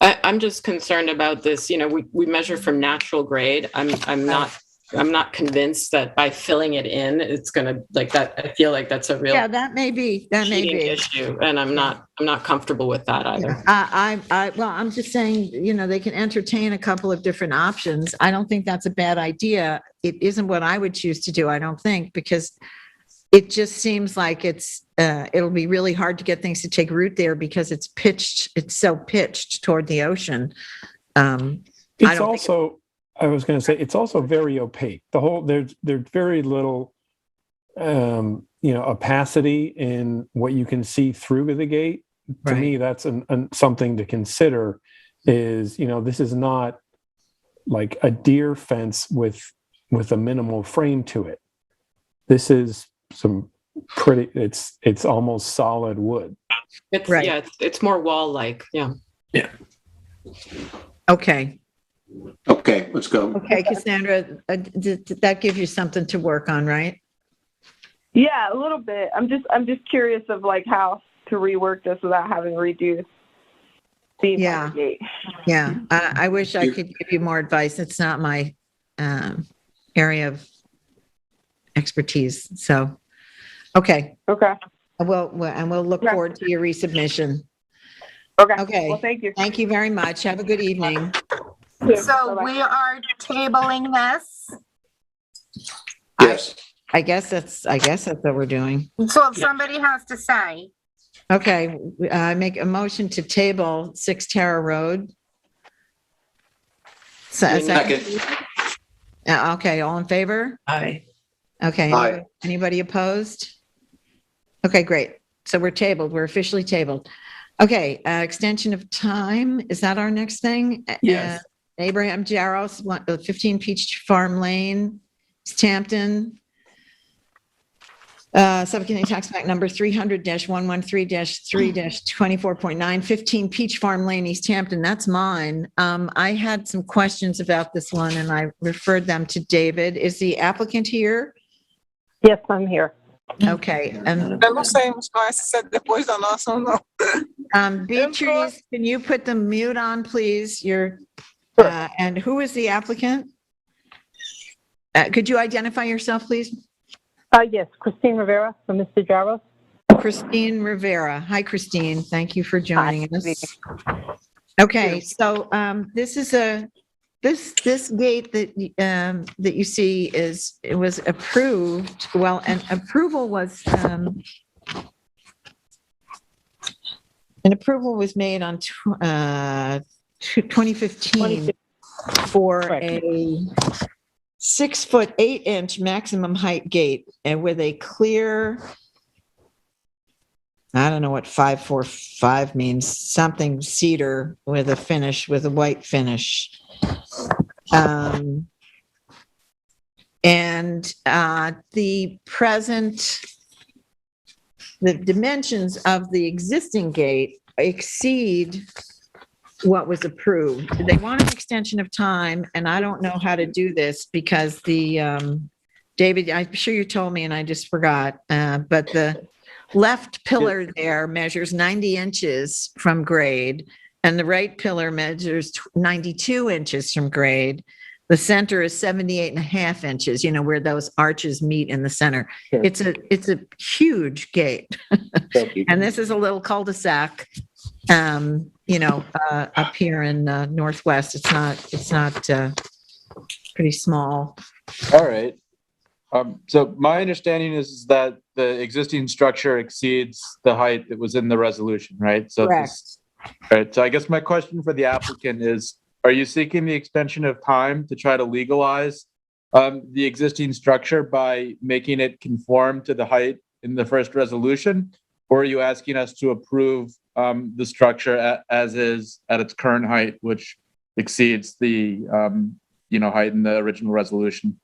I'm just concerned about this. We measure from natural grade. I'm not convinced that by filling it in, it's going to like that. I feel like that's a real that may be issue, and I'm not comfortable with that either. I'm just saying, they can entertain a couple of different options. I don't think that's a bad idea. It isn't what I would choose to do, I don't think, because it just seems like it'll be really hard to get things to take root there because it's so pitched toward the ocean. I was going to say, it's also very opaque. There's very little, opacity in what you can see through the gate. To me, that's something to consider. Is this is not like a deer fence with a minimal frame to it. This is some pretty. It's almost solid wood. It's more wall-like. Yeah. Okay. Okay, let's go. Okay, Cassandra, did that give you something to work on, right? Yeah, a little bit. I'm just curious of like how to rework this without having to redo the gate. Yeah. I wish I could give you more advice. It's not my area of expertise. So, okay. Okay. We'll look forward to your resubmission. Okay. Well, thank you. Thank you very much. Have a good evening. So we are tabling this. Yes. I guess that's what we're doing. So somebody has to say. Okay, I make a motion to table 6 Tara Road. Second. Okay, all in favor? Aye. Okay. Aye. Anybody opposed? Okay, great. So we're tabled. We're officially tabled. Okay, extension of time. Is that our next thing? Yes. Abraham Jaros, 15 Peach Farm Lane, East Hampton. Suffolk County Tax Map number 300-113-3-24.9, 15 Peach Farm Lane, East Hampton. That's mine. I had some questions about this one and I referred them to David. Is the applicant here? Yes, I'm here. Okay. And Eu não sei, mas parece ser depois da nossa ou não. Beatrice, can you put the mute on, please? And who is the applicant? Could you identify yourself, please? Yes, Christine Rivera from Mr. Jaros. Christine Rivera. Hi, Christine. Thank you for joining us. Okay, so this is this gate that that you see was approved. Well, an approval was made on 2015 for a 6 foot 8 inch maximum height gate and with a clear, I don't know what 545 means, something cedar with a finish, with a white finish. The dimensions of the existing gate exceed what was approved. They want an extension of time, and I don't know how to do this because David, I'm sure you told me and I just forgot, but the left pillar there measures 90 inches from grade, and the right pillar measures 92 inches from grade. The center is 78 and a half inches, where those arches meet in the center. Sure. It's a huge gate. And this is a little cul-de-sac, up here in Northwest. It's not pretty small. All right. So my understanding is that the existing structure exceeds the height that was in the resolution, right? So correct. Right. So I guess my question for the applicant is, are you seeking the extension of time to try to legalize the existing structure by making it conform to the height in the first resolution? Or are you asking us to approve the structure as is at its current height, which exceeds the height in the original resolution?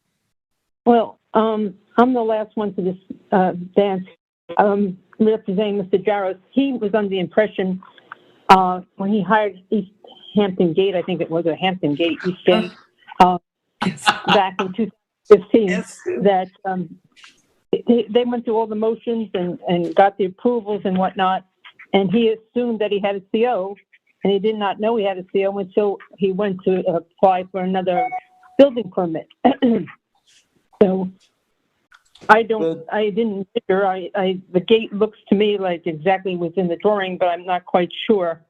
Well, I'm the last one to this dance. Representing Mr. Jaros, he was under the impression when he hired East Hampton Gate, I think it was a Hampton Gate, East End, back in 2015, that they went through all the motions and got the approvals and whatnot, and he assumed that he had a CO, and he did not know he had a CO until he went to apply for another building permit. So I didn't measure. The gate looks to me like exactly within the drawing, but I'm not quite sure.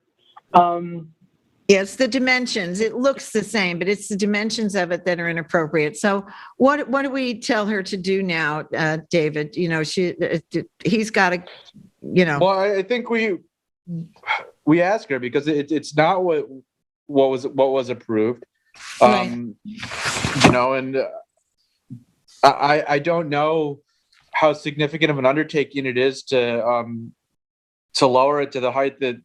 Yes, the dimensions. It looks the same, but it's the dimensions of it that are inappropriate. So what do we tell her to do now, David? He's got to, Well, I think we ask her because it's not what was approved. Right. And I don't know how significant of an undertaking it is to lower it to the height that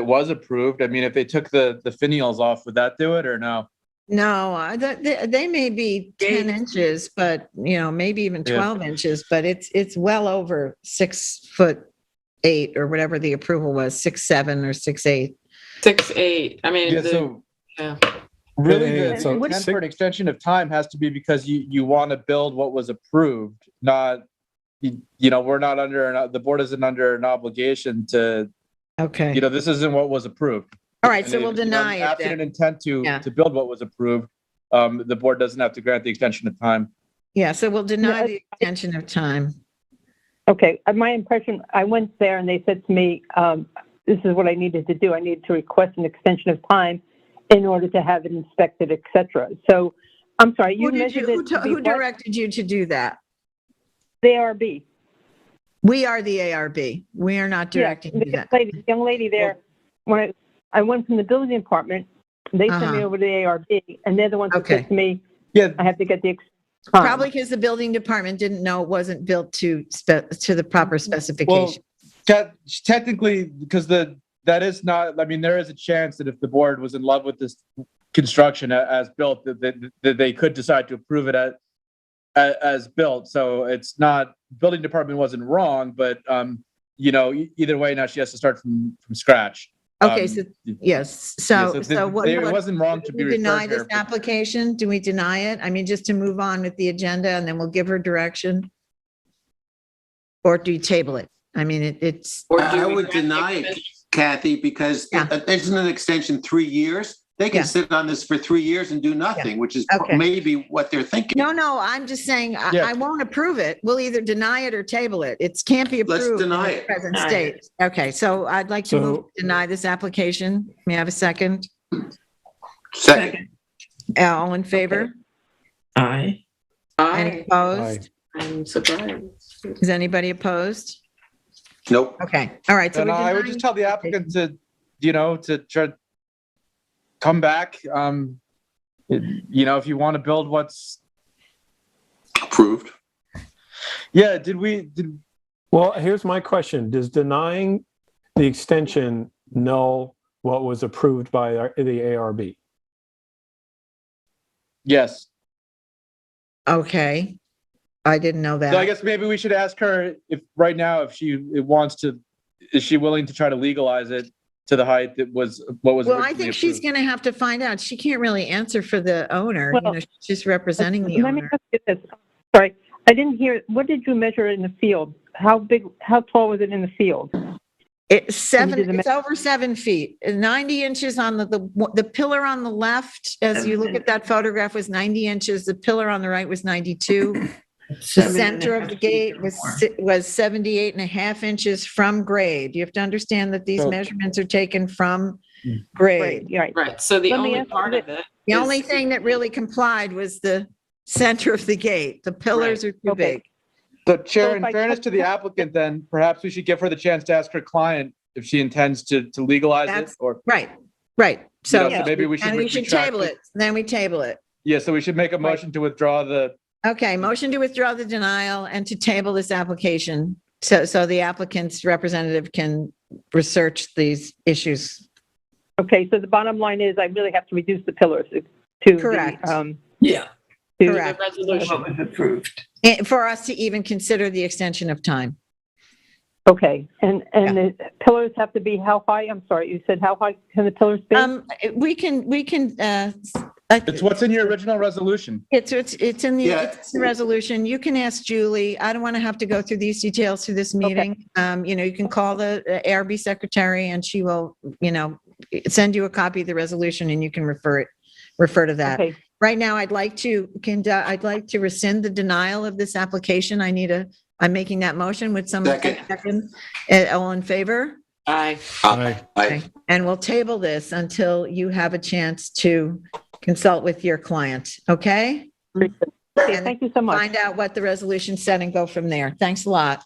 was approved. I mean, if they took the finials off, would that do it or no? No, they may be 10 inches, but maybe even 12 inches, but it's well over 6 foot 8 or whatever the approval was, 6'7" or 6'8". 6'8". I mean, really, the intent for an extension of time has to be because you want to build what was approved, not. We're not the board isn't under an obligation to. Okay. This isn't what was approved. All right, so we'll deny it. After an intent to build what was approved, the board doesn't have to grant the extension of time. Yeah, so we'll deny the extension of time. Okay, my impression, I went there and they said to me, this is what I needed to do. I needed to request an extension of time in order to have it inspected, etc. So, I'm sorry, Who directed you to do that? The ARB. We are the ARB. We are not directing you that. The young lady there, when I went from the building department, they sent me over to the ARB, and they're the ones who said to me, I have to get the probably because the building department didn't know it wasn't built to the proper specification. Technically, because that is not, I mean, there is a chance that if the board was in love with this construction as built, that they could decide to approve it as built. So it's not, building department wasn't wrong, but either way, now she has to start from scratch. Okay, so yes, so it wasn't wrong to be referred. Deny referred this here. application? Do we deny it? I mean, just to move on with the agenda, and then we'll give her direction? Or do you table it? I mean, it's. I would deny it, Kathy, because isn't an extension 3 years? They can sit on this for 3 years and do nothing, which is maybe what they're thinking. No, I'm just saying, I won't approve it. We'll either deny it or table it. It can't be approved. Let's deny in the it. present state. Okay, so I'd like to move to deny this application. May I have a second? Second. All in favor? Aye. Any opposed? I'm surprised. Is anybody opposed? Nope. Okay, all right. So And I would just tell the applicant to try to come back. If you want to build what's approved. Yeah. Well, here's my question. Does denying the extension null what was approved by the ARB? Yes. Okay. I didn't know that. So I guess maybe we should ask her if right now, if she wants to, is she willing to try to legalize it to the height that was what was. Well, I think she's going to have to find out. She can't really answer for the owner. Well, she's representing the Let owner. me ask you this. Sorry, I didn't hear. What did you measure in the field? How tall was it in the field? It's over 7 feet, 90 inches on the pillar on the left. As you look at that photograph was 90 inches. The pillar on the right was 92. The center of the gate was 78 and a half inches from grade. You have to understand that these measurements are taken from grade. Right. So the only part of it. The only thing that really complied was the center of the gate. The pillars are too big. So, Chair, in fairness to the applicant, then perhaps we should give her the chance to ask her client if she intends to legalize it or. Right. So maybe we should. And we should table it. Then we table it. Yeah. So we should make a motion to withdraw the. Okay, motion to withdraw the denial and to table this application. So the applicant's representative can research these issues. Okay, so the bottom line is I really have to reduce the pillars to Correct. Correct. The resolution. What was approved. For us to even consider the extension of time. Okay, and the pillars have to be how high? I'm sorry, you said how high can the pillars be? We can. It's what's in your original resolution. It's in the resolution. You can ask Julie. I don't want to have to go through these details through this meeting. You can call the ARB secretary and she will, send you a copy of the resolution and you can refer to that. Okay. Right now, I'd like to rescind the denial of this application. I'm making that motion with someone second. All in favor? Aye. Okay. And we'll table this until you have a chance to consult with your client, okay? Okay, thank you so much. Find out what the resolution said and go from there. Thanks a lot.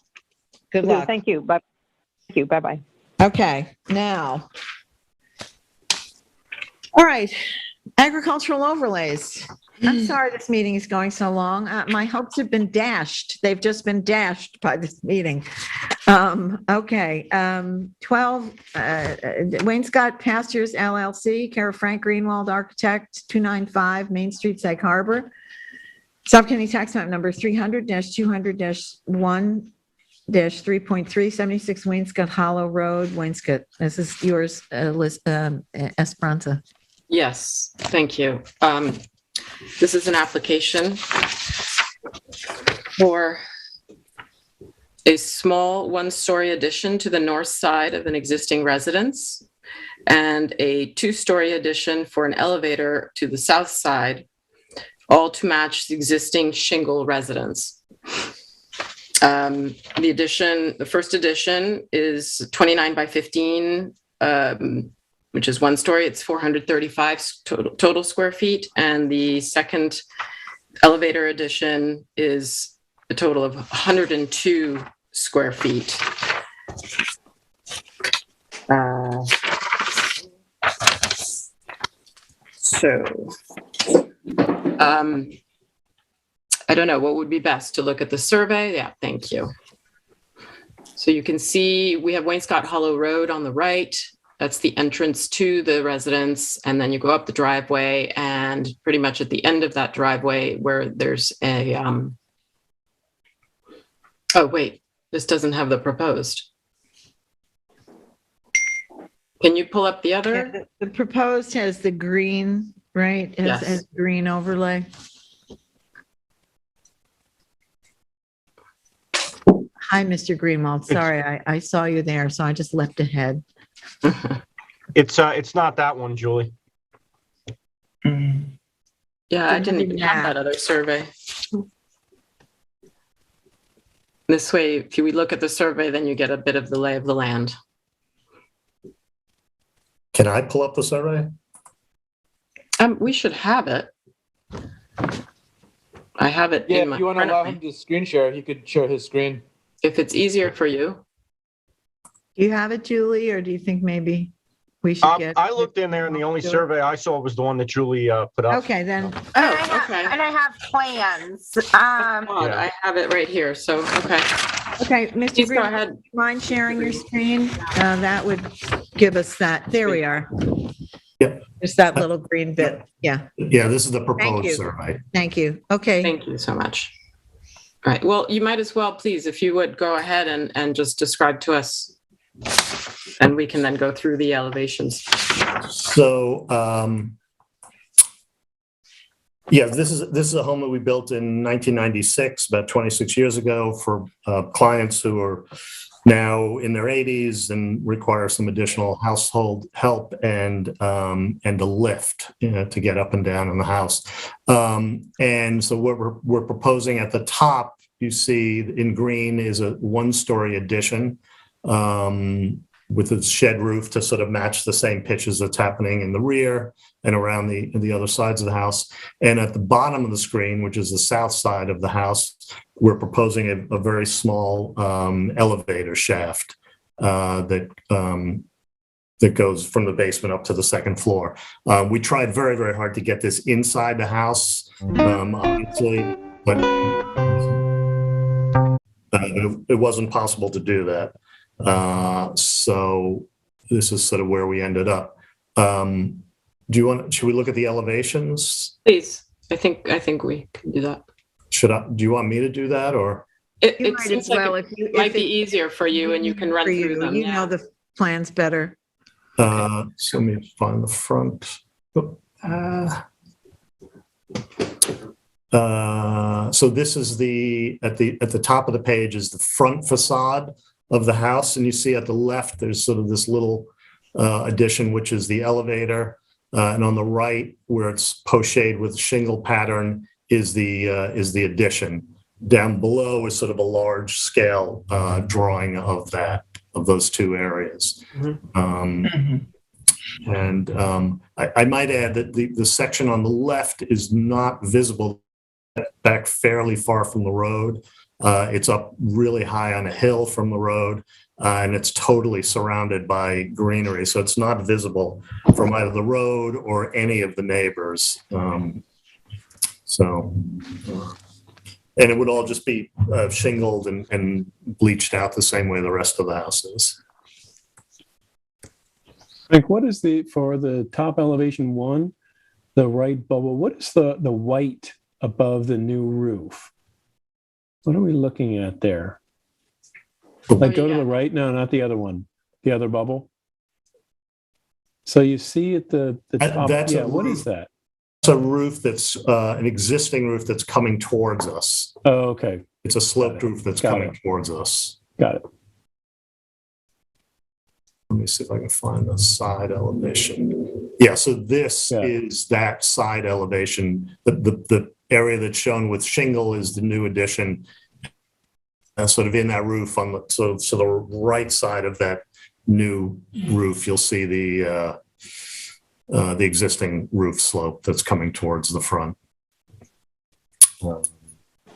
Good luck. Thank you. Bye. Thank you. Bye-bye. Okay, now. All right, agricultural overlays. I'm sorry this meeting is going so long. My hopes have been dashed. They've just been dashed by this meeting. 12, Wainscott Pastures LLC, care of Frank Greenwald, architect, 295 Main Street, Sag Harbor. Suffolk County Tax Map number 300-200-1-3.3, 76 Wainscott Hollow Road, Wainscott. This is yours, Esperanza. Yes, thank you. This is an application for a small one-story addition to the north side of an existing residence and a two-story addition for an elevator to the south side, all to match the existing shingle residence. The first addition is 29 by 15, which is one story. It's 435 total square feet. And the second elevator addition is a total of 102 square feet. I don't know what would be best to look at the survey. Yeah, thank you. So you can see we have Wainscot Hollow Road on the right. That's the entrance to the residence. And then you go up the driveway, and pretty much at the end of that driveway where there's a, oh, wait, this doesn't have the proposed. Can you pull up the other? Yeah, the proposed has the green, right? Has green overlay. Hi, Mr. Greenwald. Sorry, I saw you there, so I just leapt ahead. It's not that one, Julie. Yeah, I didn't even have that other survey. This way, if we look at the survey, then you get a bit of the lay of the land. Can I pull up the survey? We should have it. I have it. Yeah, in if you want to allow him to screen share, he could share his screen. If it's easier for you. Do you have it, Julie, or do you think maybe we should get? I looked in there, and the only survey I saw was the one that Julie put up. Okay, then. Okay. And I have plans. I have it right here. So, okay. Okay, Mr. Please Green, go ahead. do you mind sharing your screen? That would give us that. There we are. Yep. Just that little green bit. Yeah. Yeah, this is the Thank proposed you. survey. Thank you. Okay. Thank you so much. All right. Well, you might as well, please, if you would go ahead and just describe to us, and we can then go through the elevations. So, yeah, this is a home that we built in 1996, about 26 years ago, for clients who are now in their 80s and require some additional household help and a lift, to get up and down in the house. And so what we're proposing at the top, you see in green, is a one-story addition with a shed roof to sort of match the same pitches that's happening in the rear and around the other sides of the house. And at the bottom of the screen, which is the south side of the house, we're proposing a very small elevator shaft that goes from the basement up to the second floor. We tried very, very hard to get this inside the house, obviously, but it wasn't possible to do that. So this is sort of where we ended up. Should we look at the elevations? Please. I think we can do that. Do you want me to do that, or? It seems like it might be easier for you, and you can run through them. You know the plans better. So let me find the front. So this is at the top of the page is the front facade of the house, and you see at the left there's sort of this little addition, which is the elevator, and on the right, where it's pochade with shingle pattern, is the addition. Down below is sort of a large scale drawing of those two areas. And I might add that the section on the left is not visible, back fairly far from the road. It's up really high on a hill from the road, and it's totally surrounded by greenery. So it's not visible from either the road or any of the neighbors. And it would all just be shingled and bleached out the same way the rest of the house is. Frank, what is for the top elevation one, the right bubble, what is the white above the new roof? What are we looking at there? Like go to the right? No, not the other one. The other bubble. So you see at the top, what is that? It's a roof that's an existing roof that's coming towards us. Oh, okay. It's a sloped roof that's coming towards us. Got it. Let me see if I can find the side elevation. Yeah, so this is that side elevation. The area that's shown with shingle is the new addition. Sort of in that roof on the right side of that new roof, you'll see the existing roof slope that's coming towards the front.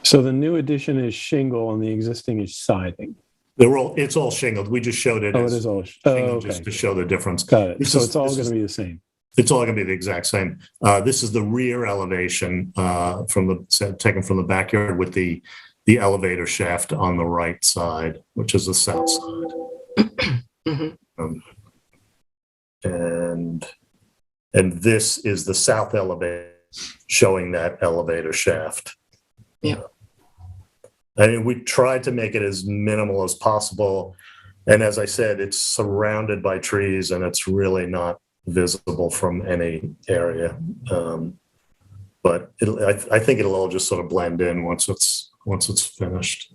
So the new addition is shingle and the existing is siding. It's all shingled. We just showed it. Oh, it is all shingled just to show the difference. Got it. So it's all going to be the same. It's all going to be the exact same. This is the rear elevation taken from the backyard with the the elevator shaft on the right side, which is the south side. And this is the south elevator showing that elevator shaft. Yeah. I mean, we tried to make it as minimal as possible. And as I said, it's surrounded by trees and it's really not visible from any area. But I think it'll all just sort of blend in once it's finished.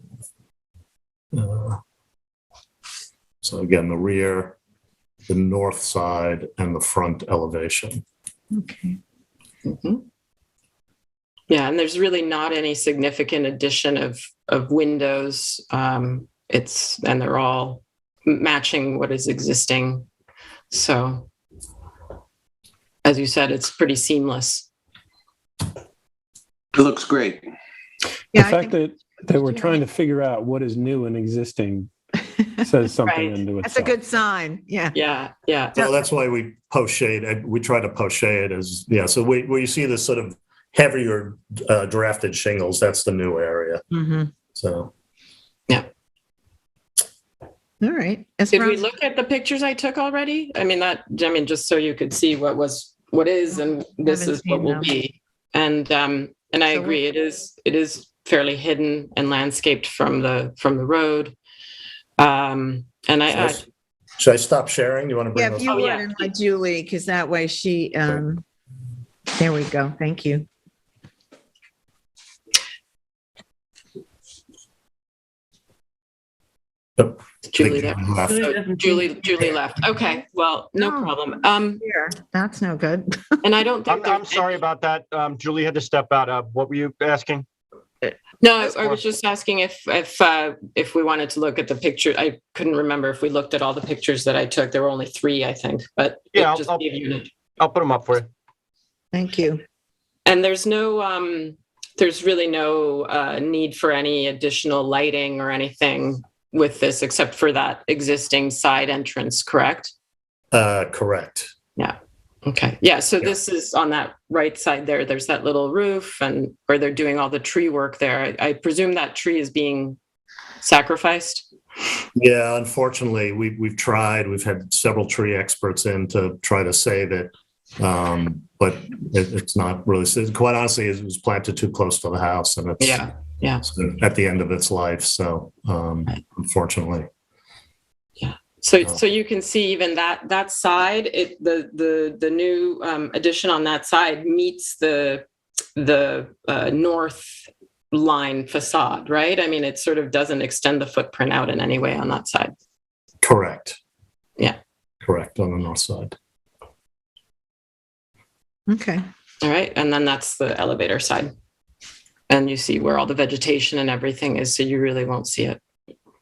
So again, the rear, the north side, and the front elevation. Okay. Yeah, and there's really not any significant addition of windows. And they're all matching what is existing. So, as you said, it's pretty seamless. It looks great. The fact that we're trying to figure out what is new and existing says something into itself. That's a good sign. Yeah. Yeah. So that's why we post shade. We try to post shade as, so where you see this sort of heavier drafted shingles, that's the new area. So. Yeah. All right. Did we look at the pictures I took already? I mean, just so you could see what is, and this is what will be. And I agree, it is fairly hidden and landscaped from the road. Should I stop sharing? You want to bring if you would, and let Julie, because that way she, there we go. Thank you. Julie left. Julie left. Okay, well, no problem. Here, that's no good. And I don't think I'm sorry about that. Julie had to step out. What were you asking? No, I was just asking if we wanted to look at the picture. I couldn't remember if we looked at all the pictures that I took. There were only 3, I think. But yeah, I'll put them up for you. Thank you. And there's really no need for any additional lighting or anything with this, except for that existing side entrance, correct? Correct. Yeah. Okay. Yeah. So this is on that right side there. There's that little roof, and where they're doing all the tree work there. I presume that tree is being sacrificed. Yeah. Unfortunately, we've tried. We've had several tree experts in to try to save it, but it's not really. Quite honestly, it was planted too close to the house, and it's at the end of its life. So unfortunately. So you can see even that side, the new addition on that side meets the north line facade, right? I mean, it sort of doesn't extend the footprint out in any way on that side. Correct. Yeah. Correct, on the north side. Okay. All right, and then that's the elevator side. And you see where all the vegetation and everything is, so you really won't see it.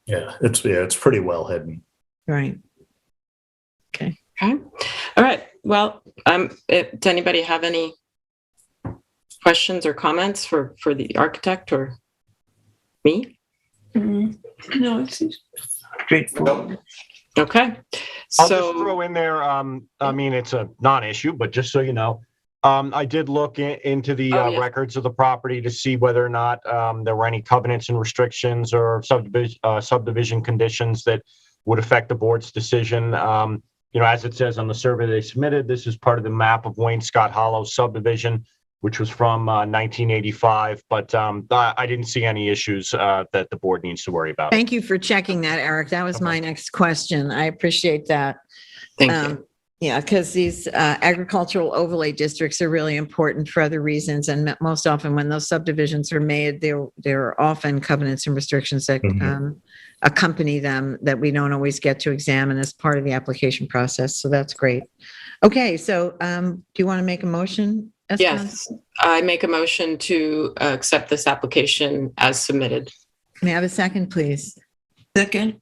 Yeah, it's pretty well hidden. Right. Okay. All right. Well, does anybody have any questions or comments for the architect or me? No, it's straightforward. Okay. I'll just throw in there, I mean, it's a non-issue, but just so you know, I did look into the records of the property to see whether or not there were any covenants and restrictions or subdivision conditions that would affect the board's decision. As it says on the survey they submitted, this is part of the map of Wainscott Hollow subdivision, which was from 1985. But I didn't see any issues that the board needs to worry about. Thank you for checking that, Eric. That was my next question. I appreciate that. Thank you. Yeah, because these agricultural overlay districts are really important for other reasons. And most often when those subdivisions are made, there are often covenants and restrictions that accompany them that we don't always get to examine as part of the application process. So that's great. Okay, so do you want to make a motion? Yes, I make a motion to accept this application as submitted. May I have a second, please? Second.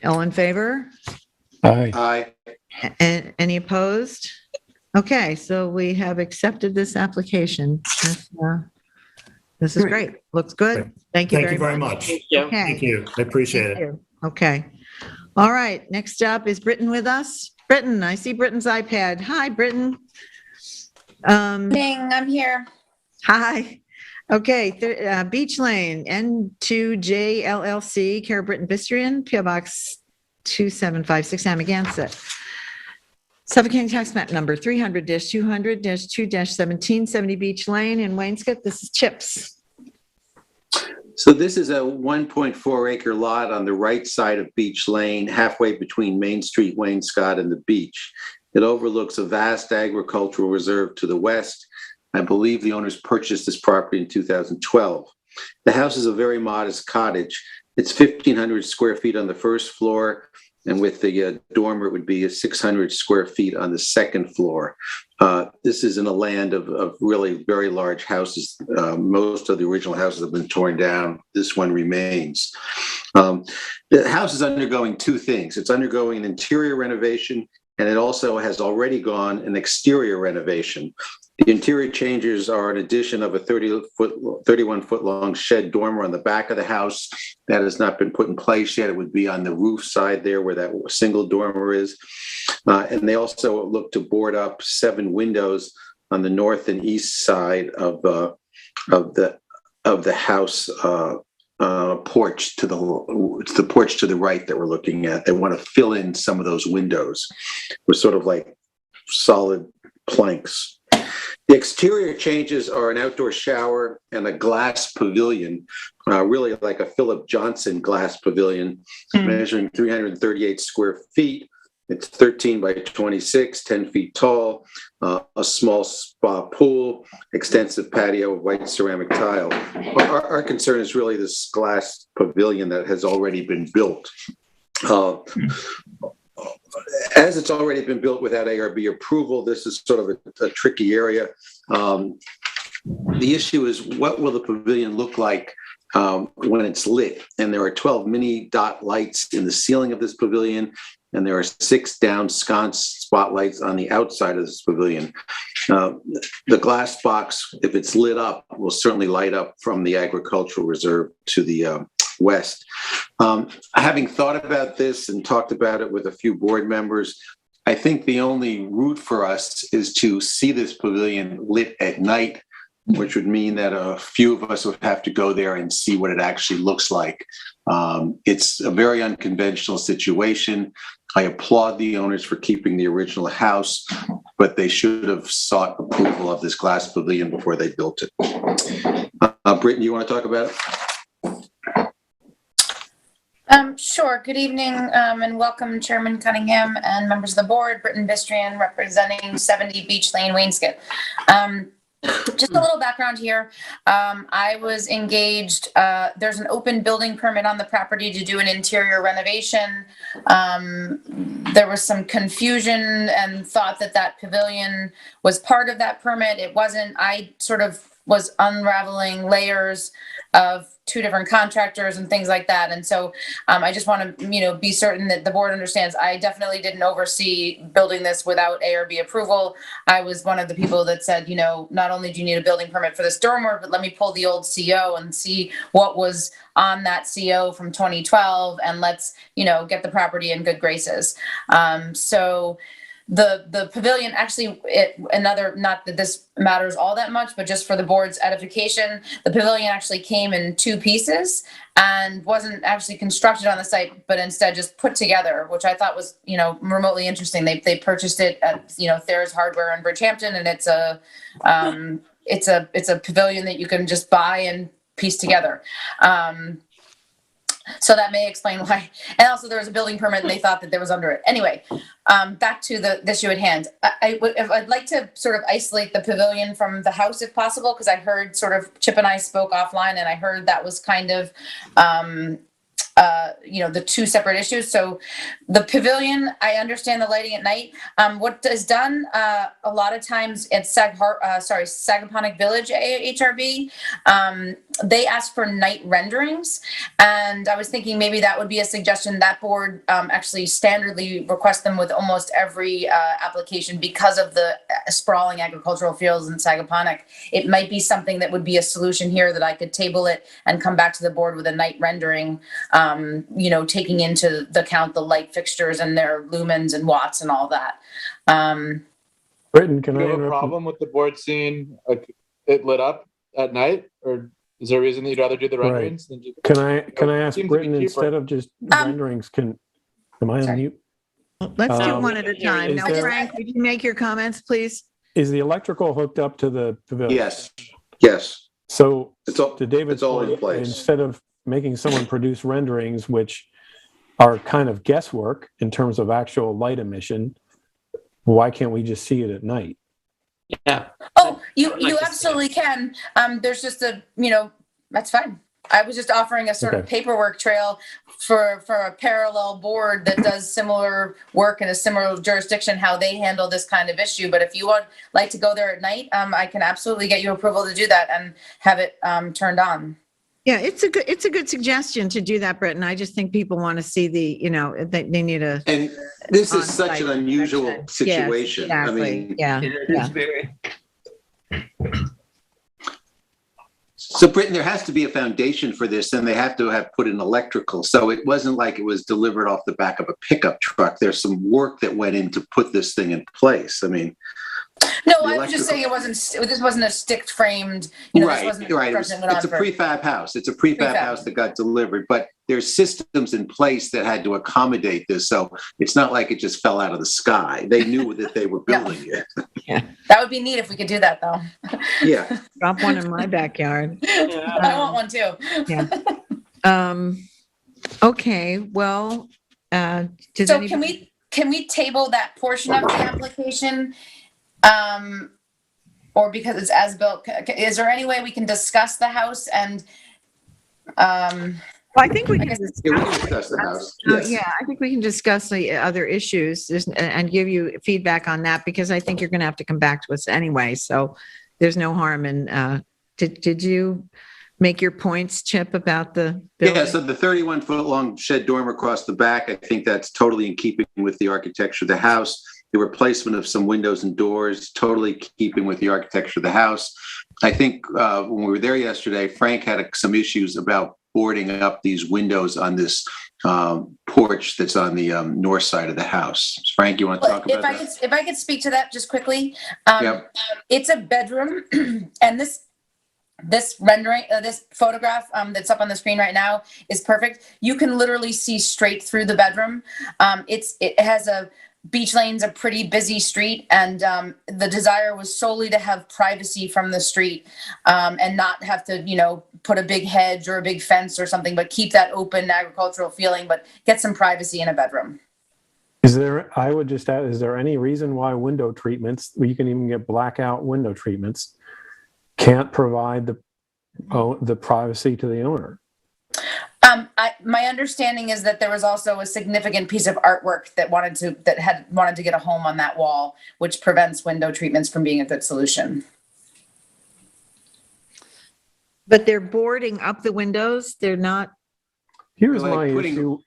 All in favor? Aye. Aye. And any opposed? Okay, so we have accepted this application. This is great. Looks good. Thank you very much. Thank you. Okay. Thank you. I appreciate it. Okay. All right. Next up is Britton with us. Britton, I see Britton's iPad. Hi, Britton. I'm here. Hi. Okay, Beach Lane, N2J LLC, care of Britton Bistrian, PO Box 2756, Amaganset. Suffolk County Tax Map Number 300-200-2-1770 Beach Lane in Wainscott. This is Chips. So this is a 1.4 acre lot on the right side of Beach Lane, halfway between Main Street, Wainscott, and the beach. It overlooks a vast agricultural reserve to the west. I believe the owners purchased this property in 2012. The house is a very modest cottage. It's 1,500 square feet on the first floor, and with the dormer, it would be 600 square feet on the second floor. This is in a land of really very large houses. Most of the original houses have been torn down. This one remains. The house is undergoing two things. It's undergoing an interior renovation, and it also has already gone an exterior renovation. The interior changes are an addition of a 31-foot long shed dormer on the back of the house. That has not been put in place yet. It would be on the roof side there where that single dormer is. And they also look to board up 7 windows on the north and east side of the house porch to the porch to the right that we're looking at. They want to fill in some of those windows with sort of like solid planks. The exterior changes are an outdoor shower and a glass pavilion, really like a Philip Johnson glass pavilion, measuring 338 square feet. It's 13 by 26, 10 feet tall, a small spa pool, extensive patio of white ceramic tile. Our concern is really this glass pavilion that has already been built. As it's already been built without ARB approval, this is sort of a tricky area. The issue is, what will the pavilion look like when it's lit? And there are 12 mini dot lights in the ceiling of this pavilion, and there are 6 down-sconce spotlights on the outside of this pavilion. The glass box, if it's lit up, will certainly light up from the agricultural reserve to the west. Having thought about this and talked about it with a few board members, I think the only route for us is to see this pavilion lit at night, which would mean that a few of us would have to go there and see what it actually looks like. It's a very unconventional situation. I applaud the owners for keeping the original house, but they should have sought approval of this glass pavilion before they built it. Britton, you want to talk about it? Sure. Good evening and welcome, Chairman Cunningham and members of the board. Britton Bistrian, representing 70 Beach Lane, Wainscott. Just a little background here. I was engaged. There's an open building permit on the property to do an interior renovation. There was some confusion and thought that that pavilion was part of that permit. It wasn't. I sort of was unraveling layers of 2 different contractors and things like that. And so I just want to, be certain that the board understands I definitely didn't oversee building this without ARB approval. I was one of the people that said, not only do you need a building permit for this dormer, but let me pull the old CO and see what was on that CO from 2012, and let's, get the property in good graces. So the pavilion actually, not that this matters all that much, but just for the board's edification, the pavilion actually came in 2 pieces and wasn't actually constructed on the site, but instead just put together, which I thought was, remotely interesting. They purchased it at, Thayer's Hardware in Bridgehampton, and it's a pavilion that you can just buy and piece together. So that may explain why. And also there was a building permit and they thought that there was under it. Anyway, back to the issue at hand. I'd like to sort of isolate the pavilion from the house if possible, because I heard sort of Chip and I spoke offline, and I heard that was kind of, the 2 separate issues. So the pavilion, I understand the lighting at night. What is done a lot of times at Sagaponack Village HRB, they ask for night renderings, and I was thinking maybe that would be a suggestion. That board actually standardly requests them with almost every application because of the sprawling agricultural fields in Sagaponack. It might be something that would be a solution here, that I could table it and come back to the board with a night rendering, taking into account the light fixtures and their lumens and watts and all that. Britton, can Do I you have a interrupt? problem with the board seeing it lit up? at night, or is there a reason that you'd rather do the Right. renderings than do? Can I ask Seems to be Britton, cheaper. instead of just renderings, am I on mute? Let's do Um, one at a time. is Now, there- Frank, would you make your comments, please? Is the electrical hooked up to the pavilion? Yes. So It's all, to David's all in point, place. instead of making someone produce renderings, which are kind of guesswork in terms of actual light emission, why can't we just see it at night? Yeah. Oh, you absolutely can. There's just that's fine. I was just offering a sort of paperwork trail for a parallel board that does similar work in a similar jurisdiction, how they handle this kind of issue. But if you would like to go there at night, I can absolutely get you approval to do that and have it turned on. Yeah, it's a good suggestion to do that, Britton. I just think people want to see they need a. And this is such on-site an unusual inspection. Yes, situation. exactly. I mean, yeah. It's very. So, Britton, there has to be a foundation for this, and they have to have put in electrical. So it wasn't like it was delivered off the back of a pickup truck. There's some work that went in to put this thing in place. I mean, no, I was just saying this wasn't a stick framed. This wasn't right. It's a prefab house. It's a prefab house that got delivered, but there's systems in place that had to accommodate this. So it's not like it just fell out of the sky. They knew that they were building it. Yeah. That would be neat if we could do that, though. Yeah. Drop one in my backyard. I want one too. Yeah. Okay. Well, so can we table that portion of the application? Or because it's as built, is there any way we can discuss the house and? Well, I think we can discuss the house. Yes. Yeah, I think we can discuss the other issues and give you feedback on that, because I think you're going to have to come back to us anyway. So there's no harm in. Did you make your points, Chip, about the building? Yeah, so the 31-foot long shed dormer across the back, I think that's totally in keeping with the architecture of the house. The replacement of some windows and doors, totally keeping with the architecture of the house. I think when we were there yesterday, Frank had some issues about boarding up these windows on this porch that's on the north side of the house. Frank, you want to talk about that? If I could speak to that just quickly. Yep. It's a bedroom, and this rendering, this photograph that's up on the screen right now is perfect. You can literally see straight through the bedroom. It has Beach Lane's a pretty busy street, and the desire was solely to have privacy from the street and not have to, put a big hedge or a big fence or something, but keep that open agricultural feeling, but get some privacy in a bedroom. I would just add, is there any reason why window treatments, you can even get blackout window treatments, can't provide the privacy to the owner? My understanding is that there was also a significant piece of artwork that had wanted to get a home on that wall, which prevents window treatments from being a good solution. But they're boarding up the windows. They're not. Here's my issue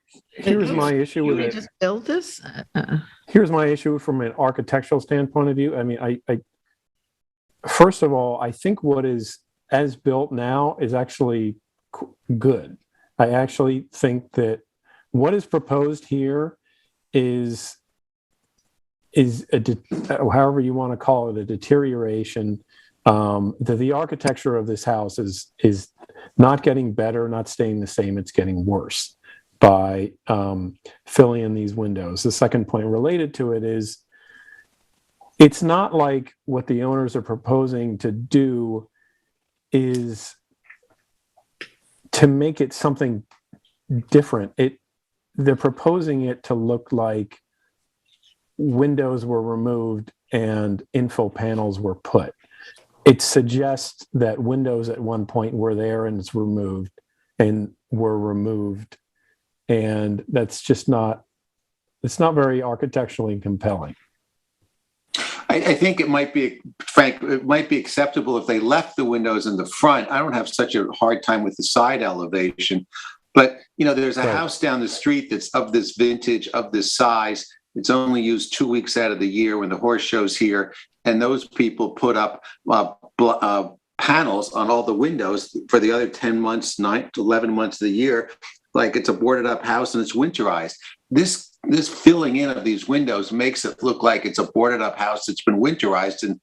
with They it. just built this. Here's my issue from an architectural standpoint of view. I mean, I first of all, I think what is as built now is actually good. I actually think that what is proposed here is however you want to call it, a deterioration. That the architecture of this house is not getting better, not staying the same. It's getting worse by filling in these windows. The second point related to it is it's not like what the owners are proposing to do is to make it something different. They're proposing it to look like windows were removed and info panels were put. It suggests that windows at one point were there and were removed. And that's just it's not very architecturally compelling. I think it might be, Frank, it might be acceptable if they left the windows in the front. I don't have such a hard time with the side elevation, but there's a house down the street that's of this vintage, of this size. It's only used 2 weeks out of the year when the horse show's here. And those people put up panels on all the windows for the other 10 months, 9 to 11 months of the year. Like it's a boarded up house and it's winterized. This this filling in of these windows makes it look like it's a boarded up house that's been winterized. And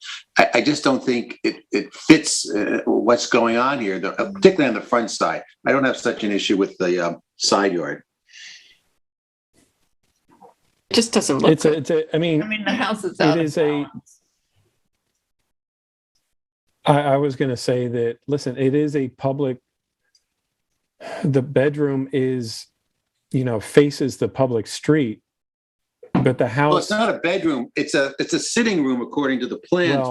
I just don't think it fits what's going on here, particularly on the front side. I don't have such an issue with the side yard. It just doesn't look I mean, the house is out. It is I was going to say that, listen, it is a public, the bedroom is, faces the public street, but the house. Well, it's not a bedroom. It's a sitting room according to the plans.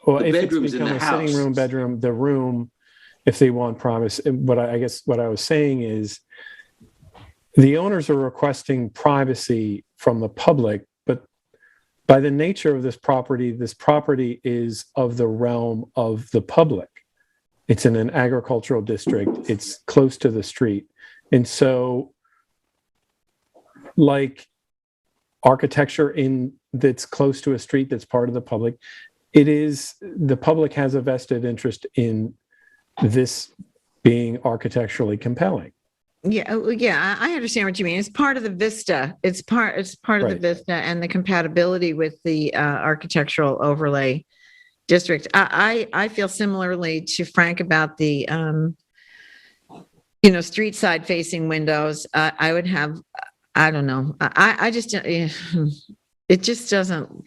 Well, the if bedroom's it's in become the a house. sitting room, bedroom, the room, if they want privacy, what I was saying is the owners are requesting privacy from the public, but by the nature of this property is of the realm of the public. It's in an agricultural district. It's close to the street. And so, like architecture that's close to a street that's part of the public, the public has a vested interest in this being architecturally compelling. Yeah, I understand what you mean. It's part of the vista. It's part of the vista and the compatibility with the architectural overlay district. I feel similarly to Frank about the street side facing windows. I would have, I don't know. I just it just doesn't.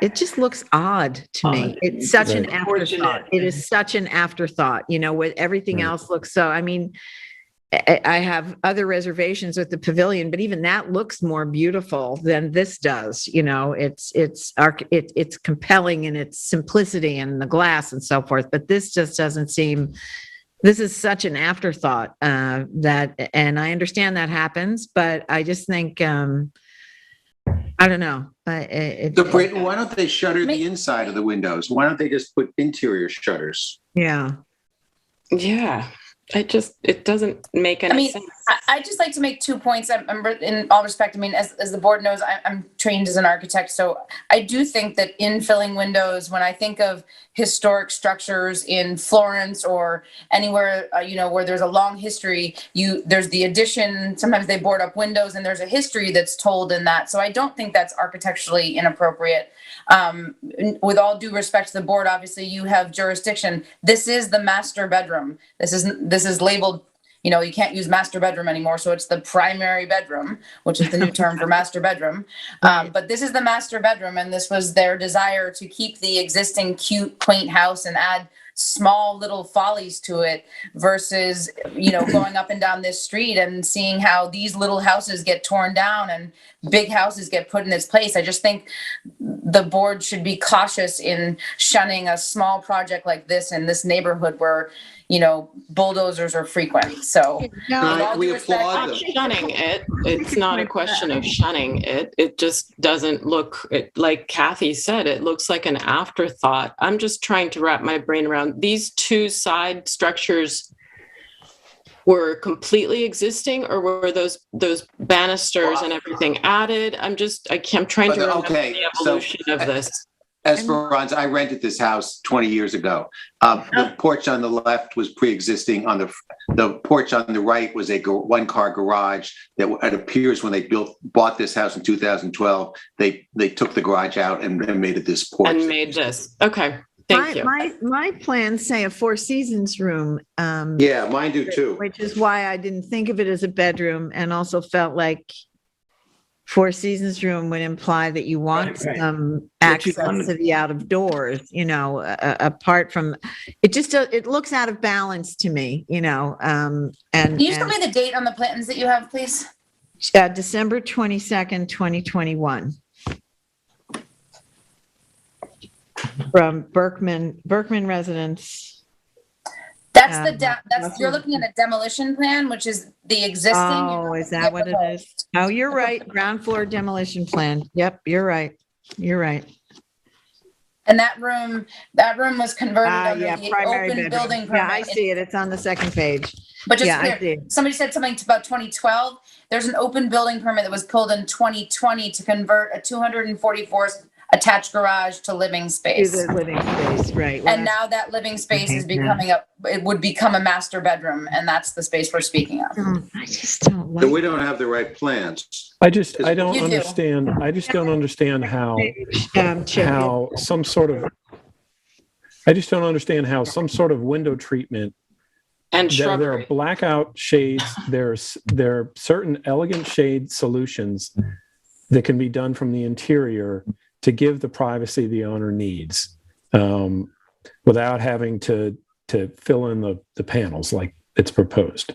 It just looks odd to me. It's such an afterthought. It is such an afterthought. With everything else looks so. I mean, I have other reservations with the pavilion, but even that looks more beautiful than this does. It's compelling in its simplicity and the glass and so forth. But this just doesn't seem. This is such an afterthought and I understand that happens, but I just think I don't know. So, Britton, why don't they shutter the inside of the windows? Why don't they just put interior shutters? Yeah. It doesn't make any sense. I'd just like to make 2 points. In all respect, as the board knows, I'm trained as an architect, so I do think that infilling windows, when I think of historic structures in Florence or anywhere, where there's a long history, there's the addition, sometimes they board up windows and there's a history that's told in that. So I don't think that's architecturally inappropriate. With all due respect to the board, obviously you have jurisdiction. This is the master bedroom. This is labeled, you can't use master bedroom anymore. So it's the primary bedroom, which is the new term for master bedroom. But this is the master bedroom. And this was their desire to keep the existing cute, quaint house and add small little follies to it versus, going up and down this street and seeing how these little houses get torn down and big houses get put in its place. I just think the board should be cautious in shunning a small project like this in this neighborhood where, bulldozers are frequent. So we applaud them. Shunning it. It's not a question of shunning it. It just doesn't look, like Kathy said, it looks like an afterthought. I'm just trying to wrap my brain around these two side structures were completely existing, or were those banisters and everything added? I'm trying to remember the evolution of this. Esperanza, I rented this house 20 years ago. The porch on the left was pre-existing. The porch on the right was a one-car garage that it appears when they bought this house in 2012, they took the garage out and made it this porch. And made this. Okay. Thank you. My plans say a Four Seasons room. Yeah, mine do too. Which is why I didn't think of it as a bedroom, and also felt like Four Seasons room would imply that you want some access to the out of doors, apart from it. It looks out of balance to me, and can you tell me the date on the plans that you have, please? December 22nd, 2021. From Berkman Residence. That's you're looking at a demolition plan, which is the existing. Oh, is that what it is? Oh, you're right. Ground floor demolition plan. Yep, you're right. And that room was converted under the primary open bedroom. building permit. Yeah, I see it. It's on the second page. But just clear, somebody said something about 2012. There's an open building permit that was pulled in 2020 to convert a 244 attached garage to living space. To the living space, right. And now that living space is becoming it would become a master bedroom, and that's the space we're speaking of. I just don't So we don't have the right plans. I just don't You do. understand. I just don't understand how Chip, some sort of. I just don't understand how some sort of window treatment. And There are shrubbery. blackout shades. There are certain elegant shade solutions that can be done from the interior to give the privacy the owner needs, without having to fill in the panels like it's proposed.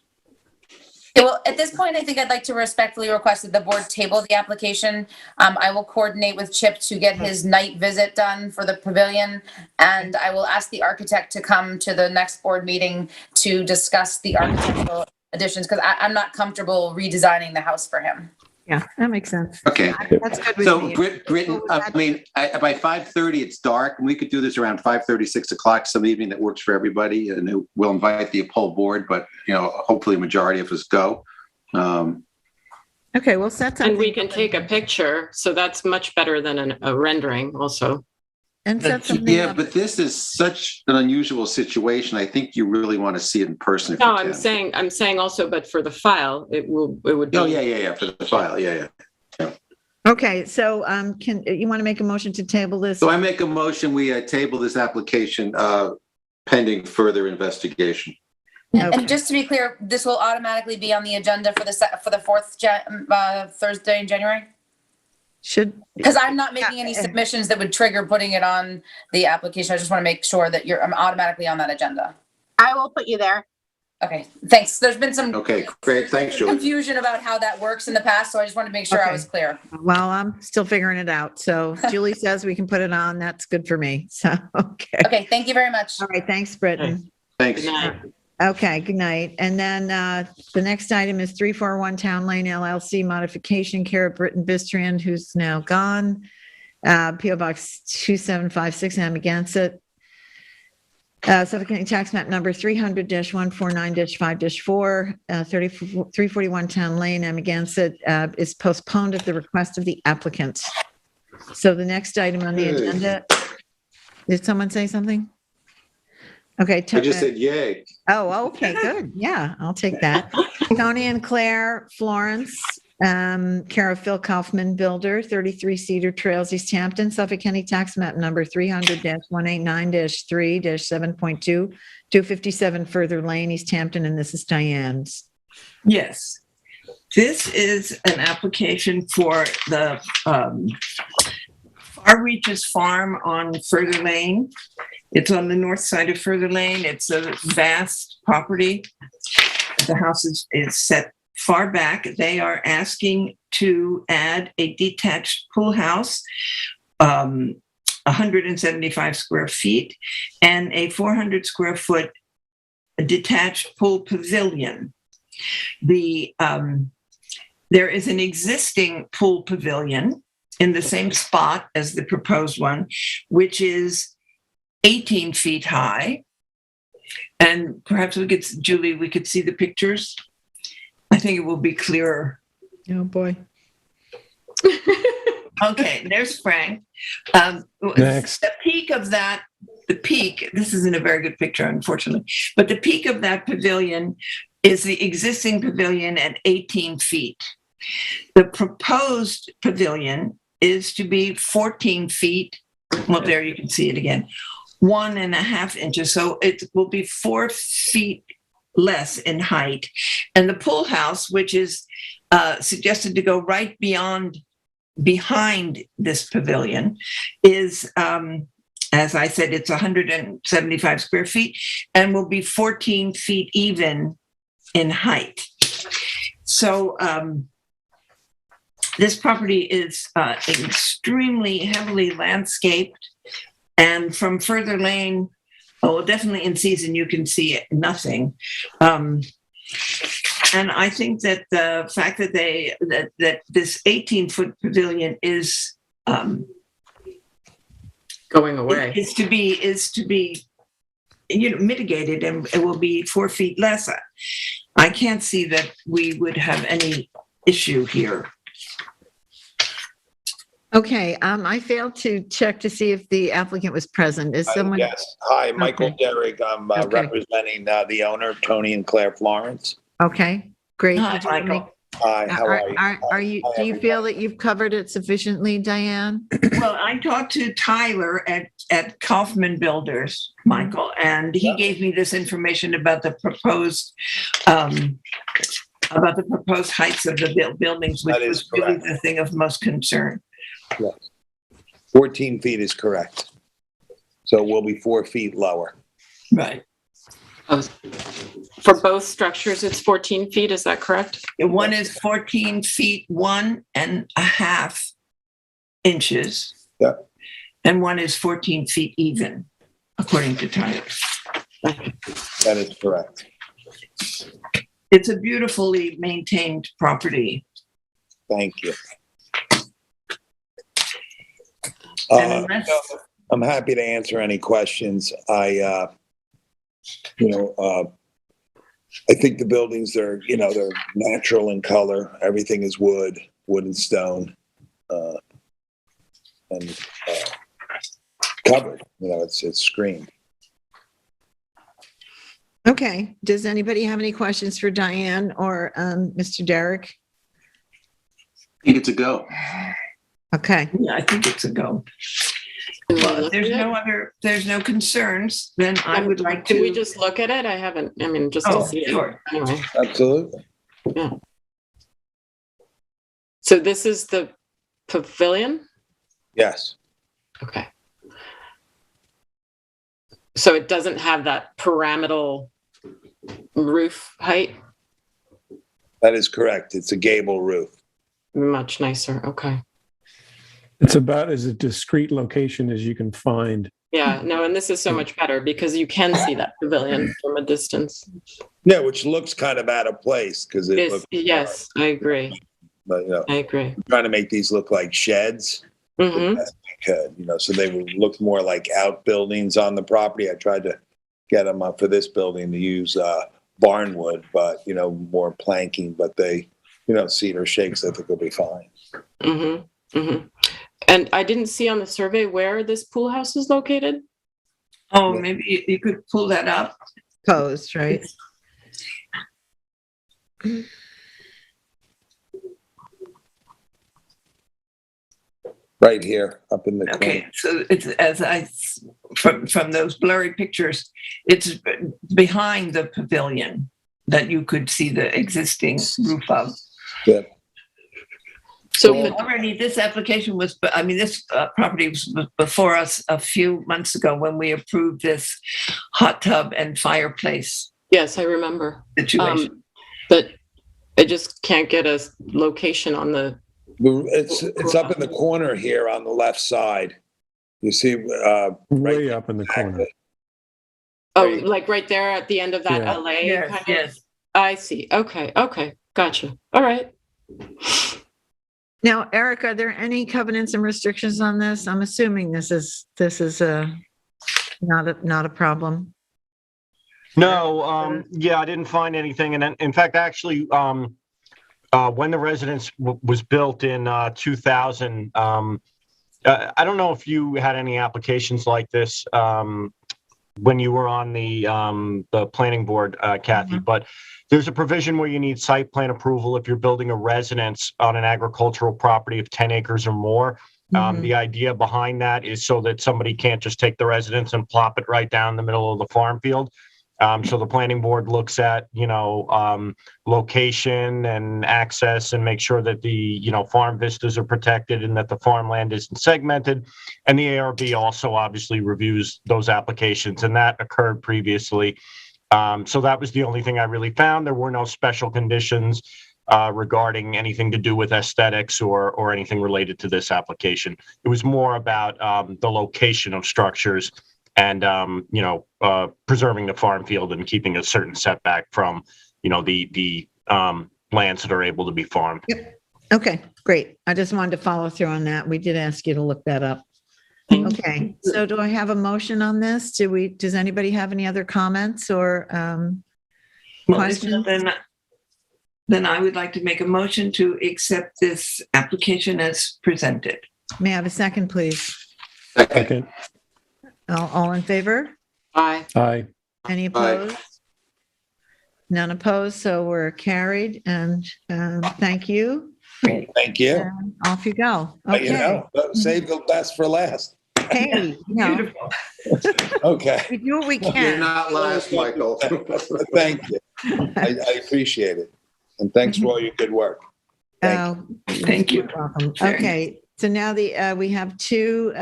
Yeah, well, at this point, I think I'd like to respectfully request that the board table the application. I will coordinate with Chip to get his night visit done for the pavilion, and I will ask the architect to come to the next board meeting to discuss the architectural additions, because I'm not comfortable redesigning the house for him. Yeah, that makes sense. Okay. That's good with So me. Britton, I mean, by 5:30, it's dark, and we could do this around 5:30, 6 o'clock, some evening that works for everybody, and we'll invite the whole board, but, hopefully a majority of us go. Okay, we'll set something. And we can take a picture, so that's much better than a rendering also. And set something Yeah, up. but this is such an unusual situation. I think you really want to see it in person. If No, you can. I'm saying also, but for the file, it would be. Oh, yeah, for the file, yeah. Okay, so can you want to make a motion to table this? So I make a motion, we table this application pending further investigation. And just to be clear, this will automatically be on the agenda for the fourth Thursday in January? Should. Because I'm not making any submissions that would trigger putting it on the application. I just want to make sure that I'm automatically on that agenda. I will put you there. Okay, thanks. There's been some Okay, great. Thanks, Julie. confusion about how that works in the past, so I just wanted to make sure I was clear. Well, I'm still figuring it out. So Julie says we can put it on. That's good for me. So, okay. Okay, thank you very much. All right, thanks, Britton. Thanks. Okay, good night. And then the next item is 341 Town Lane LLC modification, care of Britton Bistrian, who's now gone. PO Box 2756, Amaganset. Suffolk County Tax Map number 300-149-5-4, 341 Town Lane, Amaganset, is postponed at the request of the applicant. So the next item on the agenda, did someone say something? Okay. I just said yay. Oh, okay, good. Yeah, I'll take that. Tony and Claire Florence, care of Phil Kaufman Builder, 33 Cedar Trails, East Hampton, Suffolk County Tax Map number 300-189-3-7.2, 257 Further Lane, East Hampton, and this is Diane's. Yes. This is an application for the Far Reaches Farm on Further Lane. It's on the north side of Further Lane. It's a vast property. The house is set far back. They are asking to add a detached pool house, 175 square feet, and a 400 square foot detached pool pavilion. There is an existing pool pavilion in the same spot as the proposed one, which is 18 feet high. And perhaps Julie, we could see the pictures. I think it will be clearer. Oh, boy. Okay, there's Frank. Next. The peak, this isn't a very good picture, unfortunately, but the peak of that pavilion is the existing pavilion at 18 feet. The proposed pavilion is to be 14 feet. Well, there you can see it again. 1.5 inches. So it will be 4 feet less in height. And the pool house, which is suggested to go right behind this pavilion, is, as I said, it's 175 square feet and will be 14 feet even in height. So this property is extremely heavily landscaped. And from Further Lane, definitely in season, you can see nothing. And I think that the fact that that this 18-foot pavilion is going away is to be mitigated, and it will be 4 feet less. I can't see that we would have any issue here. Okay, I failed to check to see if the applicant was present. Is someone? Yes. Hi, Michael Derrick. I'm representing the owner, Tony and Claire Florence. Okay, great. Hi, Michael. Hi, how are you? Are you, do you feel that you've covered it sufficiently, Diane? Well, I talked to Tyler at Kaufman Builders, Michael, and he gave me this information about the proposed heights of the buildings, which was really the thing of most concern. Yes. 14 feet is correct. So we'll be 4 feet lower. Right. For both structures, it's 14 feet, is that correct? One is 14 feet 1.5 inches. Yeah. And one is 14 feet even, according to Tyler. That is correct. It's a beautifully maintained property. Thank you. I'm happy to answer any questions. I think the buildings are, they're natural in color. Everything is wood and stone, and covered. It's screened. Okay. Does anybody have any questions for Diane or Mr. Derek? I think it's a go. Okay. Yeah, I think it's a go. Well, if there's no concerns, then I would like to. Can we just look at it? Just to see sure. it. Anyway. Absolutely. Yeah. So this is the pavilion? Yes. Okay. So it doesn't have that pyramidal roof height? That is correct. It's a gable roof. Much nicer. Okay. It's about as a discrete location as you can find. Yeah, no, and this is so much better because you can see that pavilion from a distance. Yeah, which looks kind of out of place because it looks. Yes, I agree. But I agree. I'm trying to make these look like sheds. Mm-hmm. The best we could, so they would look more like outbuildings on the property. I tried to get them up for this building to use barnwood, but more planking. But they, cedar shakes. I think will be fine. Mm-hmm. Mm-hmm. And I didn't see on the survey where this pool house is located. Oh, maybe you could pull that up. Post, right? Right here, up in the corner. Okay, so it's from those blurry pictures, it's behind the pavilion that you could see the existing roof of. Yeah. So already this application this property was before us a few months ago when we approved this hot tub and fireplace. Yes, I remember. Situation. But I just can't get a location on the. It's up in the corner here on the left side. You see, way up in the corner. Oh, like right there at the end of that LA. Yes. I see. Okay. Gotcha. All right. Now, Eric, are there any covenants and restrictions on this? I'm assuming this is not a problem. No, I didn't find anything. And in fact, actually, when the residence was built in 2000, I don't know if you had any applications like this when you were on the planning board, Kathy, but there's a provision where you need site plan approval if you're building a residence on an agricultural property of 10 acres or more. The idea behind that is so that somebody can't just take the residence and plop it right down the middle of the farm field. So the planning board looks at, location and access and make sure that the, farm vistas are protected and that the farmland isn't segmented. And the ARB also obviously reviews those applications, and that occurred previously. So that was the only thing I really found. There were no special conditions regarding anything to do with aesthetics or anything related to this application. It was more about the location of structures and, preserving the farm field and keeping a certain setback from, the lands that are able to be farmed. Yep. Okay, great. I just wanted to follow through on that. We did ask you to look that up. Okay, so do I have a motion on this? Does anybody have any other comments or questions? Then I would like to make a motion to accept this application as presented. May I have a second, please? Second. All in favor? Aye. Aye. Any opposed? None opposed, so we're carried, and thank you. Thank you. And off you go. You Okay. know, save the best for last. Hey, Beautiful. Okay. we do what we You're can. not last, Michael. Thank you. I appreciate it. And thanks for all your good work. Thank you. You're welcome. Okay, so now we have two,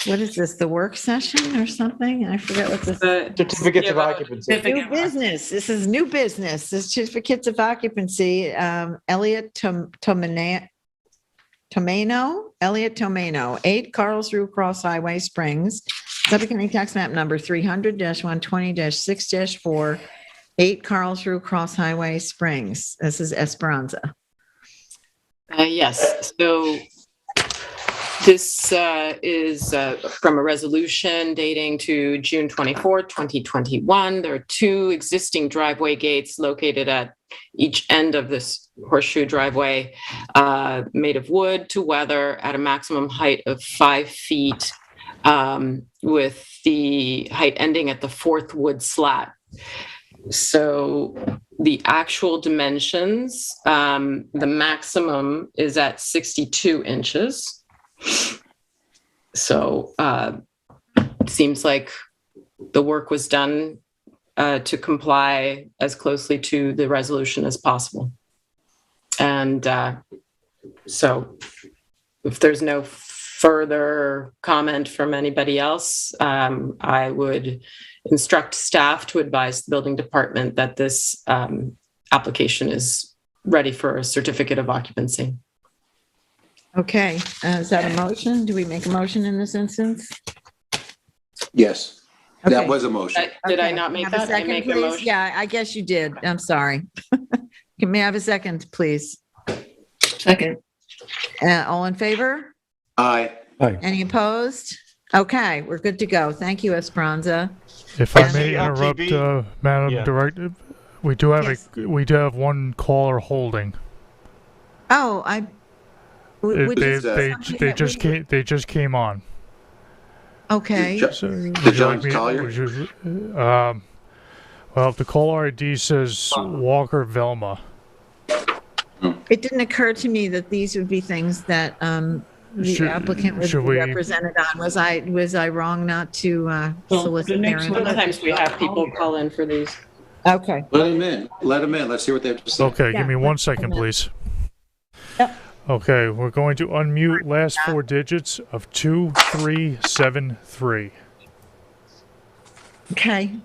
what is this, the work session or something? I forget what this. Certificates of occupancy. New business. This is new business. The certificates of occupancy. Elliot Tomeno, 8 Carlsruhe Cross Highway, Springs, Suffolk County Tax Map Number 300-120-6-4, 8 Carlsruhe Cross Highway, Springs. This is Esperanza. Yes, so this is from a resolution dating to June 24th, 2021. There are 2 existing driveway gates located at each end of this horseshoe driveway, made of wood to weather at a maximum height of 5 feet, with the height ending at the 4th wood slat. So the actual dimensions, the maximum is at 62 inches. So seems like the work was done to comply as closely to the resolution as possible. And so if there's no further comment from anybody else, I would instruct staff to advise the building department that this application is ready for a certificate of occupancy. Okay, is that a motion? Do we make a motion in this instance? Yes, Okay. that was a motion. Did I Okay, not make have a that? Did I second, make a please? motion? Yeah, I guess you did. I'm sorry. May I have a second, please? Second. All in favor? Aye. Any opposed? Okay, we're good to go. Thank you, Esperanza. If I may interrupt, Madam Yeah. Director, we do have Yes. we do have one caller holding. Oh, They just came on. Okay. So, The John Collier? Well, the caller ID says Walker Velma. It didn't occur to me that these would be things that the applicant would be represented on. Was I wrong not to solicit their input? Sometimes we have people call in for these. Okay. Let them in. Let's hear what they have to say. Okay, give me 1 second, please. Yep. Okay, we're going to unmute last 4 digits of 2373. Okay.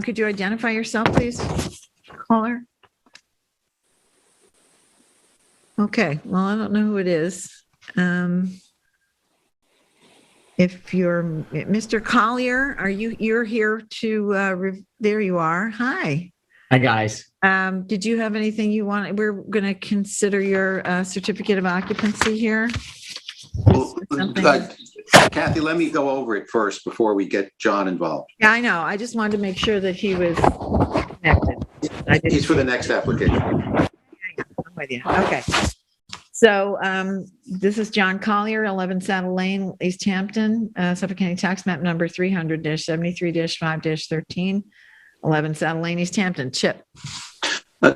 Could you identify yourself, please, caller? Okay, well, I don't know who it is. If you're Mr. Collier, you're here to, there you are. Hi. Hi, guys. Did you have anything you want? We're going to consider your certificate of occupancy here. Kathy, let me go over it first before we get John involved. Yeah, I know. I just wanted to make sure that he was connected. He's for the next application. I'm with you. Okay. So this is John Collier, 11 Saddle Lane, East Hampton, Suffolk County Tax Map Number 300-73-5-13, 11 Saddle Lane, East Hampton. Chip.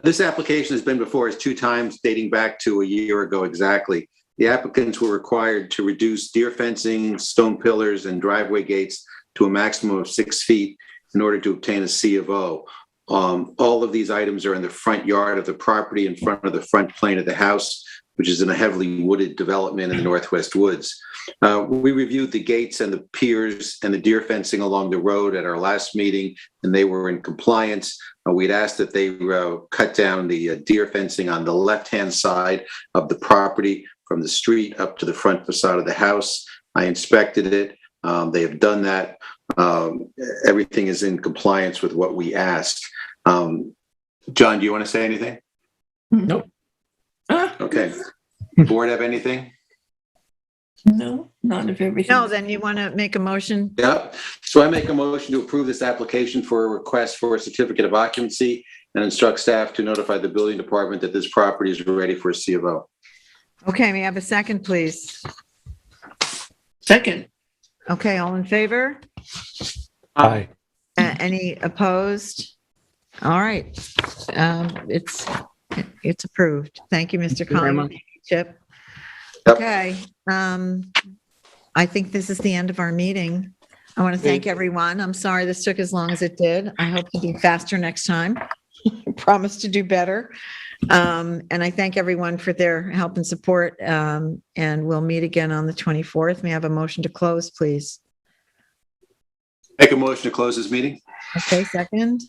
This application has been before us 2 times, dating back to a year ago exactly. The applicants were required to reduce deer fencing, stone pillars, and driveway gates to a maximum of 6 feet in order to obtain a C of O. All of these items are in the front yard of the property, in front of the front plane of the house, which is in a heavily wooded development in the Northwest Woods. We reviewed the gates and the piers and the deer fencing along the road at our last meeting, and they were in compliance. We'd asked that they cut down the deer fencing on the left-hand side of the property from the street up to the front facade of the house. I inspected it. They have done that. Everything is in compliance with what we asked. John, do you want to say anything? Nope. Okay. Board have anything? No, not if everything. No, then you want to make a motion? Yep. So I make a motion to approve this application for a request for a certificate of occupancy and instruct staff to notify the building department that this property is ready for a C of O. Okay, may I have a second, please? Second. Okay, all in favor? Aye. Any opposed? All right. It's approved. Thank you, Mr. Connolly. Thank you, Chip. Okay. I think this is the end of our meeting. I want to thank everyone. I'm sorry this took as long as it did. I hope to be faster next time. I promise to do better. And I thank everyone for their help and support. And we'll meet again on the 24th. May I have a motion to close, please? Make a motion to close this meeting. Okay, second.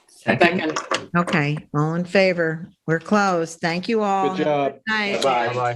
Second. Okay, all in favor? We're closed. Thank you all. Good job. Good night. Bye. Bye-bye.